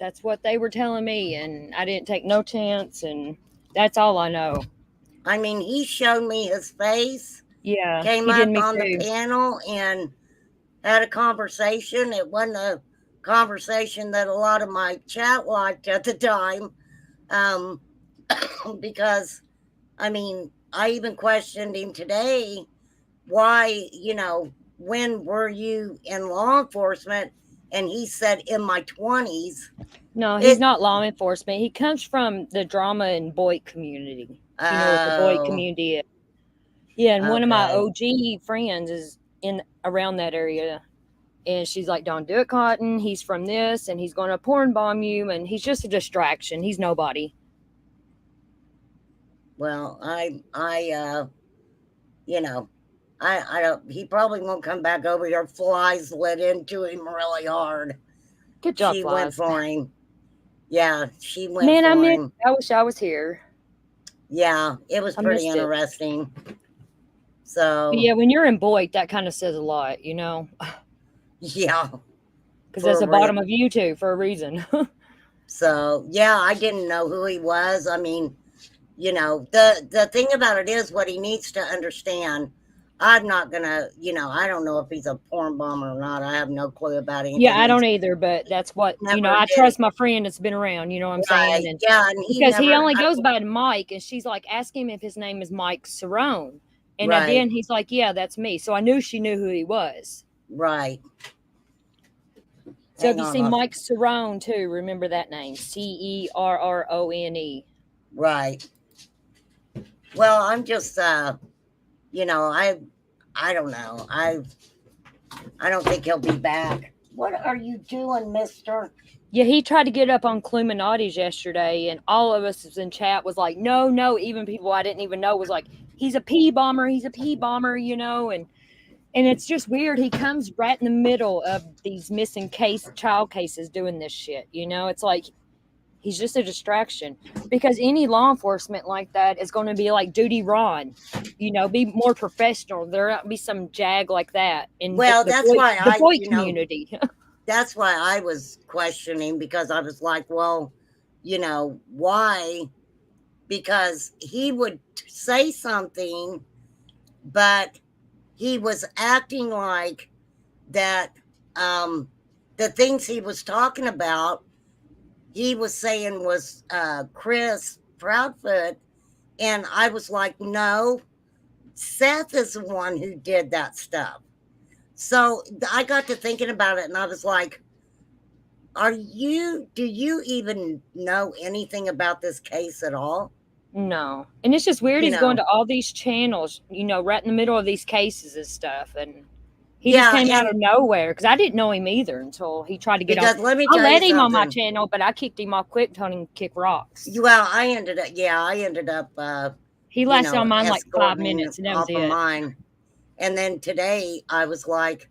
[SPEAKER 10] That's what they were telling me, and I didn't take no chance, and that's all I know.
[SPEAKER 1] I mean, he showed me his face.
[SPEAKER 10] Yeah,
[SPEAKER 1] came up on the panel and had a conversation. It wasn't a conversation that a lot of my chat liked at the time, because, I mean, I even questioned him today, why, when were you in law enforcement? And he said, in my 20s.
[SPEAKER 10] No, he's not law enforcement. He comes from the drama and Boyd community. You know what the Boyd community is. Yeah, and one of my OG friends is in around that area. And she's like, don't do it, Cotton. He's from this, and he's going to porn bomb you, and he's just a distraction. He's nobody.
[SPEAKER 1] Well, I don't, he probably won't come back over here. Flies lit into him really hard.
[SPEAKER 10] Good job,
[SPEAKER 1] She
[SPEAKER 10] Flies.
[SPEAKER 1] went for him. Yeah, she went
[SPEAKER 10] Man,
[SPEAKER 1] for him.
[SPEAKER 10] I wish I was here.
[SPEAKER 1] Yeah, it was pretty interesting. So.
[SPEAKER 10] But yeah, when you're in Boyd, that kind of says a lot,
[SPEAKER 1] Yeah.
[SPEAKER 10] Because that's the bottom of YouTube for a reason.
[SPEAKER 1] So, yeah, I didn't know who he was. I mean, the thing about it is what he needs to understand. I'm not going to, I don't know if he's a porn bomber or not. I have no clue about anything.
[SPEAKER 10] Yeah, I don't either, but that's what, I trust my friend that's been around, you know what I'm saying? And,
[SPEAKER 1] yeah. And
[SPEAKER 10] because he only goes by Mike, and she's like, ask him if his name is Mike Cerrone. And I did, and he's like, yeah, that's me. So I knew she knew who he was.
[SPEAKER 1] Right.
[SPEAKER 10] So if you see Mike Cerrone too, remember that name, Cerrone.
[SPEAKER 1] Right. Well, I'm just, I don't know. I don't think he'll be back. What are you doing, mister?
[SPEAKER 10] Yeah, he tried to get up on Cluminati's yesterday, and all of us in chat was like, no. Even people I didn't even know was like, he's a pee bomber, and it's just weird. He comes right in the middle of these missing child cases doing this shit. It's like he's just a distraction, because any law enforcement like that is going to be like Duty Ron, be more professional. There won't be some jag like that. And
[SPEAKER 1] well, that's why
[SPEAKER 10] the Boyd community.
[SPEAKER 1] That's why I was questioning, because I was like, well, why? Because he would say something, but he was acting like that the things he was talking about, he was saying was Chris Proudfoot. And I was like, no, Seth is the one who did that stuff. So I got to thinking about it, and I was like, do you even know anything about this case at all?
[SPEAKER 10] No. And it's just weird. He's going to all these channels, right in the middle of these cases and stuff. And he just came out of nowhere, because I didn't know him either until he tried to get on. I let him on my channel, but I kicked him off quick, told him to kick rocks.
[SPEAKER 1] Well, I ended up.
[SPEAKER 10] He lasted on mine like 5 minutes, and that was it.
[SPEAKER 1] Mine. And then today I was like,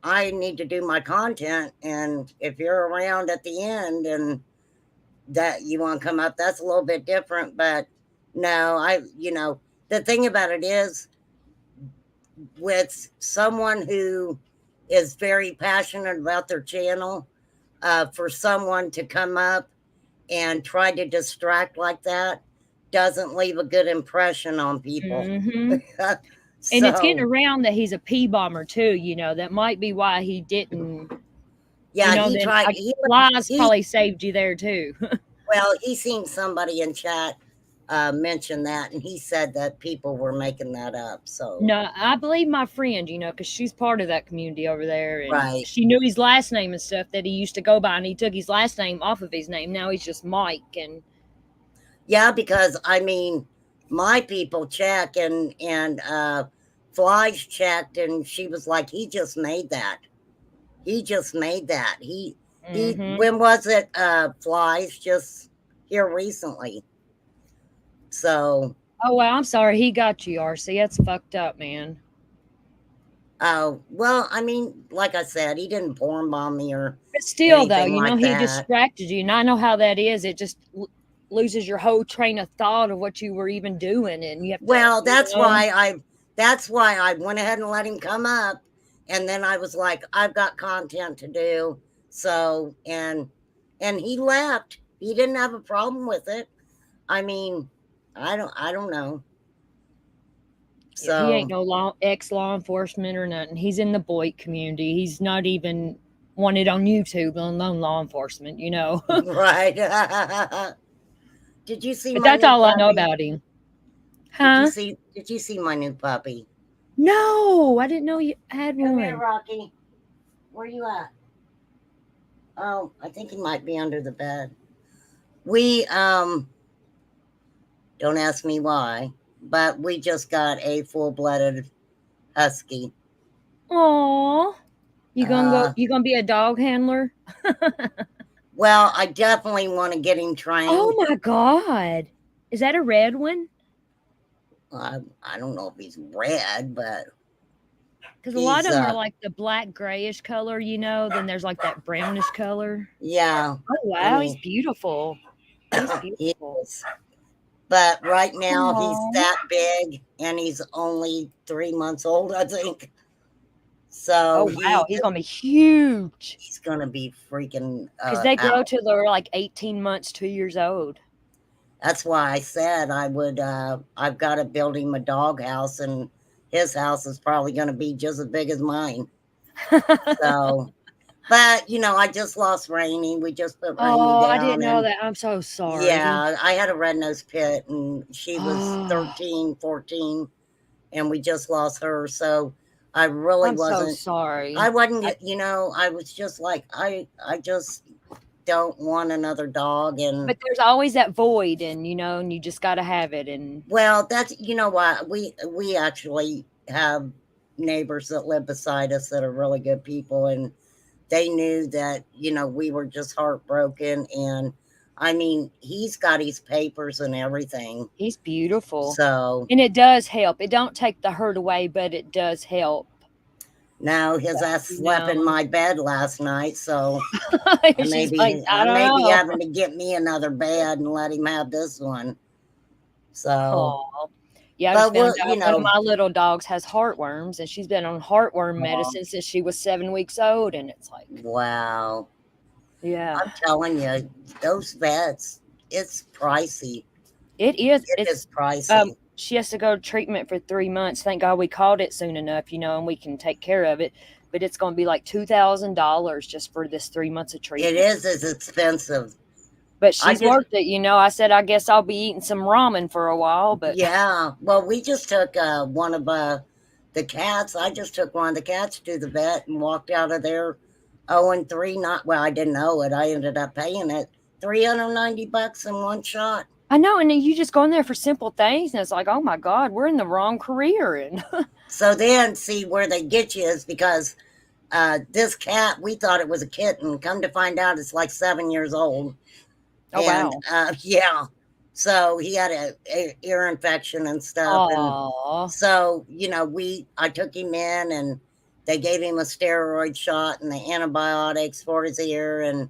[SPEAKER 1] I need to do my content. And if you're around at the end and that you want to come up, that's a little bit different. But no, the thing about it is, with someone who is very passionate about their channel, for someone to come up and try to distract like that doesn't leave a good impression on people.
[SPEAKER 10] Mm-hmm. And it's getting around that he's a pee bomber too, that might be why he didn't.
[SPEAKER 1] Yeah, he tried.
[SPEAKER 10] Lies probably saved you there too.
[SPEAKER 1] Well, he seen somebody in chat mention that, and he said that people were making that up. So
[SPEAKER 10] no, I believe my friend, because she's part of that community over there, and
[SPEAKER 1] right.
[SPEAKER 10] She knew his last name and stuff that he used to go by, and he took his last name off of his name. Now he's just Mike. And
[SPEAKER 1] yeah, because my people check and Flies checked, and she was like, he just made that. He When was it? Flies just here recently. So.
[SPEAKER 10] Oh, well, I'm sorry. He got you, RC. That's fucked up, man.
[SPEAKER 1] Oh, well, I mean, like I said, he didn't porn bomb me or
[SPEAKER 10] But still, though,
[SPEAKER 1] anything
[SPEAKER 10] you know,
[SPEAKER 1] like
[SPEAKER 10] he
[SPEAKER 1] that.
[SPEAKER 10] distracted you. And I know how that is. It just loses your whole train of thought of what you were even doing. And you have to,
[SPEAKER 1] Well, that's
[SPEAKER 10] you know?
[SPEAKER 1] why I went ahead and let him come up. And then I was like, I've got content to do. So, and he left. He didn't have a problem with it. I mean, I don't know. So
[SPEAKER 10] he ain't no ex-law enforcement or nothing. He's in the Boyd community. He's not even wanted on YouTube, let alone law enforcement, you know.
[SPEAKER 1] Right. Did you see?
[SPEAKER 10] But
[SPEAKER 1] my
[SPEAKER 10] that's
[SPEAKER 1] new
[SPEAKER 10] all
[SPEAKER 1] puppy?
[SPEAKER 10] I know about him. Huh?
[SPEAKER 1] Did you see my new puppy?
[SPEAKER 10] No, I didn't know you had
[SPEAKER 1] Come
[SPEAKER 10] one.
[SPEAKER 1] here, Rocky. Where you at? Oh, I think he might be under the bed. We don't ask me why, but we just got a full-blooded husky.
[SPEAKER 10] Aw. You gonna be a dog handler?
[SPEAKER 1] Well, I definitely want to get him trained.
[SPEAKER 10] Oh my God. Is that a red one?
[SPEAKER 1] I don't know if he's red, but
[SPEAKER 10] because a lot of them are like the black grayish color, you know. Then there's like that brownish color.
[SPEAKER 1] Yeah.
[SPEAKER 10] Oh wow, he's beautiful. He's
[SPEAKER 1] He
[SPEAKER 10] beautiful.
[SPEAKER 1] is. But right now
[SPEAKER 10] Aw.
[SPEAKER 1] he's that big, and he's only 3 months old, I think. So
[SPEAKER 10] Oh wow, he's gonna be huge.
[SPEAKER 1] He's gonna be freaking.
[SPEAKER 10] Because they grow
[SPEAKER 1] out.
[SPEAKER 10] till they're like 18 months, 2 years old.
[SPEAKER 1] That's why I said I would. I've got to build him a dog house, and his house is probably going to be just as big as mine. So, but you know, I just lost Rainy. We just put Rainy down.
[SPEAKER 10] I didn't know that. I'm so sorry.
[SPEAKER 1] Yeah, I had a red-nosed pit, and she was 13, 14, and we just lost her. So I really wasn't.
[SPEAKER 10] So sorry.
[SPEAKER 1] I wasn't. You know, I was just like, I just don't want another dog. And
[SPEAKER 10] but there's always that void, and you know, and you just got to have it. And
[SPEAKER 1] well, that's, you know what, we actually have neighbors that live beside us that are really good people, and they knew that, you know, we were just heartbroken. And I mean, he's got his papers and everything.
[SPEAKER 10] He's beautiful.
[SPEAKER 1] So,
[SPEAKER 10] and it does help. It don't take the hurt away, but it does help.
[SPEAKER 1] Now his ass slept in my bed last night, so maybe
[SPEAKER 10] like,
[SPEAKER 1] I may be having to get me another bed and let him have this one. So,
[SPEAKER 10] yeah, I just found out one of my little dogs has heartworms, and she's been on heartworm medicine since she was 7 weeks old, and it's like,
[SPEAKER 1] wow.
[SPEAKER 10] Yeah,
[SPEAKER 1] I'm telling you, those vets, it's pricey.
[SPEAKER 10] It is.
[SPEAKER 1] It's pricey.
[SPEAKER 10] She has to go to treatment for 3 months. Thank God we called it soon enough, you know, and we can take care of it. But it's going to be like $2,000 just for this 3 months of treatment.
[SPEAKER 1] It is expensive.
[SPEAKER 10] But she's worth it, you know. I said, I guess I'll be eating some ramen for a while. But
[SPEAKER 1] yeah, well, we just took one of the cats. I just took one of the cats to the vet and walked out of there owing I didn't owe it. I ended up paying it $390 in one shot.
[SPEAKER 10] I know, and then you just go in there for simple things, and it's like, oh my God, we're in the wrong career. And
[SPEAKER 1] so then, see, where they get you is because this cat, we thought it was a kitten. Come to find out, it's like 7 years old.
[SPEAKER 10] Oh,
[SPEAKER 1] and,
[SPEAKER 10] wow.
[SPEAKER 1] Yeah. So he had a ear infection and stuff.
[SPEAKER 10] Aww.
[SPEAKER 1] And so, you know, I took him in, and they gave him a steroid shot and the antibiotics for his ear and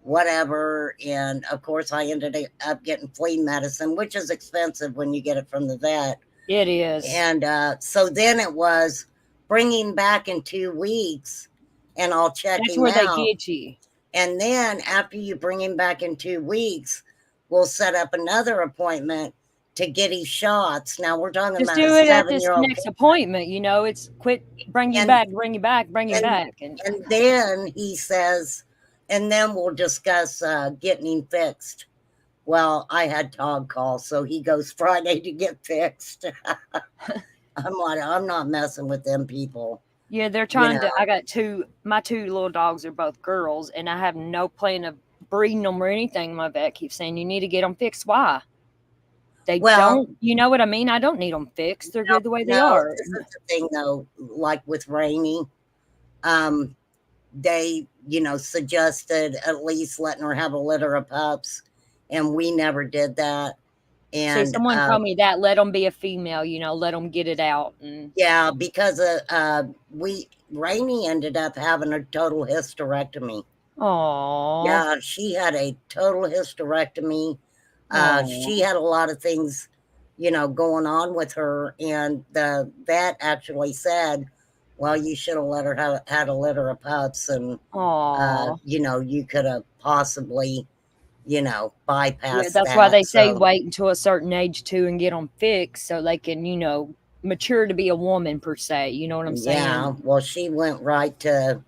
[SPEAKER 1] whatever. And of course, I ended up getting flea medicine, which is expensive when you get it from the vet.
[SPEAKER 10] It is.
[SPEAKER 1] And so then it was bring him back in 2 weeks, and I'll check him out.
[SPEAKER 10] That's where they get you.
[SPEAKER 1] And then after you bring him back in 2 weeks, we'll set up another appointment to get his shots. Now we're talking
[SPEAKER 10] just
[SPEAKER 1] about
[SPEAKER 10] do
[SPEAKER 1] a
[SPEAKER 10] it at this
[SPEAKER 1] 7-year-old
[SPEAKER 10] next appointment. You know, it's bring you back. And
[SPEAKER 1] then he says, and then we'll discuss getting him fixed. Well, I had Todd call, so he goes Friday to get fixed. I'm like, I'm not messing with them people.
[SPEAKER 10] Yeah, they're trying to. I got my two little dogs are both girls, and I have no plan of breeding them or anything. My vet keeps saying you need to get them fixed. Why? They don't. You know what I mean? I don't need them fixed. They're good the way they are.
[SPEAKER 1] This is the thing, though. Like with Rainy, they, suggested at least letting her have a litter of pups, and we never did that. And
[SPEAKER 10] someone told me that let them be a female, let them get it out. And
[SPEAKER 1] yeah, because Rainey ended up having a total hysterectomy.
[SPEAKER 10] oh,
[SPEAKER 1] yeah, she had a total hysterectomy. She had a lot of things, going on with her, and the vet actually said, well, you should have let her have had a litter of pups, and you could have possibly, bypassed
[SPEAKER 10] that's
[SPEAKER 1] that.
[SPEAKER 10] why they say
[SPEAKER 1] So,
[SPEAKER 10] wait until a certain age too and get them fixed so they can, mature to be a woman per se. You know what I'm saying?
[SPEAKER 1] yeah, well, she went right to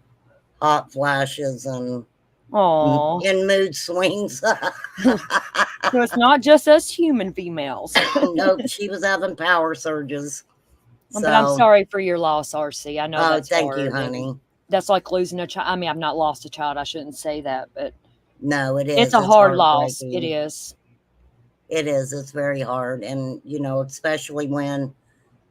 [SPEAKER 1] hot flashes and in mood swings.
[SPEAKER 10] So it's not just us human females.
[SPEAKER 1] Nope, she was having power surges.
[SPEAKER 10] But I'm sorry for your loss, RC. I know that's
[SPEAKER 1] thank
[SPEAKER 10] hard.
[SPEAKER 1] you, honey.
[SPEAKER 10] That's like losing a child. I mean, I've not lost a child. I shouldn't say that, but
[SPEAKER 1] no, it is.
[SPEAKER 10] It's a hard loss. It is.
[SPEAKER 1] It is. It's very hard, and especially when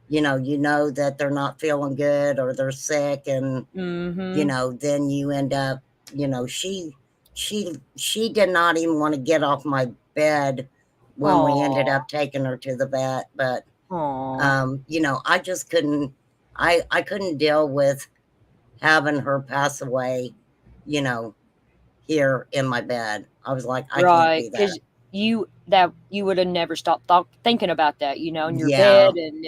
[SPEAKER 1] you know that they're not feeling good or they're sick, and then you end up. She did not even want to get off my bed when we ended up taking her to the vet, but I just couldn't. I couldn't deal with having her pass away. Here in my bed, I was like, I can't do that.
[SPEAKER 10] Because you would have never stopped thinking about that, in your bed, and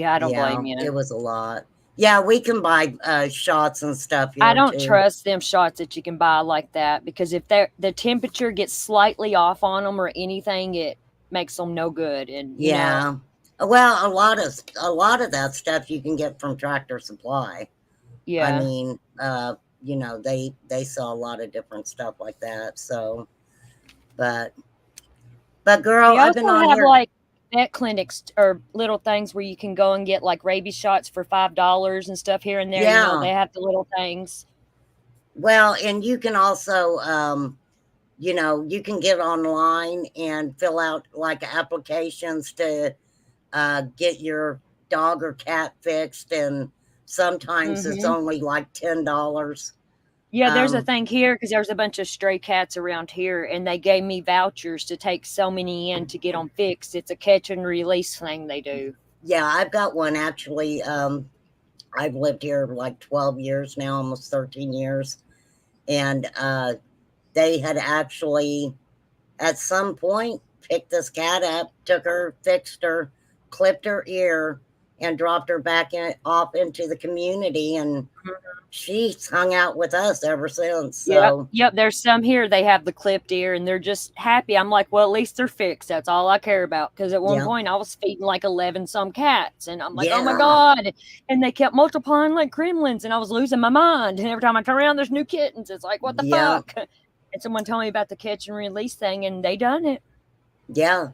[SPEAKER 10] I don't blame you.
[SPEAKER 1] It was a lot. Yeah, we can buy shots and stuff here.
[SPEAKER 10] I don't trust them shots that you can buy like that, because if the temperature gets slightly off on them or anything, it makes them no good. And
[SPEAKER 1] well, a lot of that stuff you can get from Tractor Supply.
[SPEAKER 10] Yeah,
[SPEAKER 1] I mean, they sell a lot of different stuff like that. So, but girl, I've been on here.
[SPEAKER 10] Like vet clinics or little things where you can go and get like rabies shots for $5 and stuff here and there.
[SPEAKER 1] Yeah.
[SPEAKER 10] They have the little things.
[SPEAKER 1] Well, and you can also, you can get online and fill out like applications to get your dog or cat fixed, and sometimes it's only like $10.
[SPEAKER 10] Yeah, there's a thing here because there's a bunch of stray cats around here, and they gave me vouchers to take so many in to get them fixed. It's a catch and release thing they do.
[SPEAKER 1] Yeah, I've got one actually. I've lived here like 12 years now, almost 13 years. And they had actually, at some point, picked this cat up, took her, fixed her, clipped her ear, and dropped her back off into the community. And she's hung out with us ever since. So
[SPEAKER 10] Yep. There's some here. They have the clipped ear, and they're just happy. I'm like, well, at least they're fixed. That's all I care about. Because at one point, I was feeding like 11 some cats, and I'm like, oh my god! And they kept multiplying like gremlins, and I was losing my mind. And every time I turn around, there's new kittens. It's like, what the fuck? And someone told me about the catch and release thing, and they done it.
[SPEAKER 1] Yeah.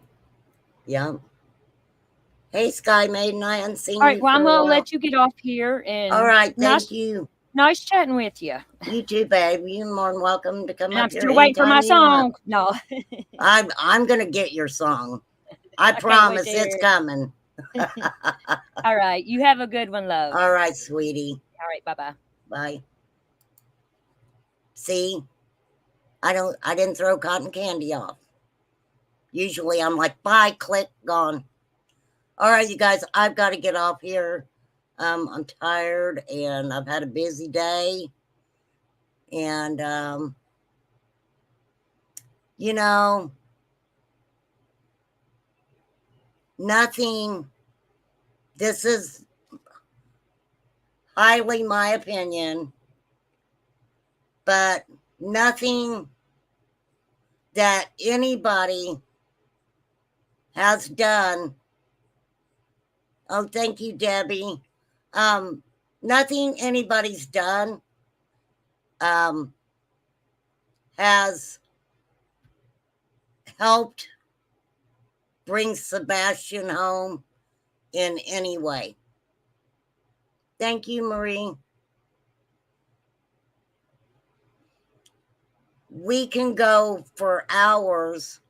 [SPEAKER 1] Hey, Sky Maiden, I hadn't seen you.
[SPEAKER 10] All right, well, I'm gonna let you get off here. And
[SPEAKER 1] all right, thank you.
[SPEAKER 10] Nice chatting with you.
[SPEAKER 1] You too, babe. You're more than welcome to come
[SPEAKER 10] and
[SPEAKER 1] up
[SPEAKER 10] I'm
[SPEAKER 1] here.
[SPEAKER 10] still waiting for my song. No.
[SPEAKER 1] I'm gonna get your song. I promise it's coming.
[SPEAKER 10] All right. You have a good one, love.
[SPEAKER 1] All right, sweetie.
[SPEAKER 10] All right, bye-bye.
[SPEAKER 1] Bye. See? I didn't throw cotton candy off. Usually I'm like, bye, click, gone. All right, you guys, I've got to get off here. I'm tired and I've had a busy day. And, nothing, this is highly my opinion, but nothing that anybody has done. Oh, thank you, Debbie. Nothing anybody's done has helped bring Sebastian home in any way. Thank you, Marie. We can go for hours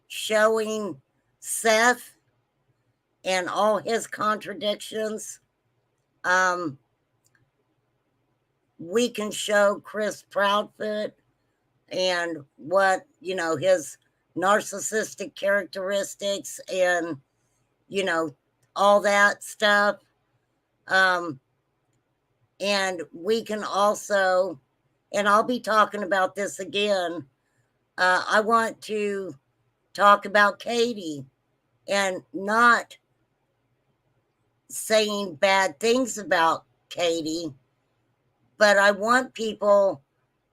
[SPEAKER 1] showing Seth and all his contradictions. we can show Chris Proudfoot and what, you know, his narcissistic characteristics and, you know, all that stuff. And we can also, and I'll be talking about this again, I want to talk about Katie and not saying bad things about Katie, but I want people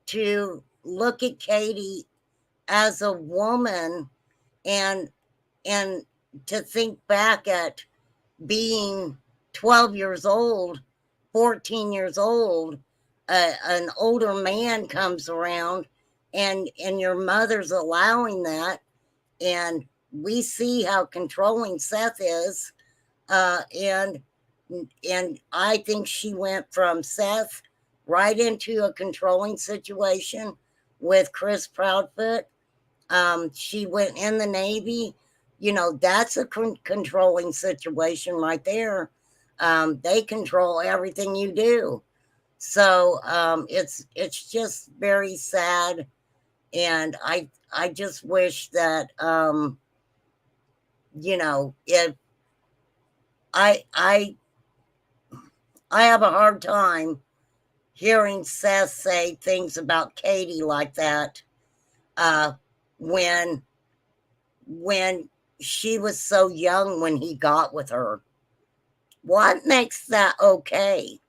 [SPEAKER 1] to look at Katie as a woman and to think back at being 12 years old, 14 years old, an older man comes around and your mother's allowing that. And we see how controlling Seth is. And I think she went from Seth right into a controlling situation with Chris Proudfoot. She went in the Navy. You know, that's a controlling situation right there. They control everything you do. So it's just very sad. And I just wish that, you know, if I have a hard time hearing Seth say things about Katie like that, when she was so young when he got with her. What makes that okay?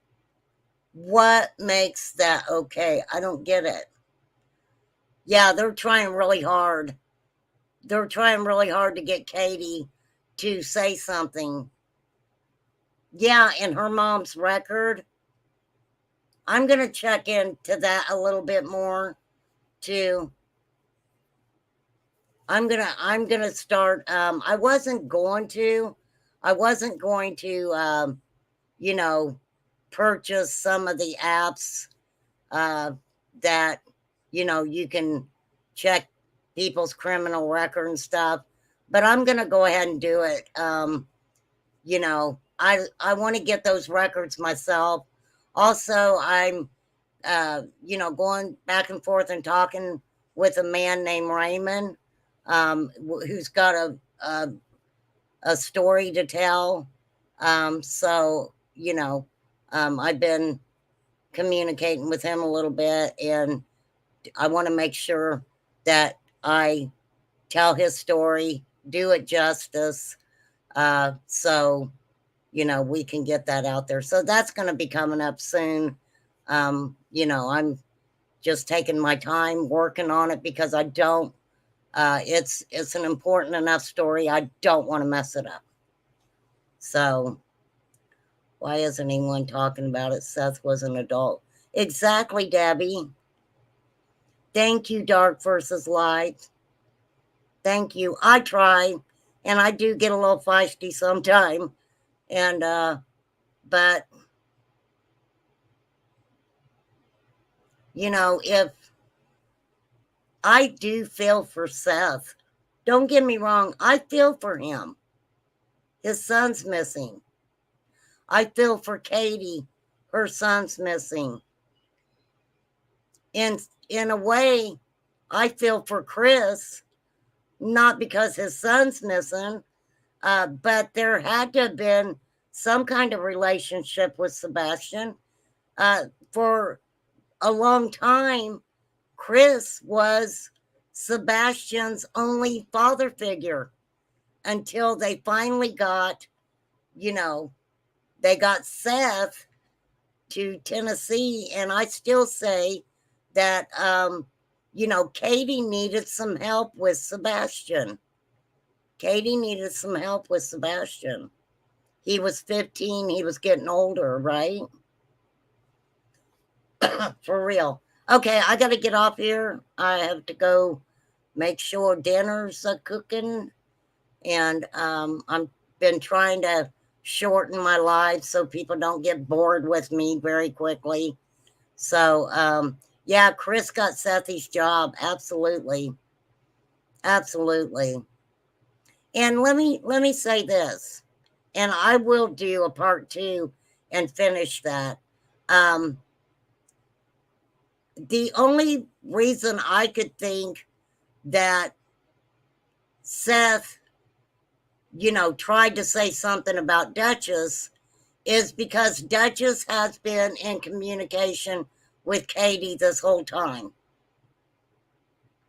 [SPEAKER 1] What makes that okay? I don't get it. Yeah, they're trying really hard. They're trying really hard to get Katie to say something. Yeah, in her mom's record. I'm going to check into that a little bit more too. I'm going to start, I wasn't going to, you know, purchase some of the apps, that, you know, you can check people's criminal record and stuff, but I'm going to go ahead and do it. You know, I want to get those records myself. Also, I'm, you know, going back and forth and talking with a man named Raymond, who's got a story to tell. So, you know, I've been communicating with him a little bit, and I want to make sure that I tell his story, do it justice, so, you know, we can get that out there. So that's going to be coming up soon. You know, I'm just taking my time working on it because I don't, it's an important enough story. I don't want to mess it up. So why isn't anyone talking about it? Seth was an adult. Exactly, Debbie. Thank you, Dark versus Light. Thank you. I try, and I do get a little feisty sometime. And, but, you know, if I do feel for Seth, don't get me wrong, I feel for him. His son's missing. I feel for Katie, her son's missing. In a way, I feel for Chris, not because his son's missing, but there had to have been some kind of relationship with Sebastian. For a long time, Chris was Sebastian's only father figure until they finally got, you know, they got Seth to Tennessee. And I still say that, you know, Katie needed some help with Sebastian. Katie needed some help with Sebastian. He was 15. He was getting older, right? For real. Okay, I got to get off here. I have to go make sure dinner's cooking. And I've been trying to shorten my life so people don't get bored with me very quickly. So, yeah, Chris got Sethy's job. Absolutely. Absolutely. And let me say this, and I will do a part 2 and finish that. the only reason I could think that Seth, tried to say something about Duchess is because Duchess has been in communication with Katie this whole time.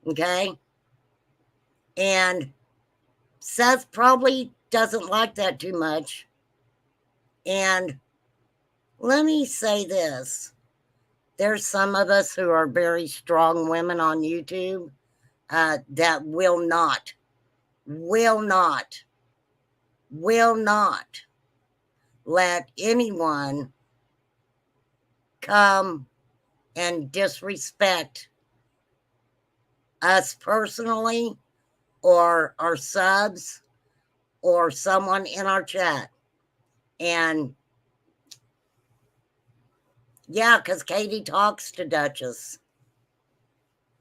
[SPEAKER 1] Okay? And Seth probably doesn't like that too much. And let me say this. There's some of us who are very strong women on YouTube that will not let anyone come and disrespect us personally or our subs or someone in our chat. And yeah, because Katie talks to Duchess.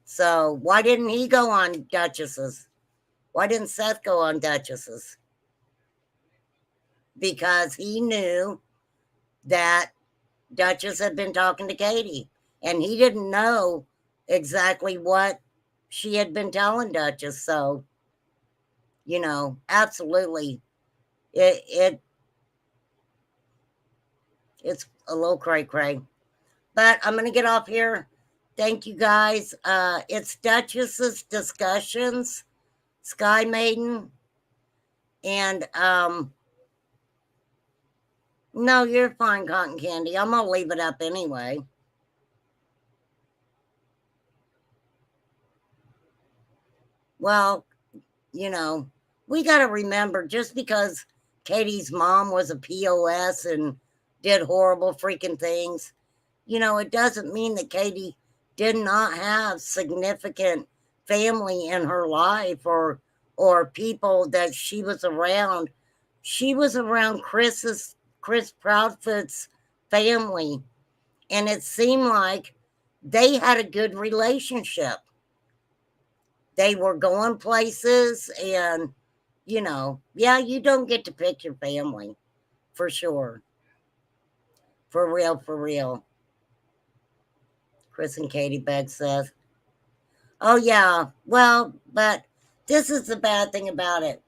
[SPEAKER 1] So why didn't he go on Duchess's? Why didn't Seth go on Duchess's? Because he knew that Duchess had been talking to Katie. And he didn't know exactly what she had been telling Duchess. So, absolutely. It's a little cray-cray. But I'm going to get off here. Thank you, guys. It's Duchess's Discussions, Sky Maiden. And, no, you're fine, Cotton Candy. I'm going to leave it up anyway. Well, we got to remember, just because Katie's mom was a POS and did horrible freaking things, it doesn't mean that Katie did not have significant family in her life or people that she was around. She was around Chris Proudfoot's family, and it seemed like they had a good relationship. They were going places, and yeah, you don't get to pick your family, for sure. For real. Chris and Katie begged Seth. Oh, yeah. Well, but this is the bad thing about it.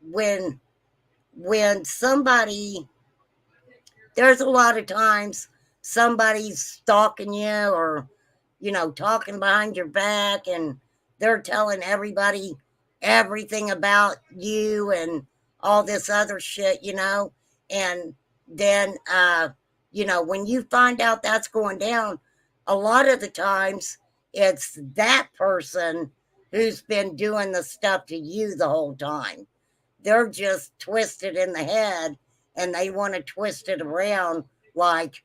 [SPEAKER 1] When somebody, there's a lot of times somebody's stalking you or, talking behind your back, and they're telling everybody everything about you and all this other shit, and then, when you find out that's going down, a lot of the times it's that person who's been doing the stuff to you the whole time. They're just twisted in the head, and they want to twist it around like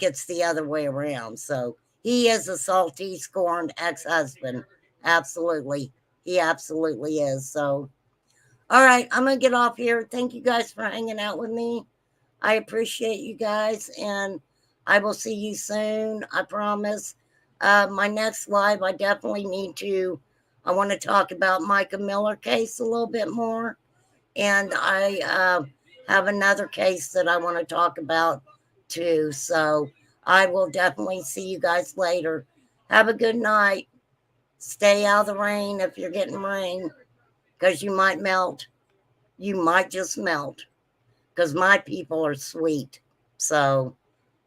[SPEAKER 1] it's the other way around. So he is a salty, scorned ex-husband. Absolutely. He absolutely is. So, all right, I'm going to get off here. Thank you guys for hanging out with me. I appreciate you guys, and I will see you soon. I promise. My next live, I definitely I want to talk about Micah Miller case a little bit more. And I have another case that I want to talk about too. So I will definitely see you guys later. Have a good night. Stay out of the rain if you're getting rain, because you might melt. You might just melt, because my people are sweet. So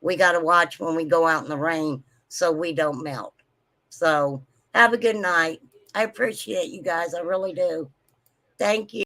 [SPEAKER 1] we got to watch when we go out in the rain so we don't melt. So have a good night. I appreciate you guys. I really do. Thank you.